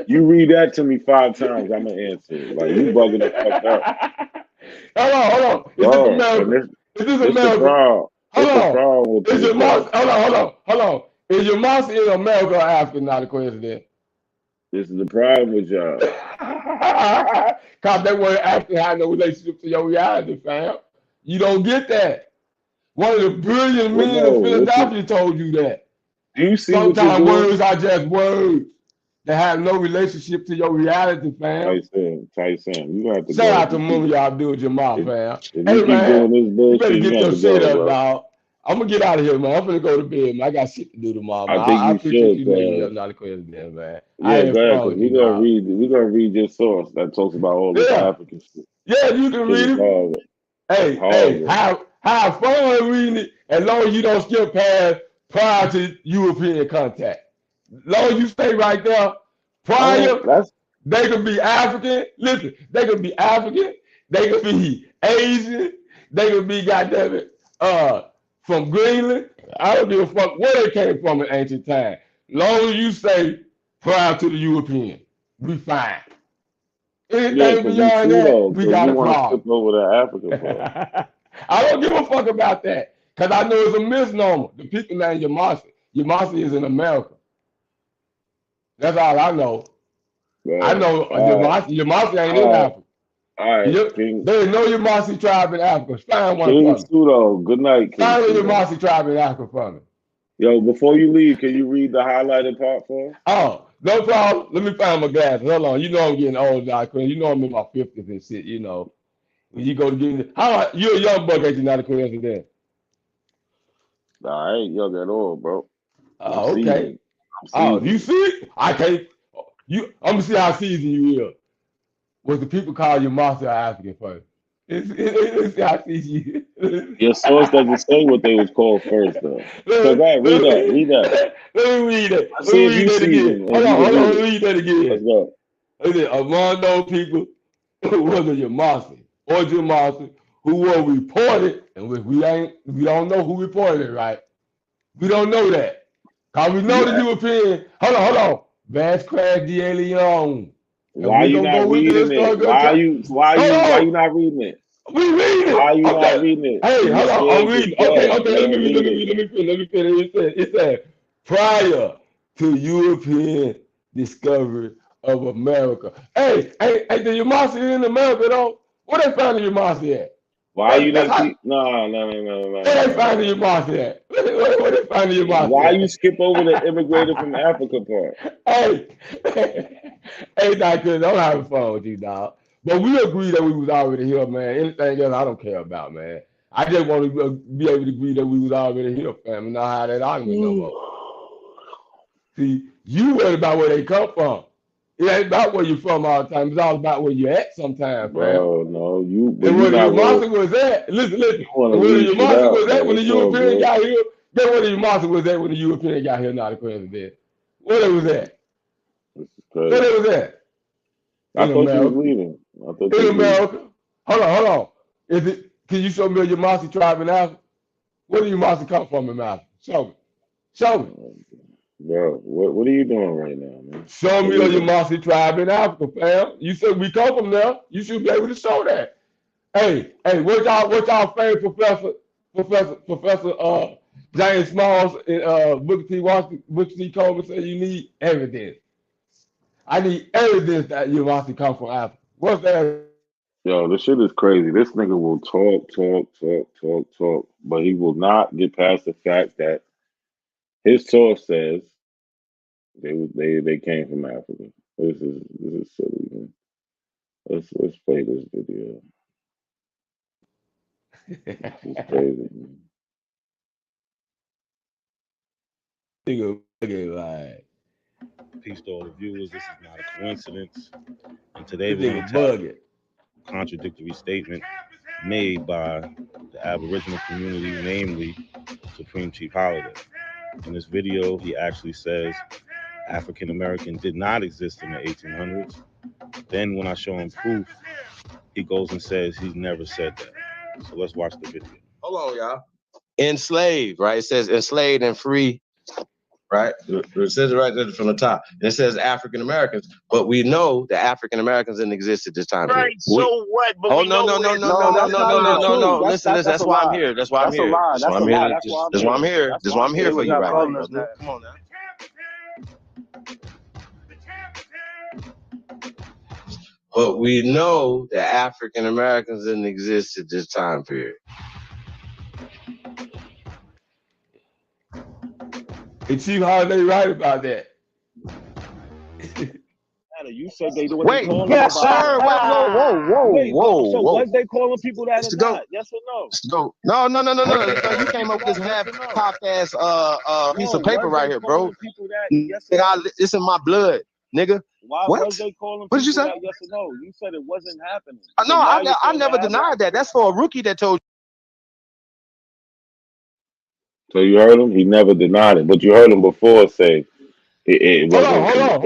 you read that to me 5 times, I'm gonna answer it. Like you bugging the fuck out. Hold on. Is this Bro, and America? Is this this the America? problem. Hold This the on. problem with Is this, your bro. hold on. Is your monster in America or Africa? Not a coincidence. This is the problem with y'all. Cause that word African had no relationship to your reality, fam. You don't get that. One of the brilliant Well, men no, of listen. Philadelphia told you that. Do you see what you're Sometimes doing? words are just words that have no relationship to your reality, fam. Tyson, you have to Shout go. out to Mummy Abdul Jamal, fam. If you Hey, keep man, doing this you better bullshit, you get have your to shit go, up, bro. dog. I'm gonna get out of here, man. I'm gonna go to bed, man. I got shit to do tomorrow, man. I think I you appreciate should, you letting me cause up, not a question, man. I yeah, had go ahead, fun cause with you, dog. we're gonna read your source that talks about all this Yeah, African shit. yeah, you can Shit read is it. horrible. It's Hey, horrible. have fun reading it as long as you don't skip past prior to European contact. As long as you stay right there, prior, That's they could be African. Listen, they could be African. They could be Asian. They could be, goddamn it, from Greenland. I don't give a fuck where they came from in ancient times. Long as you say prior to the European, we fine. yeah, Anything cause you beyond too that, though, we cause got you a want to skip problem. over the African part. I don't give a fuck about that because I know it's a misnomer. The people named Yamasi. Yamasi is in America. That's all I know. I Bro, know all right, Yamasi ain't in all right, Africa. all right. There is no Yamasi tribe in Africa. Find one King for me. Pseudo. Good night, King Find a Pseudo. Yamasi tribe in Africa for me. Yo, before you leave, can you read the highlighted part for us? Oh, no problem. Let me find my glasses. Hold on. You know I'm getting old, Doc. You know I'm in my 50s and shit, you know. When you go to get you're a young buck, ain't you, not a coincidence? Nah, I ain't young at all, bro. I'm Oh, okay. seasoned. I'm Oh, you seasoned. see? I can't. I'm gonna see how seasoned you is. What the people call you monster African first. Let's see how seasoned you is. Your source doesn't say what they was called first, though. So go ahead, read that. Read that. Let me read it. Let's Let see me if read you that again. seasoned, if you can Hold on. read Let it. me read that again. Let's go. Listen, among those people, whether you're monster or your monster, who were reported, and we don't know who reported it, right? We don't know that. Cause we know the Yeah. European. Hold on. Vast crash de Leon. And Why we're you gonna not go into reading this it? struggle. Why Hold you on. not reading it? We read Why it. you not Okay. reading it? Hey, You hold on. I'm scared to reading. Okay. death, Let me man. Read it. finish. It said prior to European discovery of America. Hey, the Yamasi in America though? Where they found the Yamasi at? Why you That's didn't how. keep? No. Where they find the Yamasi at? Where they find the Why Yamasi you skip over the immigrated from Africa part? at? Hey, Doctor, I'm having fun with you, dog. But we agree that we was already here, man. Anything else, I don't care about, man. I just want to be able to agree that we was already here, fam, and not have that argument no more. See, you worried about where they come from. It ain't about where you're from all the time. It's all about where you're at sometimes, fam. Bro, no, but And you where the not worried. Yamasi was at, listen. You want to And where the leave shit Yamasi out, was at but when the it's all European good. got here, guess where the Yamasi was at when the European got here, not a president. Where they was at? This is Where crazy. they was at? I In thought you was America. leaving. I thought you In was leaving. America. Hold on. Can you show me a Yamasi tribe in Africa? Where do Yamasi come from in Africa? Show me. Bro, what are you doing right now, man? Show What me are a you doing? Yamasi tribe in Africa, fam. You said we come from there. You should be able to show that. Hey, what y'all favorite Professor James Smalls and Booker T. Washington, Booker T. Coleman said you need evidence. I need evidence that Yamasi come from Africa. What's that? Yo, this shit is crazy. This nigga will talk, but he will not get past the fact that his source says they came from Africa. This is silly, man. Let's play this video. This is crazy, man. Peace to all the viewers. This is not a coincidence. And today This we're going nigga to tackle bugging. a contradictory statement made by the Aboriginal community, namely Supreme Chief Holiday. In this video, he actually says African American did not exist in the 1800s. Then when I show him proof, he goes and says he's never said that. So let's watch the video. Hold on, y'all. Enslaved, right? It says enslaved and free, right? It says it right there from the top. And it says African Americans, but we know the African Americans didn't exist at this time. Right, so what? But Oh we no know no no where- no no no no no no no! Listen, That's that's a why I'm lie. here. That's why I'm That's a here. lie. That's That's why a I'm lie. here. That's why I'm That's why I'm here. here. That's That's why why I'm here I'm for here. you We right got now, problems brother. now. Come on now. But we know that African Americans didn't exist at this time period. And Chief Holiday right about that. You said they wasn't Wait, calling yes, nobody sir. that. Wait, Wait, so was they calling people that Let's or go. not? Yes or no? Let's go. No. You came up with this half cocked ass piece of paper right here, bro. People that, yes or Nigga, no? it's in my blood, nigga. Why What? was they calling What did you people say? that? Yes or no? You said it wasn't happening. No, So now you're I saying never that denied that. That's for a rookie that told So you heard him? He never denied it. But you heard him before say it Hold wasn't. on. Hold on.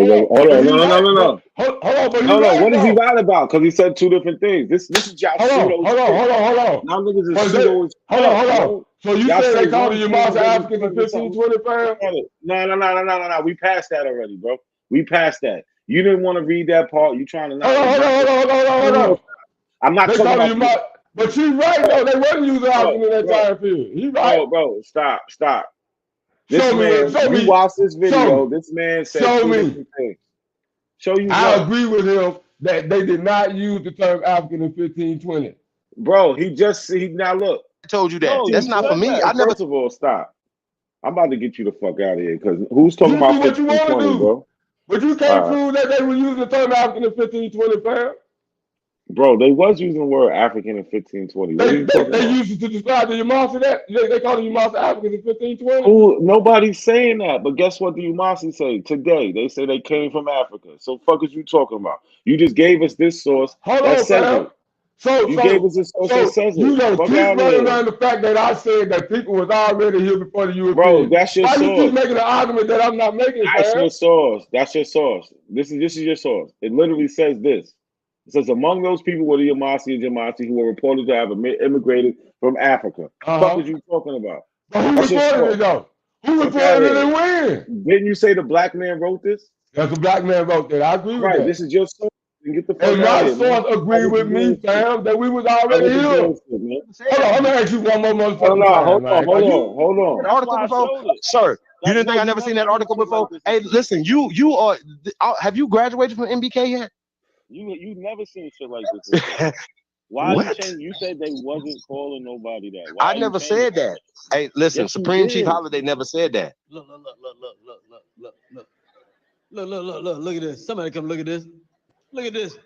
No. Hold on, but he No. right What is he though. right about? Because he said two different things. This is y'all pseudo shit. Hold on. Now niggas is But pseudo as hold fuck, on. bro. So you Y'all say say they called one the thing, Yamasa then you Africans in turn to something 1520, fam? No. We passed that already, bro. We passed that. You didn't want to read that part. You trying to not. Hold on. I'm not They talking called the about. Yamasa, but you right though. They wasn't using African in that time period. He right. Bro, stop. This Show man, me. you watch this Show video. me. This man said Show two me. different things. Show you I what? agree with him that they did not use the term African in 1520. Bro, now look. I told you that. No, That's you not for said me. that. I never. First of all, stop. I'm about to get you the fuck out of here because who's talking You about do what you want to 1520, do, bro? but you can't prove that they were using the term African in 1520, fam. Bro, they was using the word African in 1520. What are you talking They about? used it to describe the Yamasa that they called the Yamasa Africans in 1520. Who? Nobody's saying that. But guess what the Umasi say today? They say they came from Africa. So fuck is you talking about? You just gave us this source Hold that on, says fam. it. You gave us a source that says You it. gonna Fuck keep out of running here. around the fact that I said that people was already here before the Europeans. Bro, that's your Why you source. keep making an argument that I'm not making, That's fam? your source. That's your source. This is your source. It literally says this. It says among those people were the Yamasi and Jamati who were reported to have immigrated from Africa. Fuck is you talking about? But who That's your reported source. it though? Who Fuck out reported of it and here. when? Didn't you say the black man wrote this? That's a black man wrote that. I agree with Right. that. This is your source. Get the fuck And out my of here, man. source agreed with me, fam, that we was already here. Hold on, I'm gonna ask you one more motherfucking time, man. Hold on. That article before, sir. You didn't think I never seen that article before? Hey, listen, you are. Have you graduated from MBK yet? You never seen shit like this before. Why What? you changing? You said they wasn't calling nobody that. I never said that. Hey, listen, Yes, you Supreme Chief did. Holiday never said that. Look at this. Somebody come look at this. Look at this.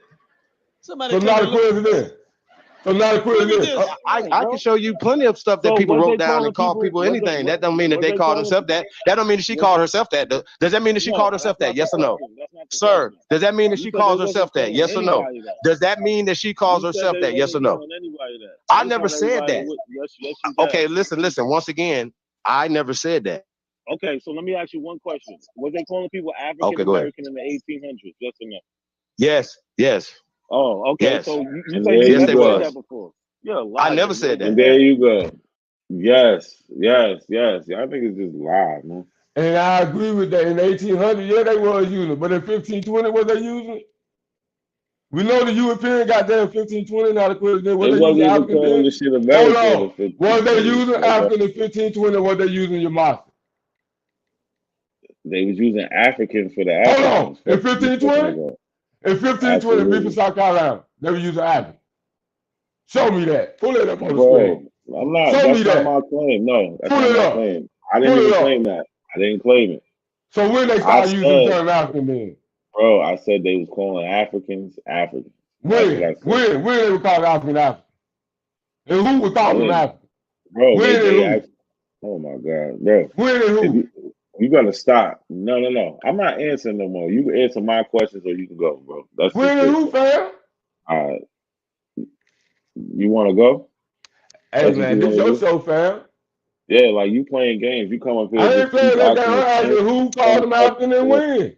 Somebody So come not and a look. coincidence. So not a Look at coincidence. this. I can show you plenty of stuff that So people was wrote they down calling and called people- people was they- anything. was- That don't mean that was they they called calling- herself that. That don't mean that she called herself that. Does that mean that she No, called herself that's that? not Yes the or no? question. That's not the Sir, question. does that mean that You she said calls they wasn't herself that? calling Yes or no? anybody that. Does that mean that she calls You said herself they that? Yes or wasn't no? calling anybody that. I They never called said everybody that. with- Yes, you did. Okay, listen. Once again, I never said that. Okay, so let me ask you one question. Was they calling people African Okay, go ahead. American in the 1800s? Yes or no? Yes. Oh, okay. Yes. So you And say there you you never go. said that before. You're a liar. I never said And that. there you go. Yes. Y'all niggas just lie, man. And I agree with that. In 1800, yeah, they was using it. But in 1520, was they using it? We know the European got there in 1520, not a coincidence. Was They they wasn't using even African calling then? this shit Hold America in on. the 50s. Was they using African in 1520 or was they using Yamasa? They was using African for the Hold on. Africans. In 1520? In 1520, Absolutely. Memphis, South Carolina, they were using African. Show me that. Pull it up on the Bro, screen. I'm not. Show me That's not that. my claim. No, that's Pull not it my up. claim. I didn't Pull even it up. claim that. I didn't claim it. So when they I started using the said, term African then? bro, I said they was calling Africans Africans. That's what I When? said. When they were called African African? And who was calling them When? African? Bro, When and they who? actually, oh my God, bro. When and who? You gotta stop. No. I'm not answering no more. You can answer my questions or you can go, bro. That's When just and it. who, fam? All right. You want to go? Hey That's what man, you this want to your do? show, fam. Yeah, like you playing games. You come up here I ain't just playing keep that game. asking I'm the asking same who called them fucking African and question. when.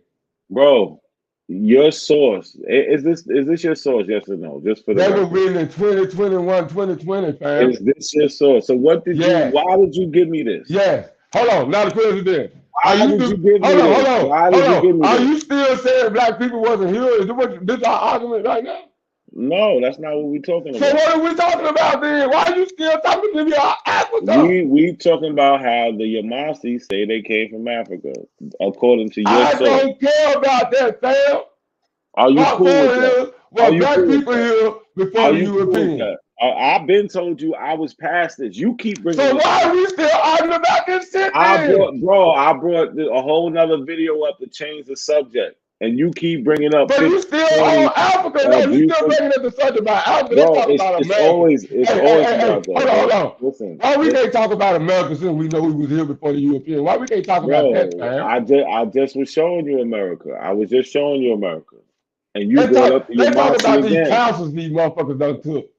Bro, your source is this your source? Yes or no? Just for the That was record, written in 2021, 2020, fam. is this your source? So what did you? Yes. Why did you give me this? Yes. Hold on. Now the question is, are Why you did you do, give hold me on, hold this? on, Why hold did you give on. me Are this? you still saying black people wasn't here? Is this our argument right now? No, that's not what we're talking So about. what are we talking about then? Why are you still talking to me about Africa? We talking about how the Yamasi say they came from Africa, according to your I source. don't care about that, fam. Are you My cool with point that? is, Are well, you black cool with people that? here before Are the you cool with Europeans. that? I've been told you I was past this. You keep bringing So this why up. are we still arguing about this shit I then? brought a whole nother video up to change the subject, and you keep bringing up But you 50, still 20 on Africa. No, you still abusive. bringing up the subject about Africa. Let's Bro, talk about it's America. always Hey, about that, hold on, hold bro. on. Listen, Why we can't talk about America since we know we was here before the Europeans? Why we can't talk about that, bro. fam? I just was showing you America. I was just showing you America, and you Let's brought talk, up the let's talk Yamasi about these again. councils these motherfuckers done took.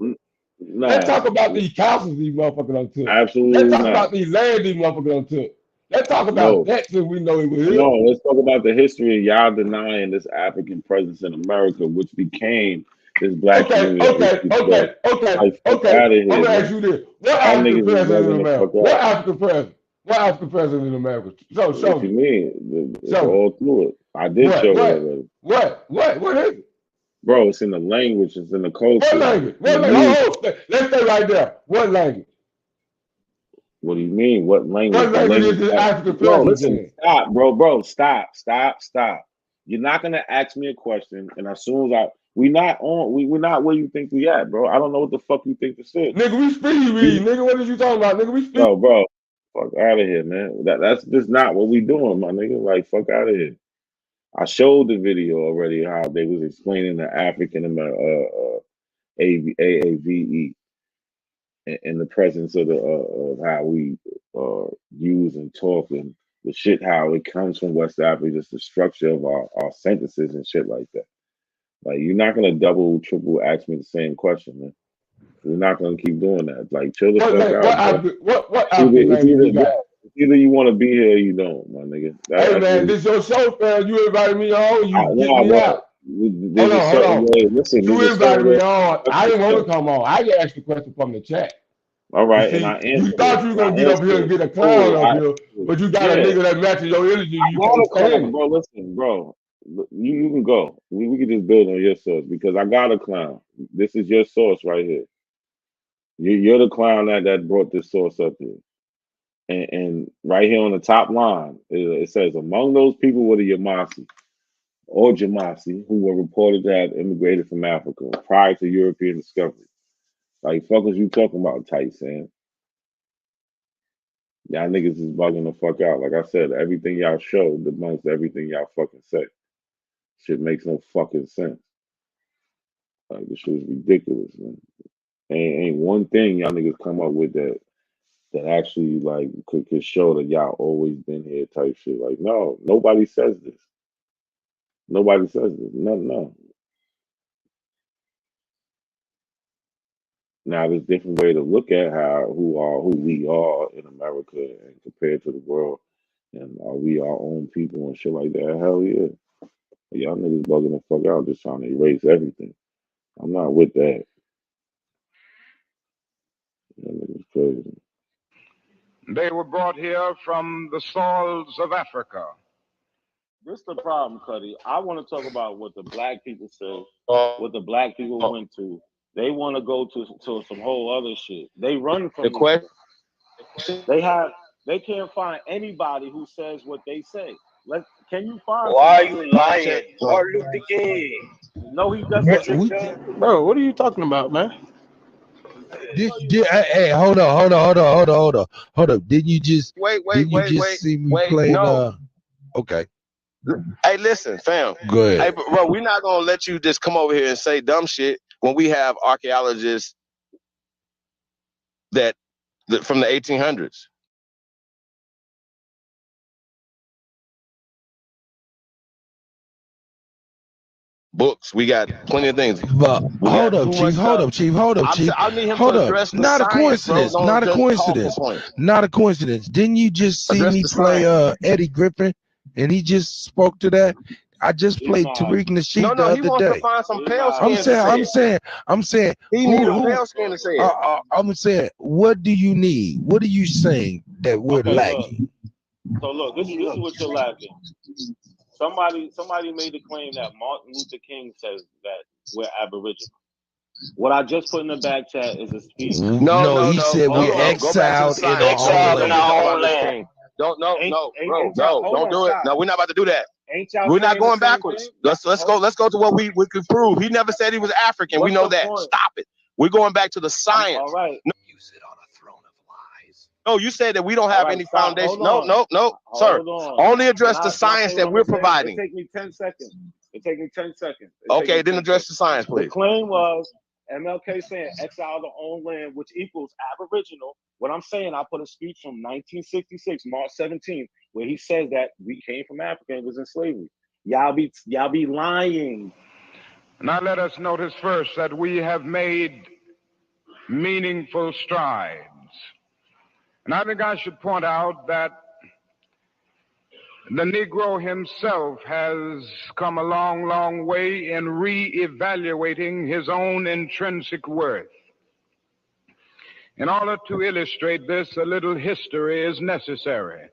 Let's Nah, talk about these councils these motherfuckers done took. Let's absolutely talk not. about these land these motherfuckers done took. Let's talk about No. that since we know it was No, here. let's talk about the history of y'all denying this African presence in America, which became this black community that we see today. Like, fuck out of I'm here, gonna man. ask you this. What Y'all African niggas is president in bugging the America? fuck What out. African president? What African president in America? Show What you me. mean? It's Show me. all through it. I did show it already. What is it? Bro, it's in the language, it's in the What culture. language? The What language? music. Let's stay right there. What language? What do you mean? What language? What The language language is the that, African bro, president listen, in? stop, bro, stop. You're not gonna ask me a question, and as soon as we're not where you think we at, bro. I don't know what the fuck you think this is. Nigga, we speed read. Nigga, what are you talking about? Nigga, we speed. No, bro, fuck out of here, man. That's just not what we doing, my nigga. Like, fuck out of here. I showed the video already how they was explaining the African AAVE in the presence of the of how we use and talk and the shit how it comes from West Africa, just the structure of our sentences and shit like that. Like, you're not gonna double, triple ask me the same question, man. We're not gonna keep doing that. Like, chill the fuck out, bro. What African language you got? It's either you want to be here or you don't, my nigga. Hey That's man, really, this your show, fam. You invited me on. You get nah, me bro. out. There's a Hold certain on. way. Listen, there's You a certain invited way. me on. I didn't want to come on. I get asked the question from the chat. All You right, and I see, you answered it. thought you were And I gonna get up answered here and it. get a clown Oh, up here, but you got a yeah. nigga that matches your energy. I You got can't a stand clown, it. bro. Listen, bro. You can go. We can just build on your source because I got a clown. This is your source right here. You're the clown that brought this source up here. And right here on the top line, it says, among those people were the Yamasi or Jamasi, who were reported to have immigrated from Africa prior to European discovery. Like, fuck is you talking about, tight Sam? Y'all niggas is bugging the fuck out. Like I said, everything y'all show debunks everything y'all fucking say. Shit makes no fucking sense. Like, this shit is ridiculous, man. Ain't one thing y'all niggas come up with that actually like could show that y'all always been here type shit. Like, no, nobody says this. Nobody says this. No. Now there's different way to look at who we are in America and compared to the world. And are we our own people and shit like that? Hell yeah. Y'all niggas bugging the fuck out just trying to erase everything. I'm not with that. Y'all niggas crazy. They were brought here from the soils of Africa. This the problem, Cuddy. I want to talk about what the black people say, what the black people went to. They want to go to some whole other shit. They run from The this question. shit. They can't find anybody who says what they say. Can you find Why are somebody? you lying? Martin Luther King. No, he doesn't. Bro, what are you talking about, man? Hey, hold on. Didn't you just see me playing? No. Okay. Hey, listen, fam. Go ahead. Hey, bro, we're not gonna let you just come over here and say dumb shit when we have archaeologists that from the 1800s. books. We got plenty of things. But We hold got up, too Chief. much Hold stuff. up, Chief. Hold up, Chief. I need him Hold to up. address the Not a science, bro. coincidence. Don't Not a just coincidence. talking points. Not a coincidence. Didn't you just see Address me the play science. Eddie Griffin, and he just spoke to that? I just played Tariq Nasheed the No, he other wants to day. find some pale skins to say I'm saying. He need a pale skin to say it. I'm saying. What do you need? What are you saying that we're lacking? So look, this is what you're lacking. Somebody made the claim that Martin Luther King says that we're Aboriginal. What I just put in the back chat is a speech. No, he said we're exiled in our own land. Don't do it. Stop. No, we're not about to do that. Ain't y'all We're not saying the going same backwards. thing? Let's go to what we could prove. He never said he was African. We What's know the that. point? Stop it. We're going back to the science. All right. No, you said that we don't have any foundation. Hold on. No, sir. Hold on. Only address the Can I science say that what we're I'm saying? providing. It take me 10 seconds. Okay, then address the science, please. The claim was MLK saying exile the own land, which equals Aboriginal. What I'm saying, I put a speech from 1966, March 17th, where he says that we came from Africa and was in slavery. Y'all be lying. Now let us notice first that we have made meaningful strides. And I think I should point out that the Negro himself has come a long, long way in re-evaluating his own intrinsic worth. In order to illustrate this, a little history is necessary.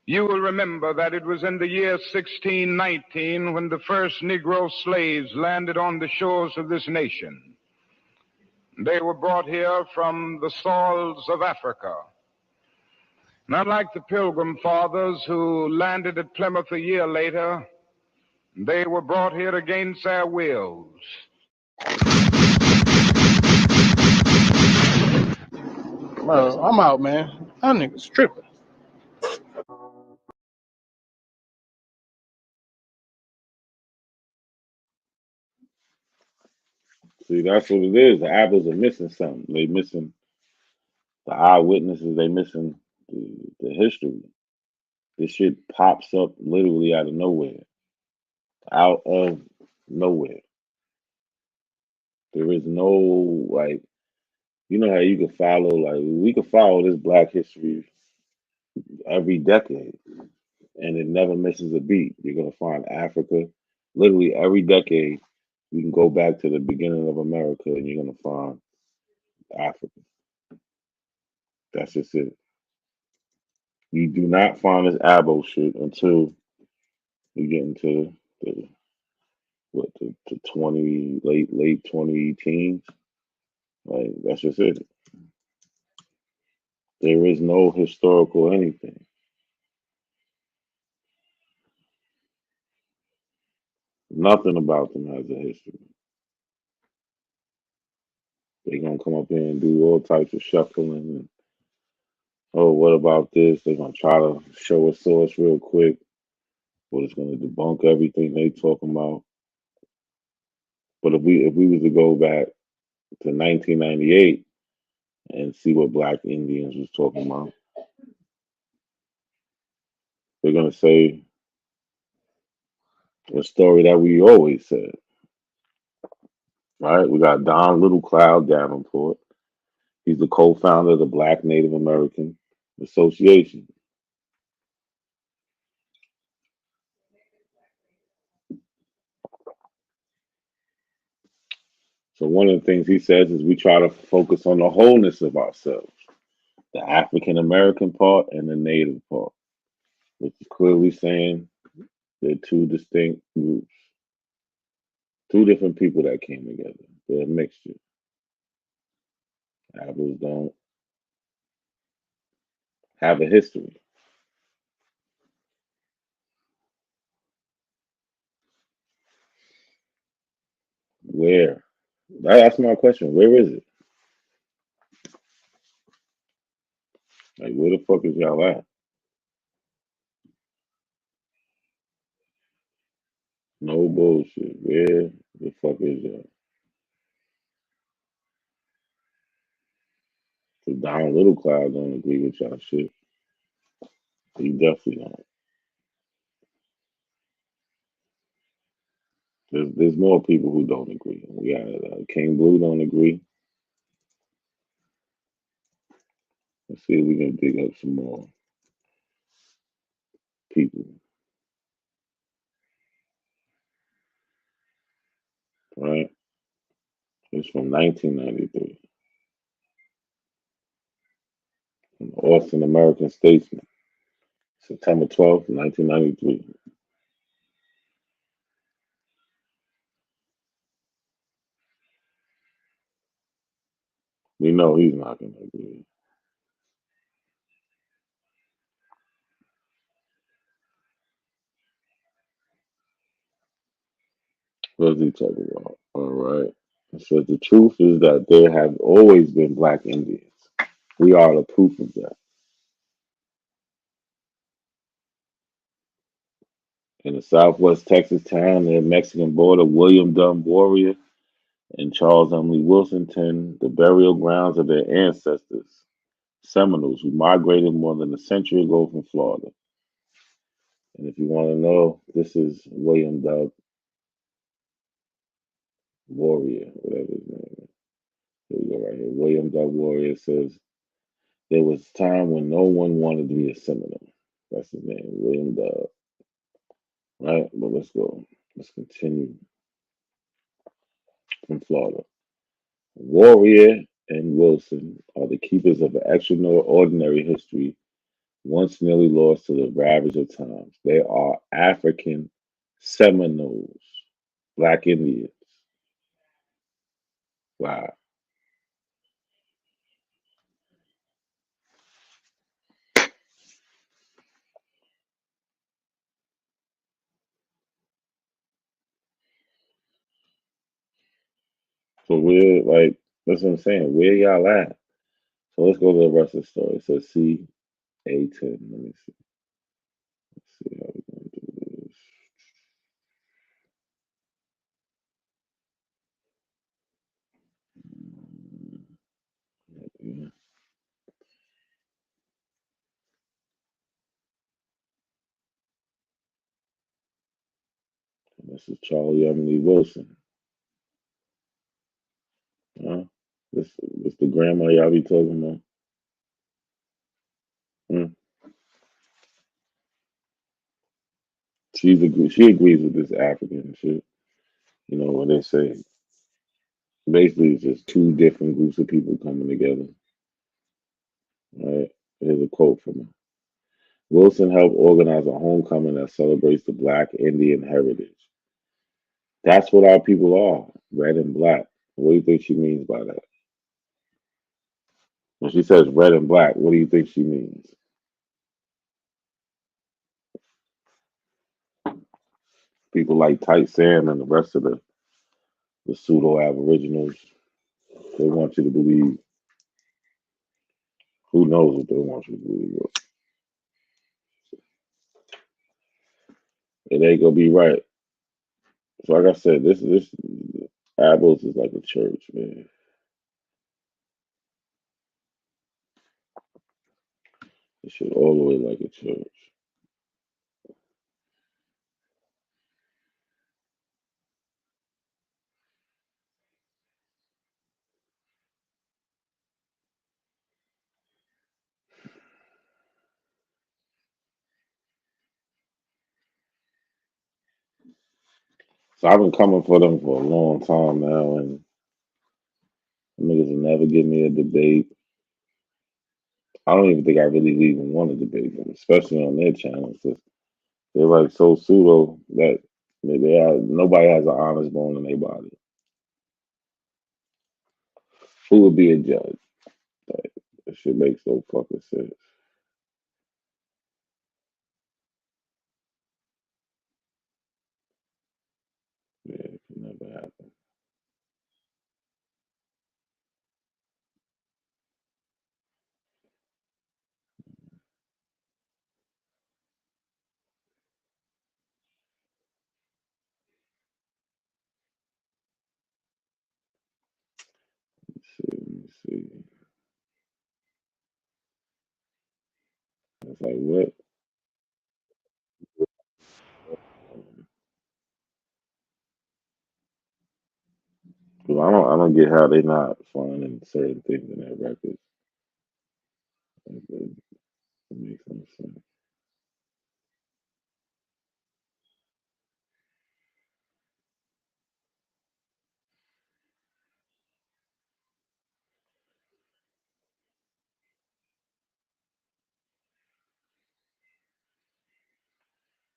You will remember that it was in the year 1619 when the first Negro slaves landed on the shores of this nation. They were brought here from the soils of Africa. Not like the Pilgrim Fathers who landed at Plymouth a year later, they were brought here against their wills. Bro, I'm out, man. That nigga's tripping. See, that's what it is. The Abos are missing something. They missing the eyewitnesses. They missing the history. This shit pops up literally out of nowhere. Out of nowhere. There is no, like, you know how you can follow, like, we can follow this Black history every decade, and it never misses a beat. You're going to find Africa literally every decade. You can go back to the beginning of America, and you're going to find Africa. That's just it. You do not find this Abo shit until you get into the 20 late 20 teens. Like, that's just it. There is no historical anything. Nothing about them has a history. They're gonna come up here and do all types of shuffling and, oh, what about this? They're gonna try to show a source real quick, but it's gonna debunk everything they talking about. But if we was to go back to 1998 and see what Black Indians was talking about, they're gonna say a story that we always said. Right? We got Don Little Cloud Davenport. He's the co-founder of the Black Native American Association. So one of the things he says is we try to focus on the wholeness of ourselves, the African American part and the Native part, which is clearly saying they're two distinct groups, two different people that came together. They're a mixture. Abos don't have a history. Where? That's my question. Where is it? Like, where the fuck is y'all at? No bullshit. Where the fuck is y'all? So Don Little Cloud don't agree with y'all shit. He definitely don't. There's more people who don't agree. We got King Blue don't agree. Let's see if we can dig up some more people. Right? It's from 1993. From the Austin American Statesman, September 12th, 1993. We know he's not going to agree. What does he talk about? All right. It says the truth is that there have always been black Indians. We are the proof of that. In the southwest Texas town near Mexican border, William Dunn Warrior and Charles Emily Wilson tend the burial grounds of their ancestors, Seminoles, who migrated more than a century ago from Florida. And if you want to know, this is William Dunn Warrior, whatever his name is. Here we go right here. William Dunn Warrior says, there was a time when no one wanted to be a Seminole. That's his name, William Dunn. Right, but let's go. Let's continue from Florida. Warrior and Wilson are the keepers of an extraordinary history once nearly lost to the ravage of times. They are African Seminoles, Black Indians. Wow. So we're like, that's what I'm saying. Where y'all at? So let's go to the rest of the story. It says CA10. Let me see. Let's see how we're going to do this. Yeah. This is Charlie Emily Wilson. Huh? This the grandma y'all be talking about? Hmm. She agrees with this African shit. You know what they say. Basically, it's just two different groups of people coming together. Right? Here's a quote from her. Wilson helped organize a homecoming that celebrates the Black Indian heritage. That's what our people are, red and black. What do you think she means by that? When she says red and black, what do you think she means? People like Tight Sam and the rest of the pseudo Aboriginals, they want you to believe. Who knows what they want you to believe? It ain't gonna be right. So like I said, this Abos is like a church, man. It should all the way like a church. So I've been coming for them for a long time now, and niggas will never give me a debate. I don't even think I really even want to debate them, especially on their channels. They're like so pseudo that nobody has an honest bone in their body. Who would be a judge? Like, that shit makes no fucking sense. Yeah, it can never happen. Let me see. It's like what? But I don't get how they not finding certain things in their records. It makes no sense.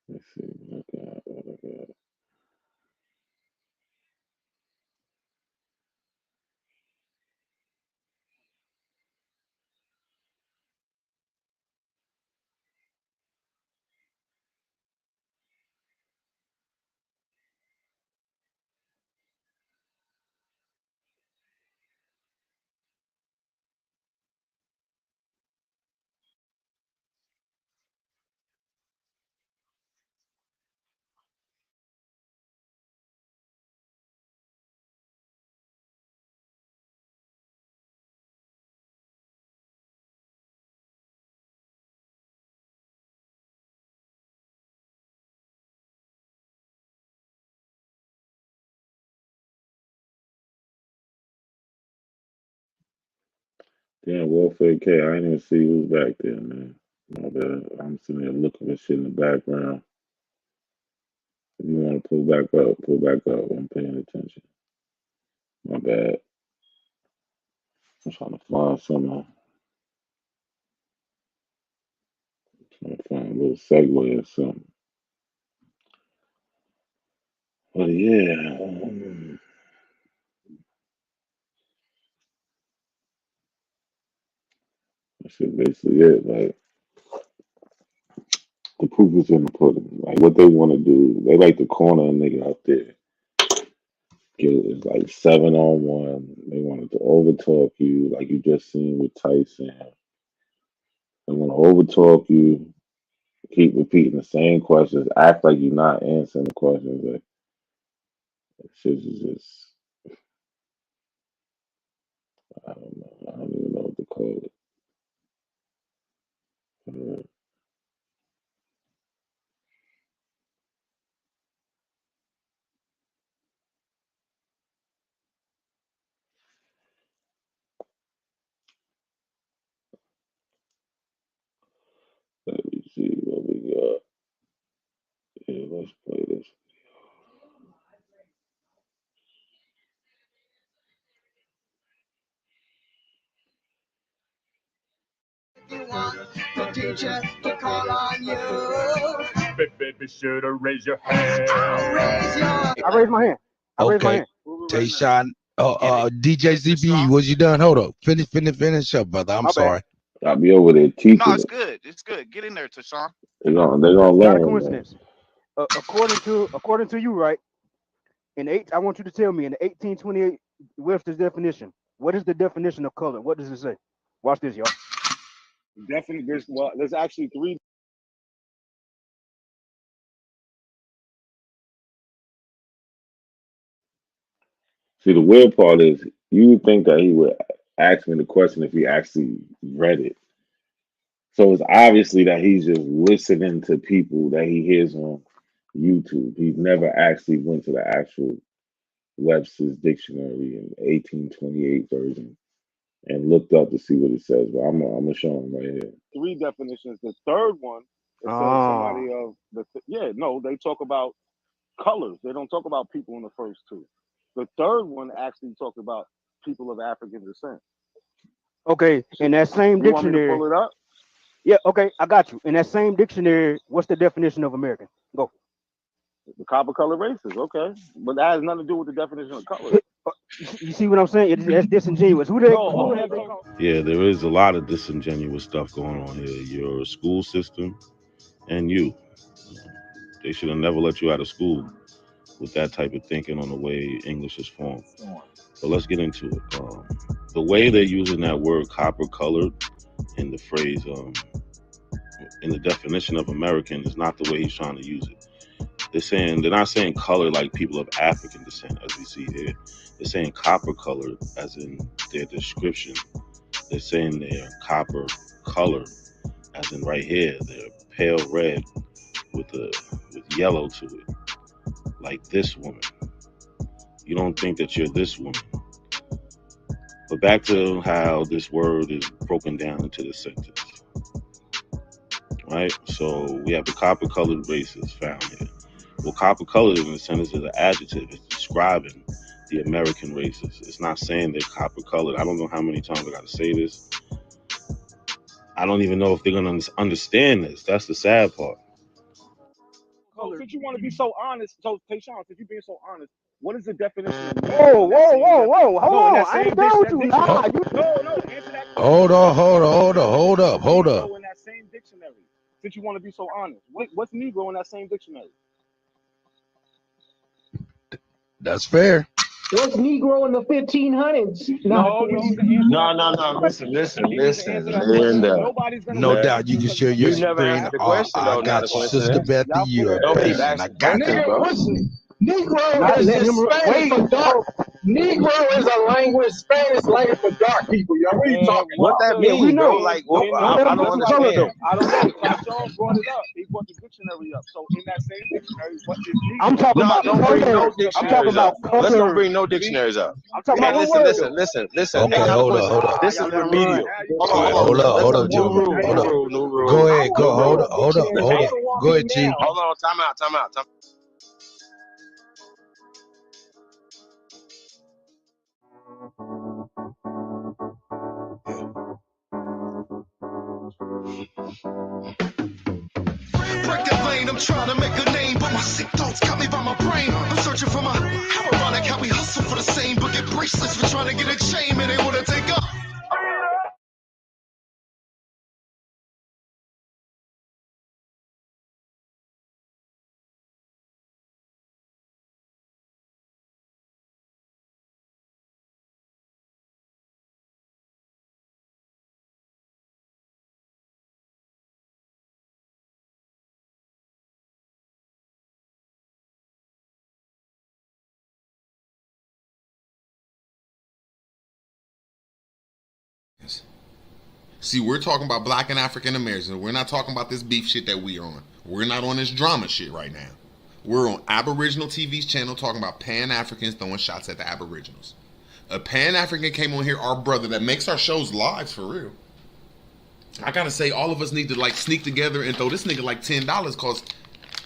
Let's see what I got. What I got. Damn, Welfare K. I didn't even see who's back there, man. My bad. I'm sitting there looking for shit in the background. If you want to pull back up, pull back up. I'm paying attention. My bad. I'm trying to find some. Trying to find a little segue or something. But yeah, that's basically it. Like the proof is in the pudding. Like what they want to do, they like to corner a nigga out there. Get it like 7-on-1. They wanted to overtalk you, like you just seen with Tyson. They want to overtalk you, keep repeating the same questions, act like you're not answering the questions. Like shit is just, I don't know. I don't even know what to call it. Let me see what we got. Yeah, let's play this. You want the teacher to call on you. Baby, should have raised your hand. Raise your I raised my hand. I raised my Okay. hand. Tayshawn, DJ ZB, was you done? Hold up. Finish up, brother. I'm My bad. sorry. I'll be over there teaching No, it's it. good. It's good. Get in there, Tashawn. They're gonna Not a learn, man. coincidence. According to you, right? I want you to tell me in the 1828 Webster's definition. What is the definition of color? What does it say? Watch this, y'all. Definitely, there's actually three. See, the weird part is you would think that he would ask me the question if he actually read it. So it's obviously that he's just listening to people that he hears on YouTube. He's never actually went to the actual Webster's dictionary in 1828 version and looked up to see what it says. But I'm gonna show him right here. Three definitions. The third one, it says somebody of they talk about colors. They don't talk about people in the first two. The third one actually talks about people of African descent. Okay, in that same You want me to dictionary. pull it up? Yeah, okay, I got you. In that same dictionary, what's the definition of American? Go. The copper color races, okay. But that has nothing to do with the definition of color. You see what I'm saying? That's disingenuous. Who have they called? Yeah, there is a lot of disingenuous stuff going on here. Your school system and you. They should have never let you out of school with that type of thinking on the way English is formed. But let's get into it. The way they're using that word copper colored in the phrase, in the definition of American is not the way he's trying to use it. They're not saying color like people of African descent, as we see here. They're saying copper colored, as in their description. They're saying they're copper colored, as in right here, they're pale red with yellow to it, like this woman. You don't think that you're this woman. But back to how this word is broken down into the sentence. Right? So we have the copper-colored races found here. Well, copper-colored in the sentence is an adjective. It's describing the American races. It's not saying they're copper-colored. I don't know how many times I got to say this. I don't even know if they're going to understand this. That's the sad part. So since you want to be so honest, so Tayshawn, since you being so honest, what is the definition of Whoa, whoa, whoa, whoa, hold on. I ain't done with you. Nah, you. No, answer that. Hold up. Negro in that same dictionary. Since you want to be so honest, what's Negro in that same dictionary? That's fair. What's Negro in the 1500s? No. Listen, Linda. Nobody's gonna. No doubt you can share your You never screen. asked the question, I though, got not you, a Sister coincidence. Bethy. You're Don't keep patient. I asking got questions, you. bro. Negro is just Spanish for dark. Negro is a language, Spanish language for dark people. Y'all, what are you talking What about? that mean, bro? Like, I don't I understand. don't know. Tayshawn brought it up. He brought the dictionary up. So in that same dictionary, what is Negro? I'm talking about Don't bring no color. I'm dictionaries talking up. about color. Let's don't bring no dictionaries up. I'm talking Hey, about one word. listen. Okay, Hey, hold up. This is remedial. Hold up, Junior. Hold up. New rule. Go ahead. Hold up. Go ahead, Chief. Hold on. Time out. Break that lane, I'm trying to make a name, but my sick thoughts got me by my brain. I'm searching for my how ironic how we hustle for the same, but get bracelets for trying to get a chain, and they wanna take up. See, we're talking about black and African Americans. We're not talking about this beef shit that we're on. We're not on this drama shit right now. We're on Aboriginal TV's channel talking about Pan-Africans throwing shots at the Aboriginals. A Pan-African came on here, our brother, that makes our shows live for real. I gotta say, all of us need to like sneak together and throw this nigga like $10 because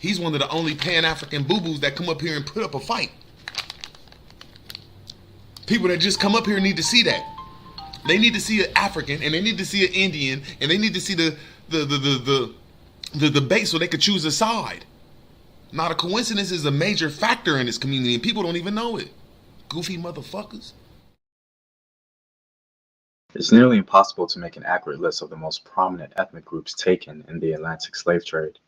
he's one of the only Pan-African boo-boos that come up here and put up a fight. People that just come up here need to see that. They need to see an African, and they need to see an Indian, and they need to see the debate so they could choose a side. Not a coincidence is a major factor in this community, and people don't even know it. Goofy motherfuckers. It's nearly impossible to make an accurate list of the most prominent ethnic groups taken in the Atlantic slave trade.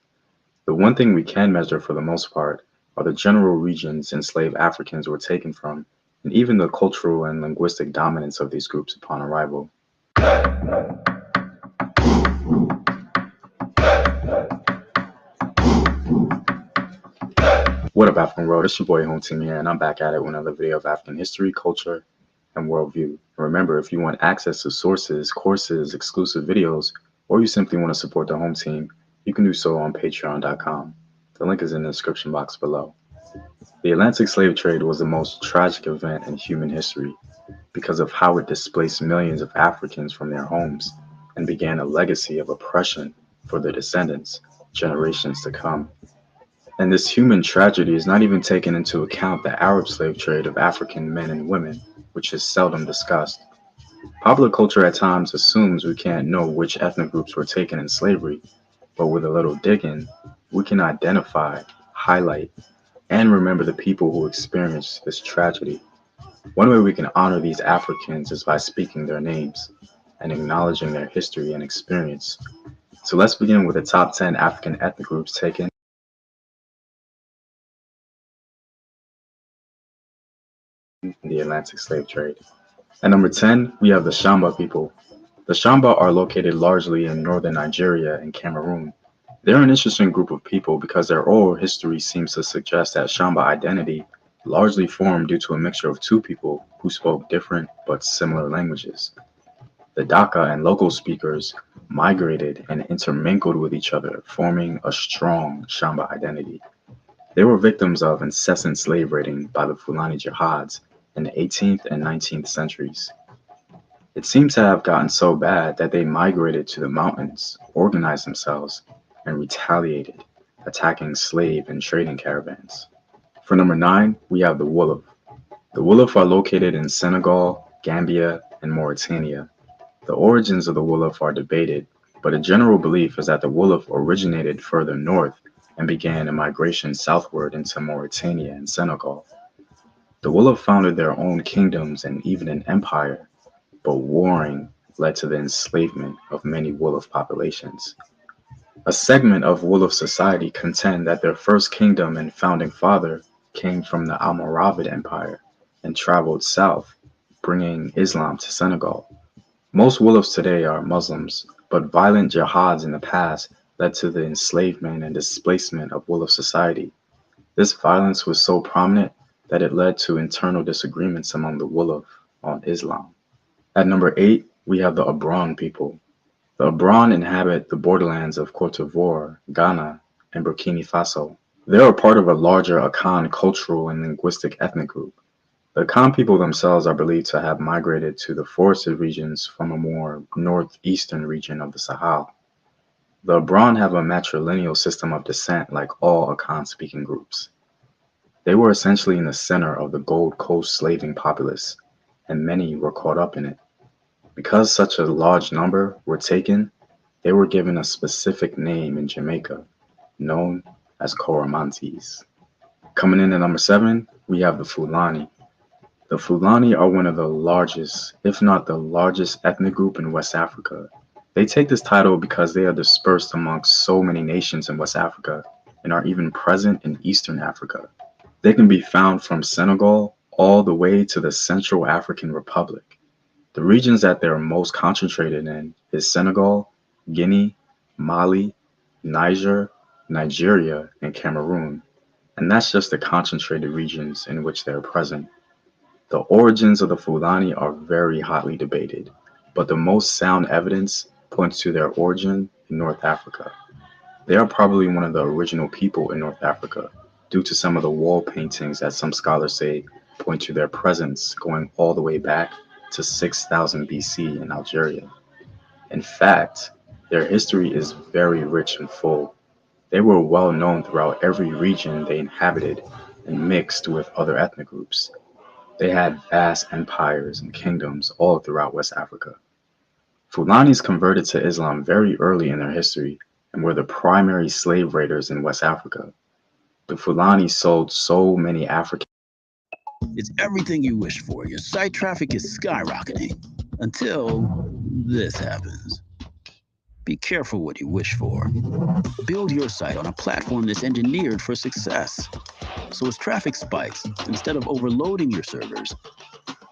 The one thing we can measure for the most part are the general regions enslaved Africans were taken from, and even the cultural and linguistic dominance of these groups upon arrival. What up, African World? It's your boy Home Team here, and I'm back at it with another video of African history, culture, and worldview. And remember, if you want access to sources, courses, exclusive videos, or you simply want to support the Home Team, you can do so on patreon.com. The link is in the description box below. The Atlantic slave trade was the most tragic event in human history because of how it displaced millions of Africans from their homes and began a legacy of oppression for their descendants, generations to come. And this human tragedy is not even taken into account the Arab slave trade of African men and women, which is seldom discussed. Popular culture at times assumes we can't know which ethnic groups were taken in slavery, but with a little digging, we can identify, highlight, and remember the people who experienced this tragedy. One way we can honor these Africans is by speaking their names and acknowledging their history and experience. So let's begin with the top 10 African ethnic groups taken in the Atlantic slave trade. At number 10, we have the Shamba people. The Shamba are located largely in northern Nigeria and Cameroon. They're an interesting group of people because their oral history seems to suggest that Shamba identity largely formed due to a mixture of two people who spoke different but similar languages. The Daka and local speakers migrated and intermingled with each other, forming a strong Shamba identity. They were victims of incessant slave raiding by the Fulani Jihads in the 18th and 19th centuries. It seemed to have gotten so bad that they migrated to the mountains, organized themselves, and retaliated, attacking slave and trading caravans. For number 9, we have the Wolof. The Wolof are located in Senegal, Gambia, and Mauritania. The origins of the Wolof are debated, but a general belief is that the Wolof originated further north and began a migration southward into Mauritania and Senegal. The Wolof founded their own kingdoms and even an empire, but warring led to the enslavement of many Wolof populations. A segment of Wolof society contend that their first kingdom and founding father came from the Almoravid Empire and traveled south, bringing Islam to Senegal. Most Wolofs today are Muslims, but violent jihads in the past led to the enslavement and displacement of Wolof society. This violence was so prominent that it led to internal disagreements among the Wolof on Islam. At number 8, we have the Abron people. The Abron inhabit the borderlands of Côte d'Ivoire, Ghana, and Burkina Faso. They are part of a larger Akan cultural and linguistic ethnic group. The Akan people themselves are believed to have migrated to the forested regions from a more northeastern region of the Sahel. The Abron have a matrilineal system of descent like all Akan-speaking groups. They were essentially in the center of the Gold Coast slaving populace, and many were caught up in it. Because such a large number were taken, they were given a specific name in Jamaica, known as Coromantes. Coming in at number 7, we have the Fulani. The Fulani are one of the largest, if not the largest, ethnic group in West Africa. They take this title because they are dispersed amongst so many nations in West Africa and are even present in Eastern Africa. They can be found from Senegal all the way to the Central African Republic. The regions that they are most concentrated in is Senegal, Guinea, Mali, Niger, Nigeria, and Cameroon. And that's just the concentrated regions in which they are present. The origins of the Fulani are very hotly debated, but the most sound evidence points to their origin in North Africa. They are probably one of the original people in North Africa, due to some of the wall paintings that some scholars say point to their presence going all the way back to 6000 BC in Algeria. In fact, their history is very rich and full. They were well known throughout every region they inhabited and mixed with other ethnic groups. They had vast empires and kingdoms all throughout West Africa. Fulanis converted to Islam very early in their history and were the primary slave raiders in West Africa. The Fulani sold so many African. It's everything you wish for. Your site traffic is skyrocketing until this happens. Be careful what you wish for. Build your site on a platform that's engineered for success. So as traffic spikes, instead of overloading your servers,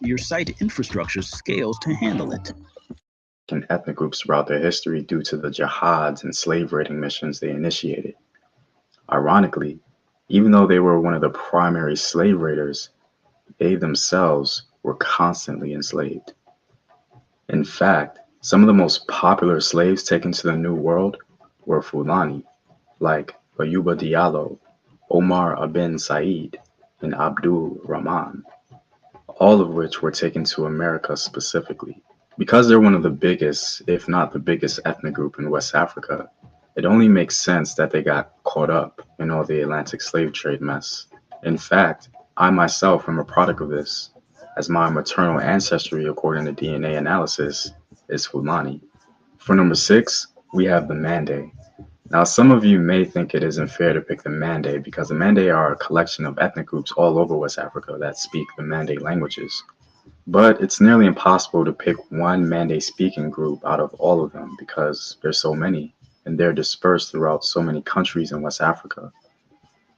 your site infrastructure scales to handle it. Ethnic groups throughout their history due to the jihads and slave raiding missions they initiated. Ironically, even though they were one of the primary slave raiders, they themselves were constantly enslaved. In fact, some of the most popular slaves taken to the New World were Fulani, like Ayuba Diallo, Omar Ibn Said, and Abdul Rahman, all of which were taken to America specifically. Because they're one of the biggest, if not the biggest ethnic group in West Africa, it only makes sense that they got caught up in all the Atlantic slave trade mess. In fact, I myself am a product of this, as my maternal ancestry, according to DNA analysis, is Fulani. For number 6, we have the Mande. Now, some of you may think it isn't fair to pick the Mande because the Mande are a collection of ethnic groups all over West Africa that speak the Mande languages. But it's nearly impossible to pick one Mande speaking group out of all of them because there's so many, and they're dispersed throughout so many countries in West Africa.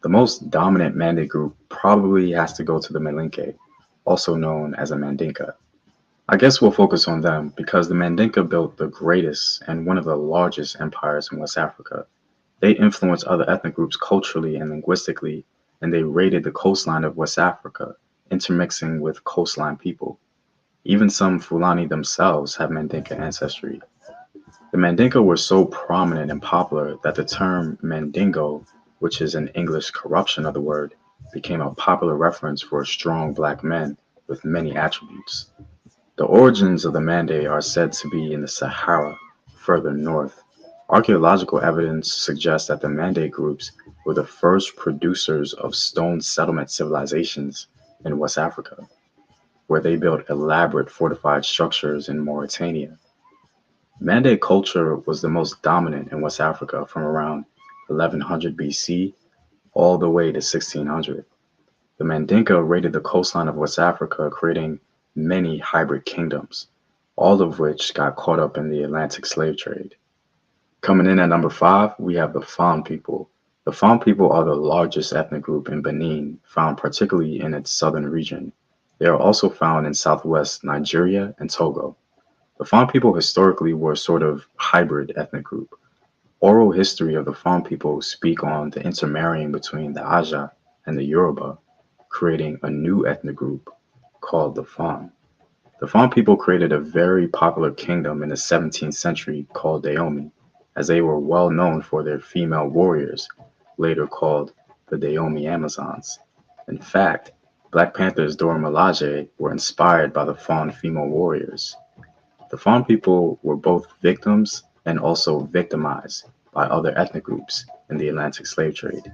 The most dominant Mande group probably has to go to the Malinke, also known as a Mandinka. I guess we'll focus on them because the Mandinka built the greatest and one of the largest empires in West Africa. They influenced other ethnic groups culturally and linguistically, and they raided the coastline of West Africa, intermixing with coastline people. Even some Fulani themselves have Mandinka ancestry. The Mandinka were so prominent and popular that the term Mandingo which is an English corruption of the word, became a popular reference for strong black men with many attributes. The origins of the Mande are said to be in the Sahara, further north. Archaeological evidence suggests that the Mande groups were the first producers of stone settlement civilizations in West Africa, where they built elaborate fortified structures in Mauritania. Mande culture was the most dominant in West Africa from around 1100 BC all the way to 1600. The Mandinka raided the coastline of West Africa, creating many hybrid kingdoms, all of which got caught up in the Atlantic slave trade. Coming in at number 5, we have the Fon people. The Fon people are the largest ethnic group in Benin, found particularly in its southern region. They are also found in southwest Nigeria and Togo. The Fon people historically were a sort of hybrid ethnic group. Oral history of the Fon people speak on the intermarrying between the Aja and the Yoruba, creating a new ethnic group called the Fon. The Fon people created a very popular kingdom in the 17th century called Dahomey, as they were well known for their female warriors, later called the Dahomey Amazons. In fact, Black Panther's Dora Milaje were inspired by the Fon female warriors. The Fon people were both victims and also victimized by other ethnic groups in the Atlantic slave trade.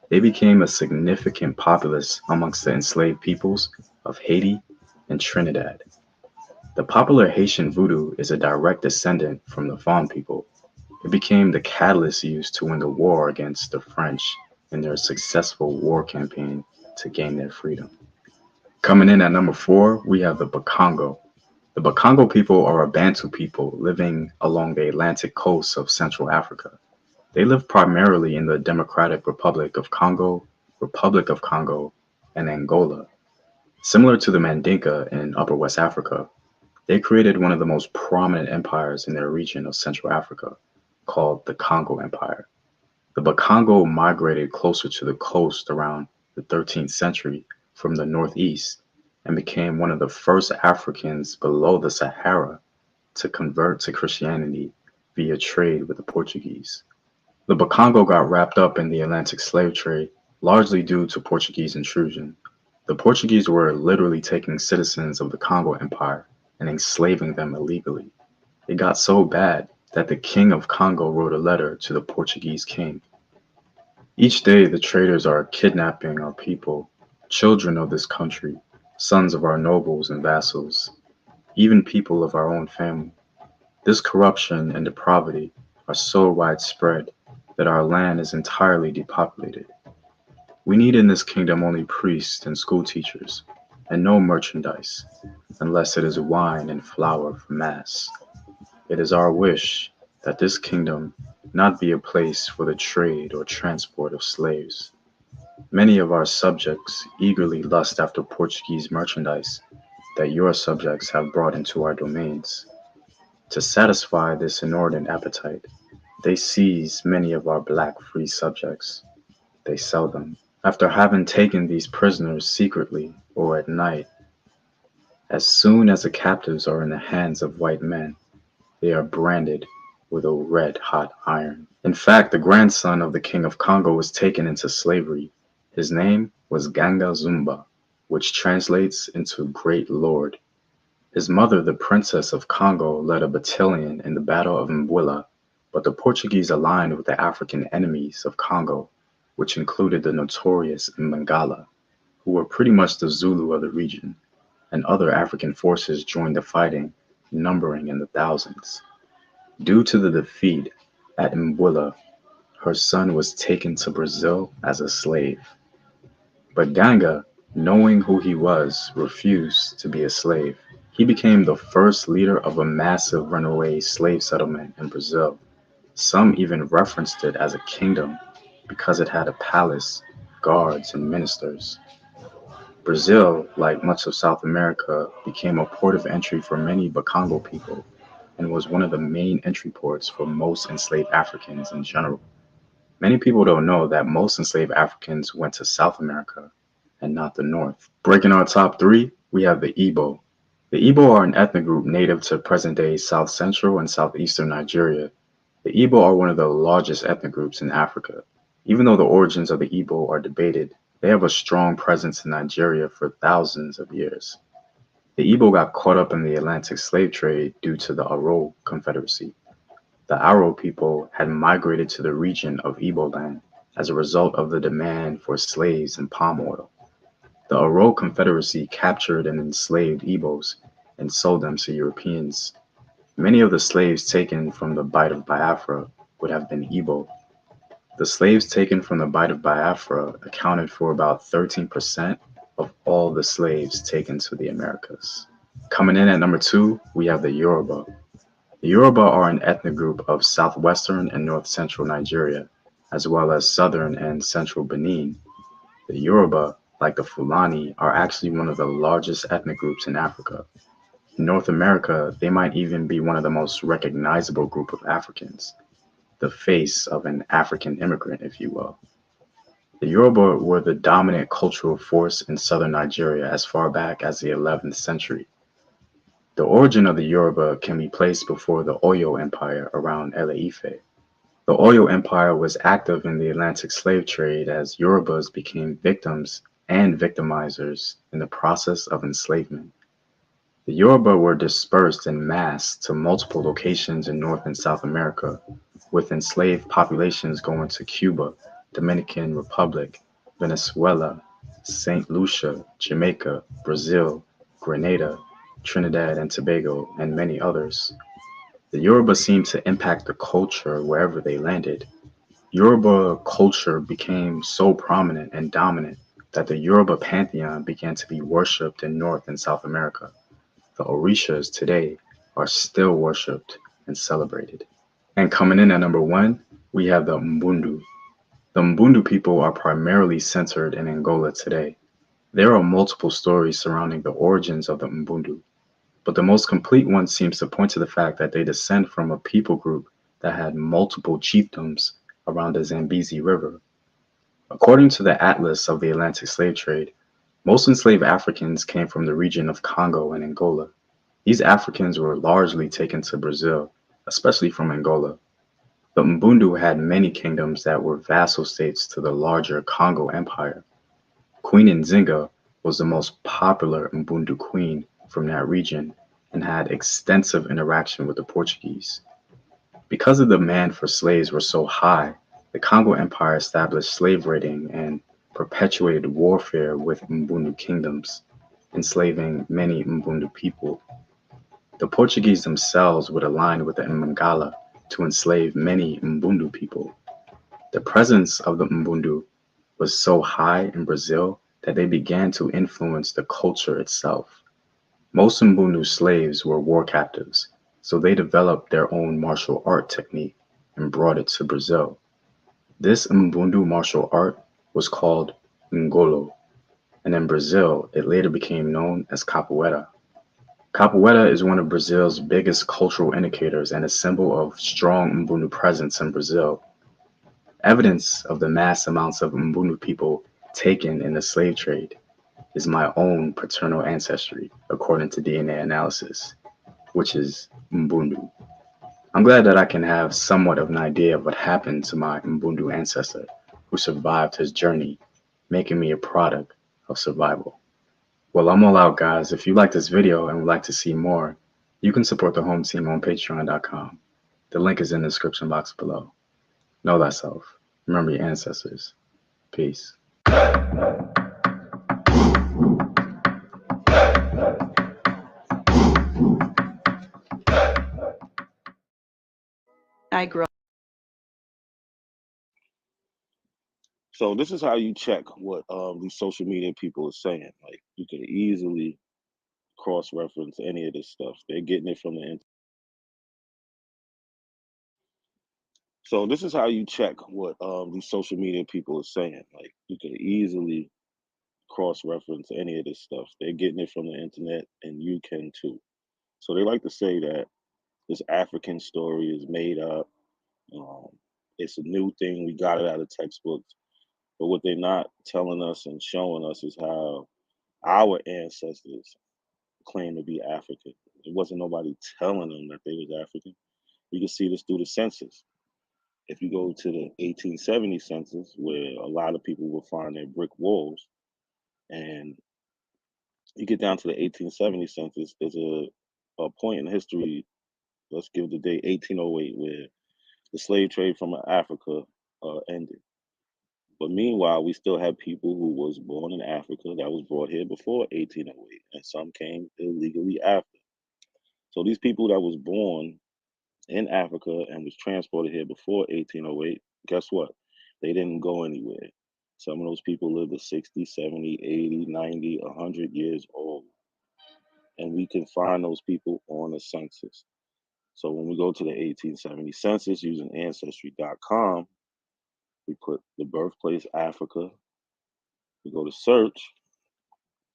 They became a significant populace amongst the enslaved peoples of Haiti and Trinidad. The popular Haitian voodoo is a direct descendant from the Fon people. It became the catalyst used to win the war against the French in their successful war campaign to gain their freedom. Coming in at number 4, we have the Bakongo. The Bakongo people are a Bantu people living along the Atlantic coast of Central Africa. They live primarily in the Democratic Republic of Congo, and Angola. Similar to the Mandinka in Upper West Africa, they created one of the most prominent empires in their region of Central Africa, called the Congo Empire. The Bakongo migrated closer to the coast around the 13th century from the northeast and became one of the first Africans below the Sahara to convert to Christianity via trade with the Portuguese. The Bakongo got wrapped up in the Atlantic slave trade, largely due to Portuguese intrusion. The Portuguese were literally taking citizens of the Congo Empire and enslaving them illegally. It got so bad that the king of Congo wrote a letter to the Portuguese king. Each day the traders are kidnapping our people, children of this country, sons of our nobles and vassals, even people of our own family. This corruption and depravity are so widespread that our land is entirely depopulated. We need in this kingdom only priests and school teachers, and no merchandise, unless it is wine and flour for mass. It is our wish that this kingdom not be a place for the trade or transport of slaves. Many of our subjects eagerly lust after Portuguese merchandise that your subjects have brought into our domains. To satisfy this inordinate appetite, they seize many of our black free subjects. They sell them. After having taken these prisoners secretly or at night, as soon as the captives are in the hands of white men, they are branded with a red-hot iron. In fact, the grandson of the king of Congo was taken into slavery. His name was Ganga Zumba, which translates into Great Lord. His mother, the Princess of Congo, led a battalion in the Battle of Mbwila, but the Portuguese aligned with the African enemies of Congo, which included the notorious Mbangala, who were pretty much the Zulu of the region, and other African forces joined the fighting, numbering in the thousands. Due to the defeat at Mbwila, her son was taken to Brazil as a slave. But Ganga, knowing who he was, refused to be a slave. He became the first leader of a massive runaway slave settlement in Brazil. Some even referenced it as a kingdom because it had a palace, guards, and ministers. Brazil, like much of South America, became a port of entry for many Bakongo people and was one of the main entry ports for most enslaved Africans in general. Many people don't know that most enslaved Africans went to South America and not the North. Breaking our top 3, we have the Igbo. The Igbo are an ethnic group native to present-day South Central and Southeastern Nigeria. The Igbo are one of the largest ethnic groups in Africa. Even though the origins of the Igbo are debated, they have a strong presence in Nigeria for thousands of years. The Igbo got caught up in the Atlantic slave trade due to the Aro Confederacy. The Aro people had migrated to the region of Igbo land as a result of the demand for slaves and palm oil. The Aro Confederacy captured and enslaved Igbos and sold them to Europeans. Many of the slaves taken from the Bight of Biafra would have been Igbo. The slaves taken from the Bight of Biafra accounted for about 13% of all the slaves taken to the Americas. Coming in at number 2, we have the Yoruba. The Yoruba are an ethnic group of southwestern and north-central Nigeria, as well as southern and central Benin. The Yoruba, like the Fulani, are actually one of the largest ethnic groups in Africa. In North America, they might even be one of the most recognizable group of Africans, the face of an African immigrant, if you will. The Yoruba were the dominant cultural force in southern Nigeria as far back as the 11th century. The origin of the Yoruba can be placed before the Oyo Empire around Ele-Ife. The Oyo Empire was active in the Atlantic slave trade as Yorubas became victims and victimizers in the process of enslavement. The Yoruba were dispersed en masse to multiple locations in North and South America, with enslaved populations going to Cuba, Dominican Republic, Venezuela, St. Lucia, Jamaica, Brazil, Grenada, Trinidad and Tobago, and many others. The Yoruba seemed to impact the culture wherever they landed. Yoruba culture became so prominent and dominant that the Yoruba pantheon began to be worshipped in North and South America. The Orishas today are still worshipped and celebrated. And coming in at number 1, we have the Mbundu. The Mbundu people are primarily centered in Angola today. There are multiple stories surrounding the origins of the Mbundu, but the most complete one seems to point to the fact that they descend from a people group that had multiple chiefdoms around the Zambezi River. According to the Atlas of the Atlantic slave trade, most enslaved Africans came from the region of Congo and Angola. These Africans were largely taken to Brazil, especially from Angola. The Mbundu had many kingdoms that were vassal states to the larger Congo Empire. Queen Nzinga was the most popular Mbundu queen from that region and had extensive interaction with the Portuguese. Because the demand for slaves were so high, the Congo Empire established slave raiding and perpetuated warfare with Mbundu kingdoms, enslaving many Mbundu people. The Portuguese themselves would align with the Mangala to enslave many Mbundu people. The presence of the Mbundu was so high in Brazil that they began to influence the culture itself. Most Mbundu slaves were war captives, so they developed their own martial art technique and brought it to Brazil. This Mbundu martial art was called Ngolo, and in Brazil it later became known as capoeira. Capoeira is one of Brazil's biggest cultural indicators and a symbol of strong Mbundu presence in Brazil. Evidence of the mass amounts of Mbundu people taken in the slave trade is my own paternal ancestry, according to DNA analysis, which is Mbundu. I'm glad that I can have somewhat of an idea of what happened to my Mbundu ancestor who survived his journey, making me a product of survival. Well, I'm all out, guys. If you like this video and would like to see more, you can support the home team on patreon.com. The link is in the description box below. Know thyself. Remember your ancestors. Peace. I grew up. So this is how you check what these social media people are saying. Like you can easily cross-reference any of this stuff. They're getting it from the internet. So this is how you check what these social media people are saying. Like you can easily cross-reference any of this stuff. They're getting it from the internet, and you can too. So they like to say that this African story is made up. It's a new thing. We got it out of textbooks. But what they're not telling us and showing us is how our ancestors claim to be African. It wasn't nobody telling them that they was African. You can see this through the census. If you go to the 1870 census, where a lot of people will find their brick walls, and you get down to the 1870 census, there's a point in history, let's give the date 1808, where the slave trade from Africa ended. But meanwhile, we still have people who was born in Africa that was brought here before 1808, and some came illegally after. So these people that was born in Africa and was transported here before 1808, guess what? They didn't go anywhere. Some of those people lived to 60, 70, 80, 90, 100 years old. And we can find those people on the census. So when we go to the 1870 census using Ancestry.com, we put the birthplace Africa, we go to search,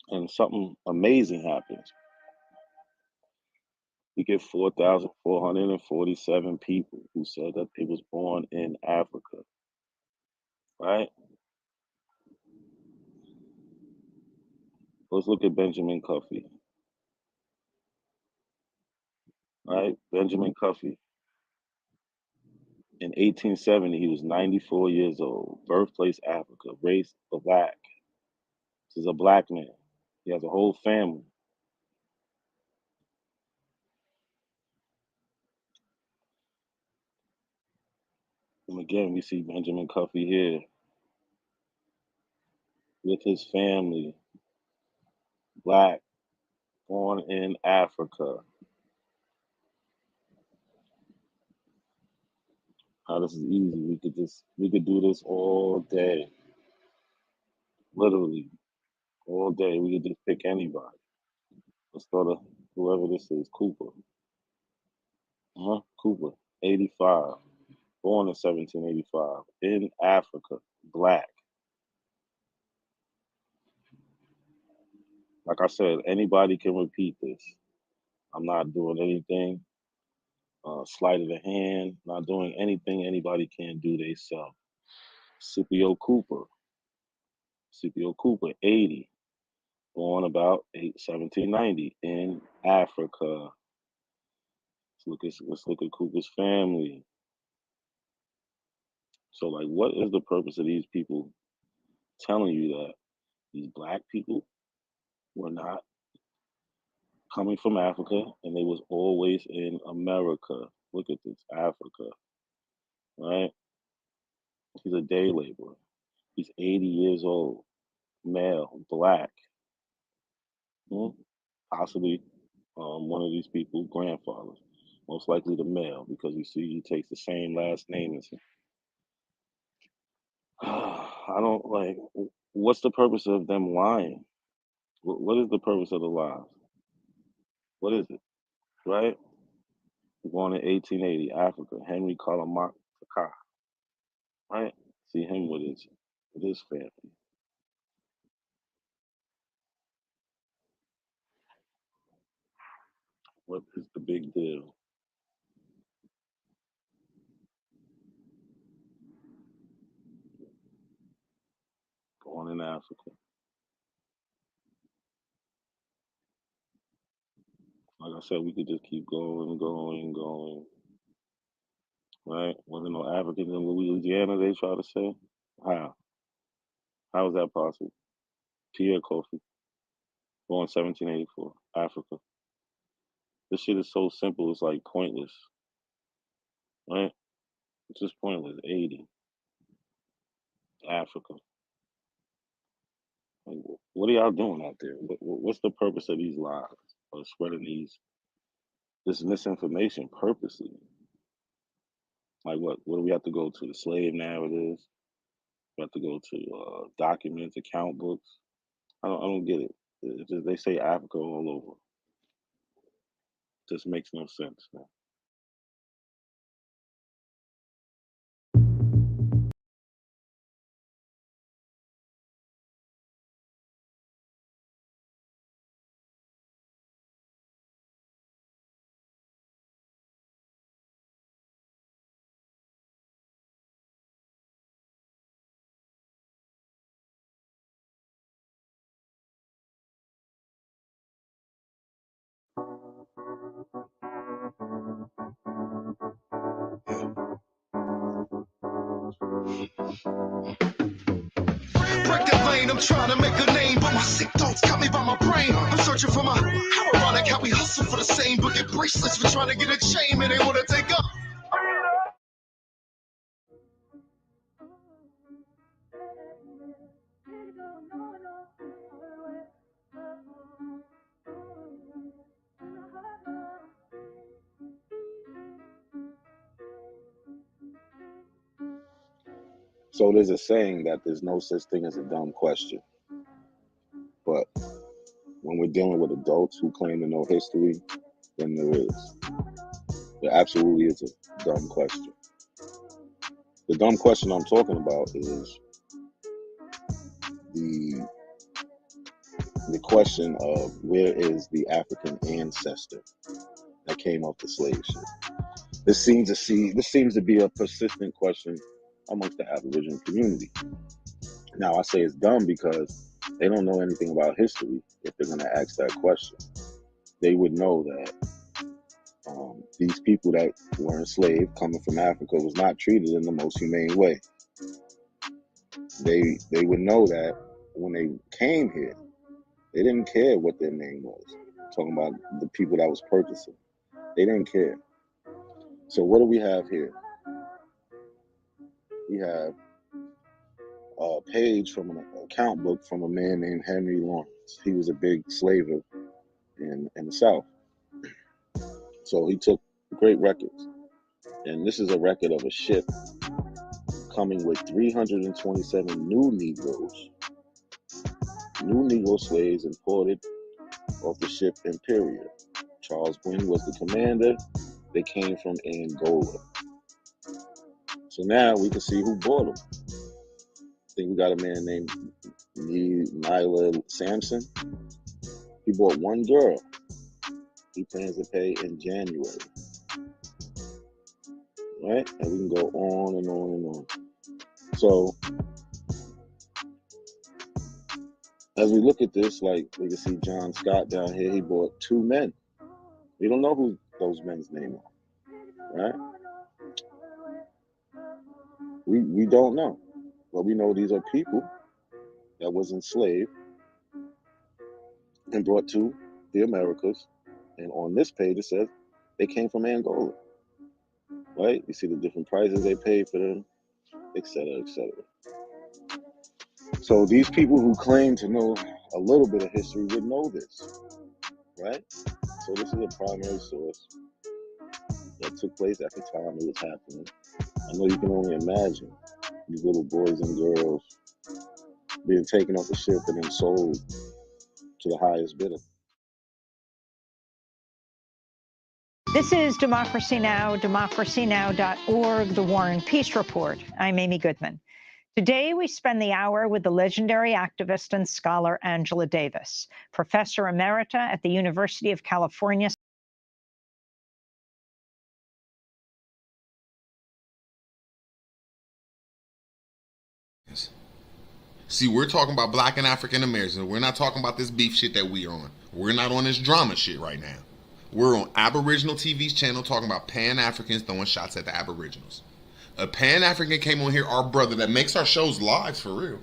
and something amazing happens. We get 4,447 people who said that they was born in Africa, right? Let's look at Benjamin Cuffey, right? Benjamin Cuffey. In 1870, he was 94 years old. Birthplace Africa, race black. This is a black man. He has a whole family. And again, we see Benjamin Cuffey here with his family, black, born in Africa. This is easy. We could do this all day. Literally, all day. We could just pick anybody. Let's go to whoever this is, Cooper. Cooper, 85. Born in 1785. In Africa, black. Like I said, anybody can repeat this. I'm not doing anything. Sleight of the hand, not doing anything anybody can do themselves. Scipio Cooper. Scipio Cooper, 80. Born about 1790 in Africa. Let's look at Cooper's family. So, like, what is the purpose of these people telling you that these black people were not coming from Africa and they was always in America? Look at this, Africa, right? He's a day laborer. He's 80 years old, male, black. Possibly one of these people's grandfathers. Most likely the male, because you see he takes the same last name as him. I don't like, what's the purpose of them lying? What is the purpose of the lies? What is it, right? Born in 1880, Africa, Henry Kalamak, right? See him with his family. What is the big deal? Born in Africa. Like I said, we could just keep going, right? Wasn't no Africans in Louisiana, they try to say? How? How is that possible? Pierre Kofi, born 1784, Africa. This shit is so simple, it's like pointless, right? It's just pointless. 80, Africa. Like, what are y'all doing out there? What's the purpose of these lies or spreading this misinformation purposely? Like what? What do we have to go to? The slave narratives? We have to go to documents, account books. I don't get it. It's just, they say Africa all over. It just makes no sense, man. Break that lane, I'm trying to make a name, but my sick thoughts got me by my brain. I'm searching for my, how ironic how we hustle for the same, but get bracelets for trying to get a chain, and they want to take up. So there's a saying that there's no such thing as a dumb question. But when we're dealing with adults who claim to know history, then there is. There absolutely is a dumb question. The dumb question I'm talking about is the question of where is the African ancestor that came off the slave ship? This seems to be a persistent question amongst the Aboriginal community. Now, I say it's dumb because they don't know anything about history if they're going to ask that question. They would know that these people that were enslaved coming from Africa was not treated in the most humane way. They would know that when they came here, they didn't care what their name was. Talking about the people that was purchasing. They didn't care. So what do we have here? We have a page from an account book from a man named Henry Lawrence. He was a big slaver in the South. So he took great records. And this is a record of a ship coming with 327 new Negro slaves imported off the ship Imperial. Charles Gwynn was the commander. They came from Angola. So now we can see who bought them. I think we got a man named Nyla Sampson. He bought one girl. He plans to pay in January. Right? And we can go on and on and on. So as we look at this, like we can see John Scott down here, he bought two men. We don't know who those men's name are, right? We don't know. But we know these are people that was enslaved and brought to the Americas. And on this page it says they came from Angola. Right? You see the different prices they paid for them, etc., etc. So these people who claim to know a little bit of history would know this, right? So this is a primary source that took place at the time it was happening. I know you can only imagine these little boys and girls being taken off the ship and then sold to the highest bidder. This is Democracy Now!, democracynow.org, The War and Peace Report. I'm Amy Goodman. Today, we spend the hour with the legendary activist and scholar Angela Davis, Professor Emerita at the University of California. See, we're talking about Black and African Americans. We're not talking about this beef shit that we're on. We're not on this drama shit right now. We're on Aboriginal TV's channel talking about Pan-Africans throwing shots at the Aboriginals. A Pan-African came on here, our brother, that makes our shows live for real.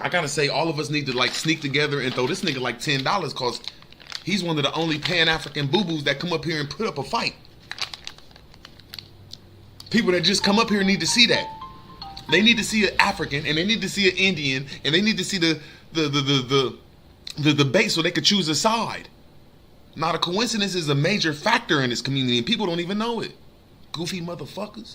I gotta say, all of us need to like sneak together and throw this nigga like $10 because he's one of the only Pan-African boo-boos that come up here and put up a fight. People that just come up here need to see that. They need to see an African and they need to see an Indian and they need to see the debate so they could choose a side. Not a coincidence is a major factor in this community and people don't even know it. Goofy motherfuckers.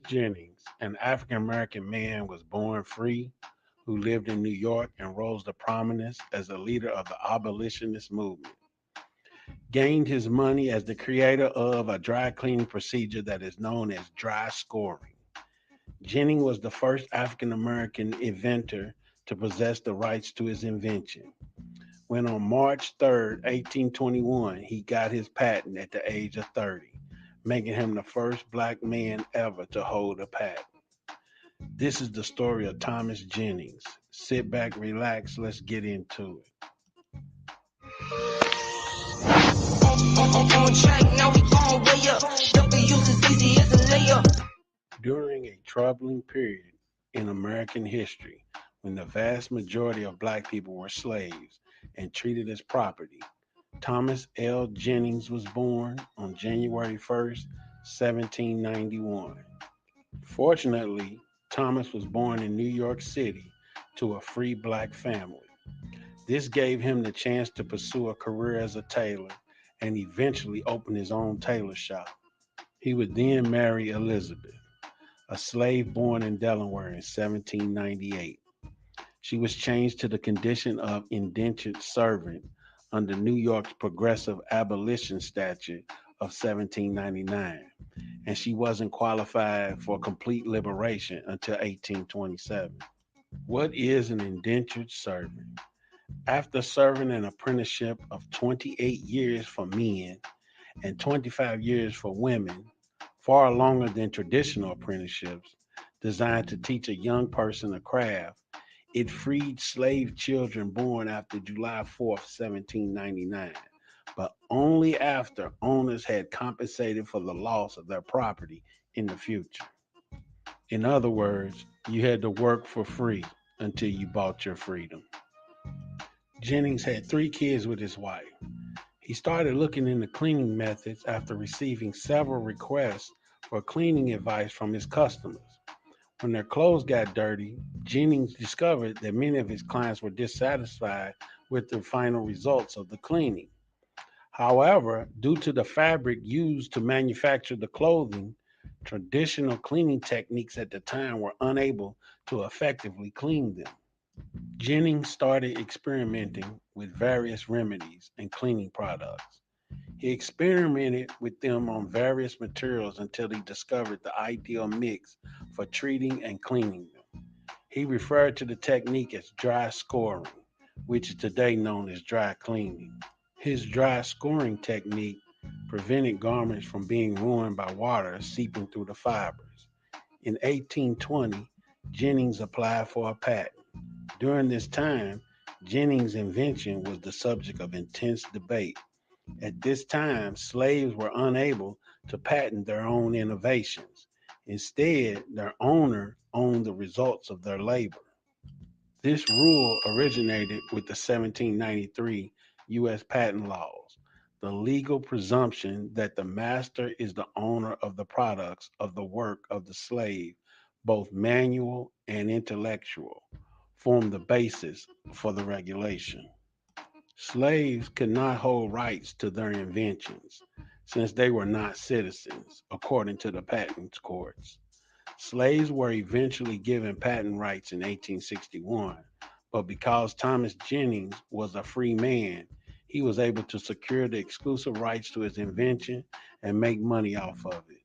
Jennings, an African-American man, was born free, who lived in New York and rose to prominence as a leader of the abolitionist movement. gained his money as the creator of a dry cleaning procedure that is known as dry scoring. Jennings was the first African American inventor to possess the rights to his invention. When on March 3rd, 1821, he got his patent at the age of 30, making him the first black man ever to hold a patent. This is the story of Thomas Jennings. Sit back, relax, let's get into it. On track, now we on way up. W's as easy as a layup. During a troubling period in American history, when the vast majority of black people were slaves and treated as property, Thomas L. Jennings was born on January 1st, 1791. Fortunately, Thomas was born in New York City to a free black family. This gave him the chance to pursue a career as a tailor and eventually open his own tailor shop. He would then marry Elizabeth, a slave born in Delaware in 1798. She was changed to the condition of indentured servant under New York's Progressive Abolition Statute of 1799, and she wasn't qualified for complete liberation until 1827. What is an indentured servant? After serving an apprenticeship of 28 years for men and 25 years for women, far longer than traditional apprenticeships designed to teach a young person a craft, it freed slave children born after July 4th, 1799, but only after owners had compensated for the loss of their property in the future. In other words, you had to work for free until you bought your freedom. Jennings had 3 kids with his wife. He started looking into cleaning methods after receiving several requests for cleaning advice from his customers. When their clothes got dirty, Jennings discovered that many of his clients were dissatisfied with the final results of the cleaning. However, due to the fabric used to manufacture the clothing, traditional cleaning techniques at the time were unable to effectively clean them. Jennings started experimenting with various remedies and cleaning products. He experimented with them on various materials until he discovered the ideal mix for treating and cleaning them. He referred to the technique as dry scoring, which is today known as dry cleaning. His dry scoring technique prevented garments from being ruined by water seeping through the fibers. In 1820, Jennings applied for a patent. During this time, Jennings' invention was the subject of intense debate. At this time, slaves were unable to patent their own innovations. Instead, their owner owned the results of their labor. This rule originated with the 1793 U.S. patent laws, the legal presumption that the master is the owner of the products of the work of the slave, both manual and intellectual, formed the basis for the regulation. Slaves could not hold rights to their inventions since they were not citizens, according to the patent courts. Slaves were eventually given patent rights in 1861, but because Thomas Jennings was a free man, he was able to secure the exclusive rights to his invention and make money off of it.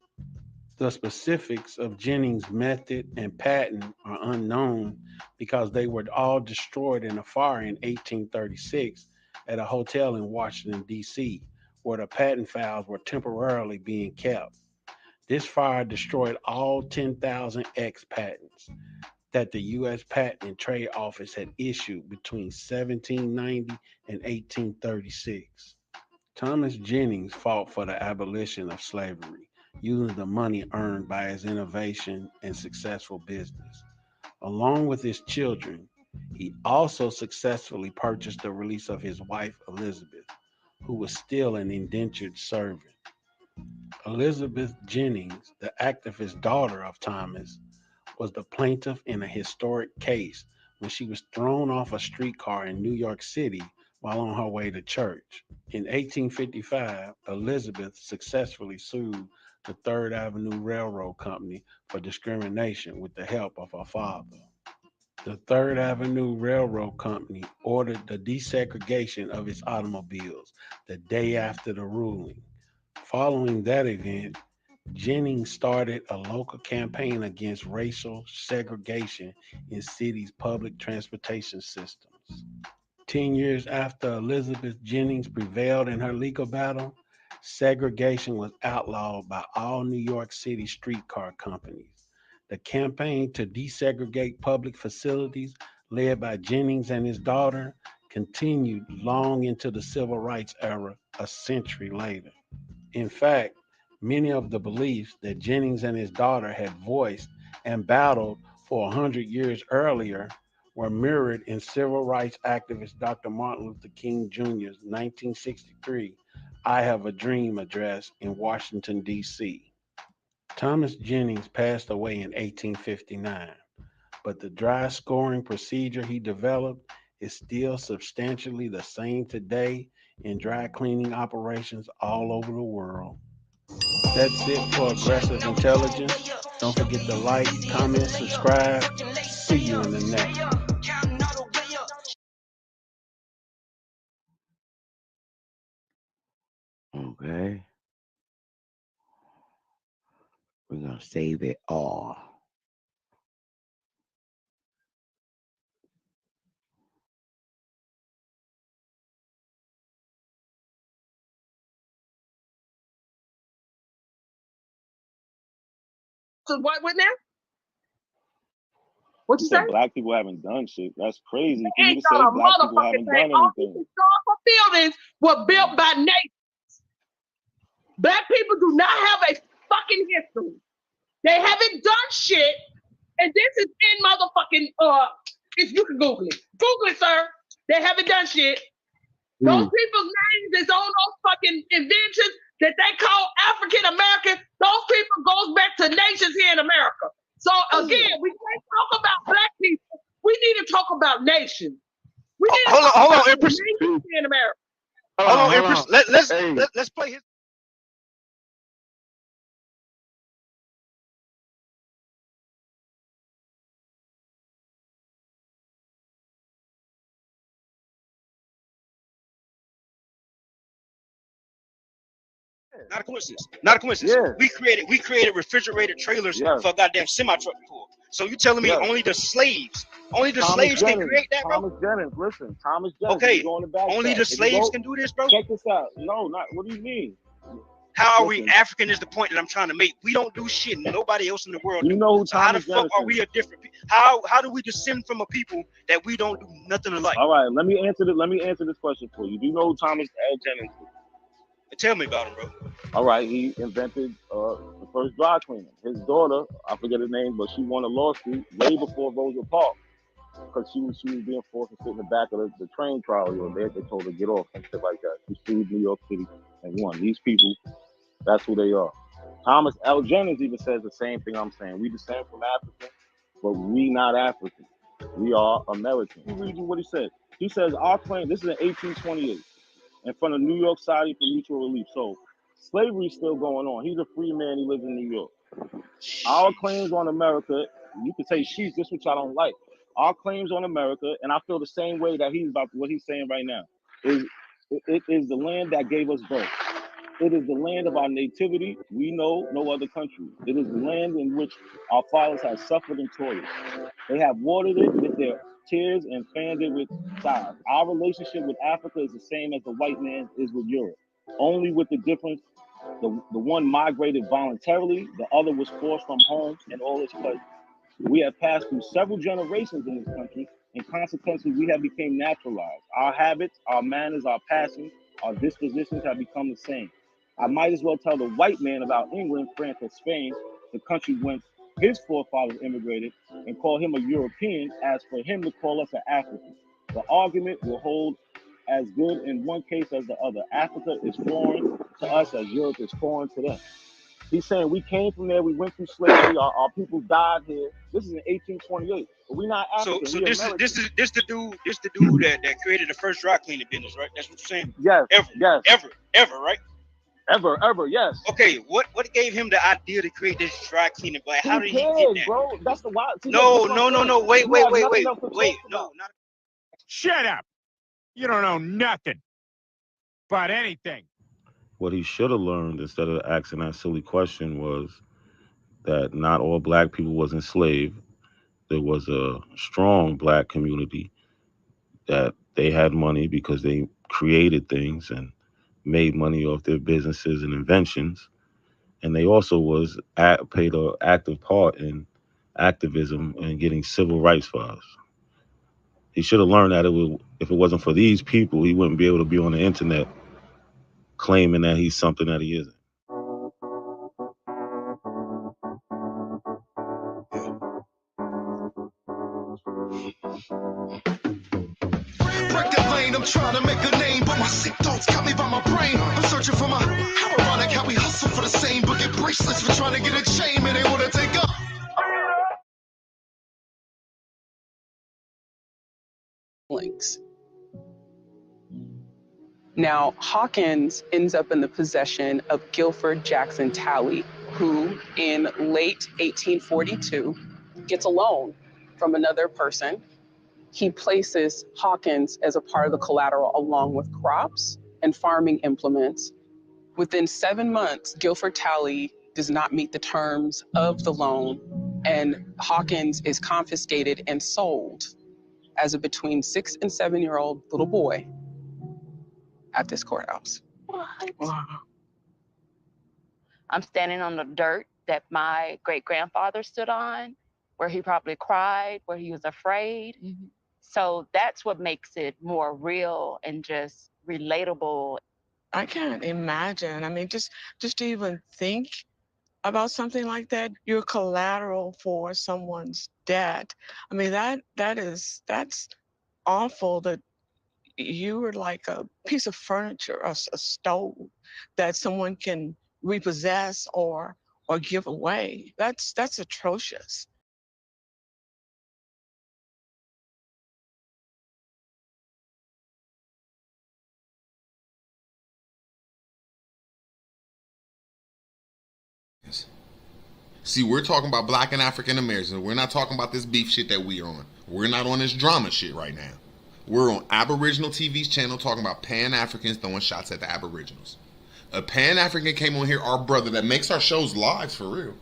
The specifics of Jennings' method and patent are unknown because they were all destroyed in a fire in 1836 at a hotel in Washington, D.C., where the patent files were temporarily being kept. This fire destroyed all 10,000 X patents that the U.S. Patent and Trade Office had issued between 1790 and 1836. Thomas Jennings fought for the abolition of slavery, using the money earned by his innovation and successful business. Along with his children, he also successfully purchased the release of his wife, Elizabeth, who was still an indentured servant. Elizabeth Jennings, the activist daughter of Thomas, was the plaintiff in a historic case when she was thrown off a streetcar in New York City while on her way to church. In 1855, Elizabeth successfully sued the Third Avenue Railroad Company for discrimination with the help of her father. The Third Avenue Railroad Company ordered the desegregation of its automobiles the day after the ruling. Following that event, Jennings started a local campaign against racial segregation in cities' public transportation systems. 10 years after Elizabeth Jennings prevailed in her legal battle, segregation was outlawed by all New York City streetcar companies. The campaign to desegregate public facilities, led by Jennings and his daughter, continued long into the Civil Rights era a century later. In fact, many of the beliefs that Jennings and his daughter had voiced and battled for 100 years earlier were mirrored in civil rights activist Dr. Martin Luther King Jr.'s 1963 I Have a Dream address in Washington, D.C. Thomas Jennings passed away in 1859, but the dry scoring procedure he developed is still substantially the same today in dry cleaning operations all over the world. That's it for Aggressive Intelligence. Don't forget to like, comment, subscribe. See you in the next. Okay. We're going to save it all. So what now? What you said say? black people haven't done shit. That's crazy for you Ain't to say done a black people motherfucking haven't thing. done All these anything. historical buildings were built by nations. Black people do not have a fucking history. They haven't done shit. And this is in motherfucking if you can Google it. Google it, sir. They haven't done shit. Those people's names is on those fucking inventions that they call African American. Those people goes back to nations here in America. So again, we can't talk about black people. We need to talk about nations. We need to talk about nations here in America. Hold on, Empress. Let's play his. Not a coincidence. Not a coincidence. Yeah. We created refrigerated trailers for a goddamn semi truck before. So you telling me only the slaves can create that, bro? Thomas Jennings, listen, Thomas Jennings. Okay, Going back only the slaves can do this, bro. Check this out. No, not. What do you mean? How are we African? Is the point that I'm trying to make. We don't do shit. Nobody else in the world. You know who so how the Thomas fuck Jennings are we a different? How do we descend from a people that we don't do nothing alike? All right, let me answer this question for you. Do you know who Thomas L. Jennings is? Tell me about him, bro. All right, he invented the first dry cleaner. His daughter, I forget her name, but she won a lawsuit way before Rosa Parks because she was being forced to sit in the back of the train trolley, or they told her to get off and shit like that. She sued New York City and won. These people, that's who they are. Thomas L. Jennings even says the same thing I'm saying. We descend from Africa, but we not African. We are American. Let me read you what he said. He says our claim. This is in 1828. In front of New York Society for Mutual Relief. So slavery is still going on. He's a free man. He lives in New York. Our claims on America, you could say she's this, which I don't like. Our claims on America, and I feel the same way that he's about what he's saying right now, is it is the land that gave us birth. It is the land of our nativity. We know no other country. It is the land in which our fathers have suffered and toiled. They have watered it with their tears and fanned it with sighs. Our relationship with Africa is the same as the white man is with Europe, only with the difference: the one migrated voluntarily, the other was forced from home and all its pleasures. We have passed through several generations in this country, and consequently, we have become naturalized. Our habits, our manners, our passions, our dispositions have become the same. I might as well tell the white man about England, France, or Spain, the country whence his forefathers immigrated, and call him a European, as for him to call us an African. The argument will hold as good in one case as the other. Africa is foreign to us as Europe is foreign to them. He's saying we came from there, we went through slavery, our people died here. This is in 1828. But we're not African. So this is the dude that created the first dry cleaning business, right? That's what you're saying? Yes. Ever, right? Ever, yes. Okay, what gave him the idea to create this dry cleaning? But how did he get Kids, that? bro. That's the why. See, No, look, no, no, no. Wait, you have nothing wait. else to talk No, about. not. Shut up. You don't know nothing about anything. What he should have learned instead of asking that silly question was that not all black people was enslaved. There was a strong black community that they had money because they created things and made money off their businesses and inventions. And they also played an active part in activism and getting civil rights for us. He should have learned that if it wasn't for these people, he wouldn't be able to be on the internet claiming that he's something that he isn't. Break that lane, I'm trying to make a name, but my sick thoughts got me by my brain. I'm searching for my how ironic how we hustle for the same, but get bracelets for trying to get a chain, and they wanna take up. Links. Now, Hawkins ends up in the possession of Guilford Jackson Talley, who in late 1842 gets a loan from another person. He places Hawkins as a part of the collateral along with crops and farming implements. Within 7 months, Guilford Talley does not meet the terms of the loan, and Hawkins is confiscated and sold as a between 6 and 7-year-old little boy at this courthouse. What? I'm standing on the dirt that my great-grandfather stood on, where he probably cried, where he was afraid. Mm-hmm. So that's what makes it more real and just relatable. I can't imagine. I mean, just to even think about something like that, you're collateral for someone's debt. I mean, that's awful that you were like a piece of furniture, a stove that someone can repossess or give away. That's atrocious. See, we're talking about black and African Americans. We're not talking about this beef shit that we're on. We're not on this drama shit right now. We're on Aboriginal TV's channel talking about Pan-Africans throwing shots at the Aboriginals. A Pan-African came on here, our brother, that makes our shows live for real.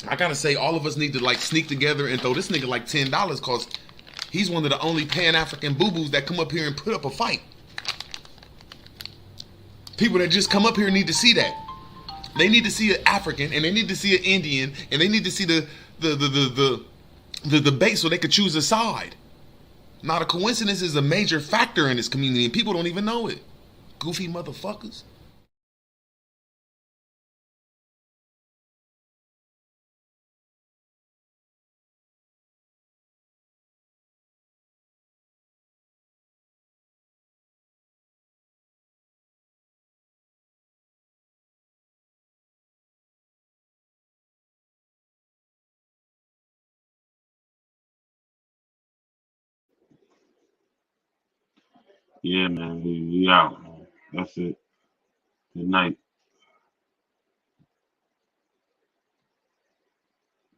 I gotta say, all of us need to like sneak together and throw this nigga like $10 because he's one of the only Pan-African boo-boos that come up here and put up a fight. People that just come up here need to see that. They need to see an African, and they need to see an Indian, and they need to see the debate so they could choose a side. Not a coincidence is a major factor in this community, and people don't even know it. Goofy motherfuckers. Yeah, man, we out, man. That's it. Good night.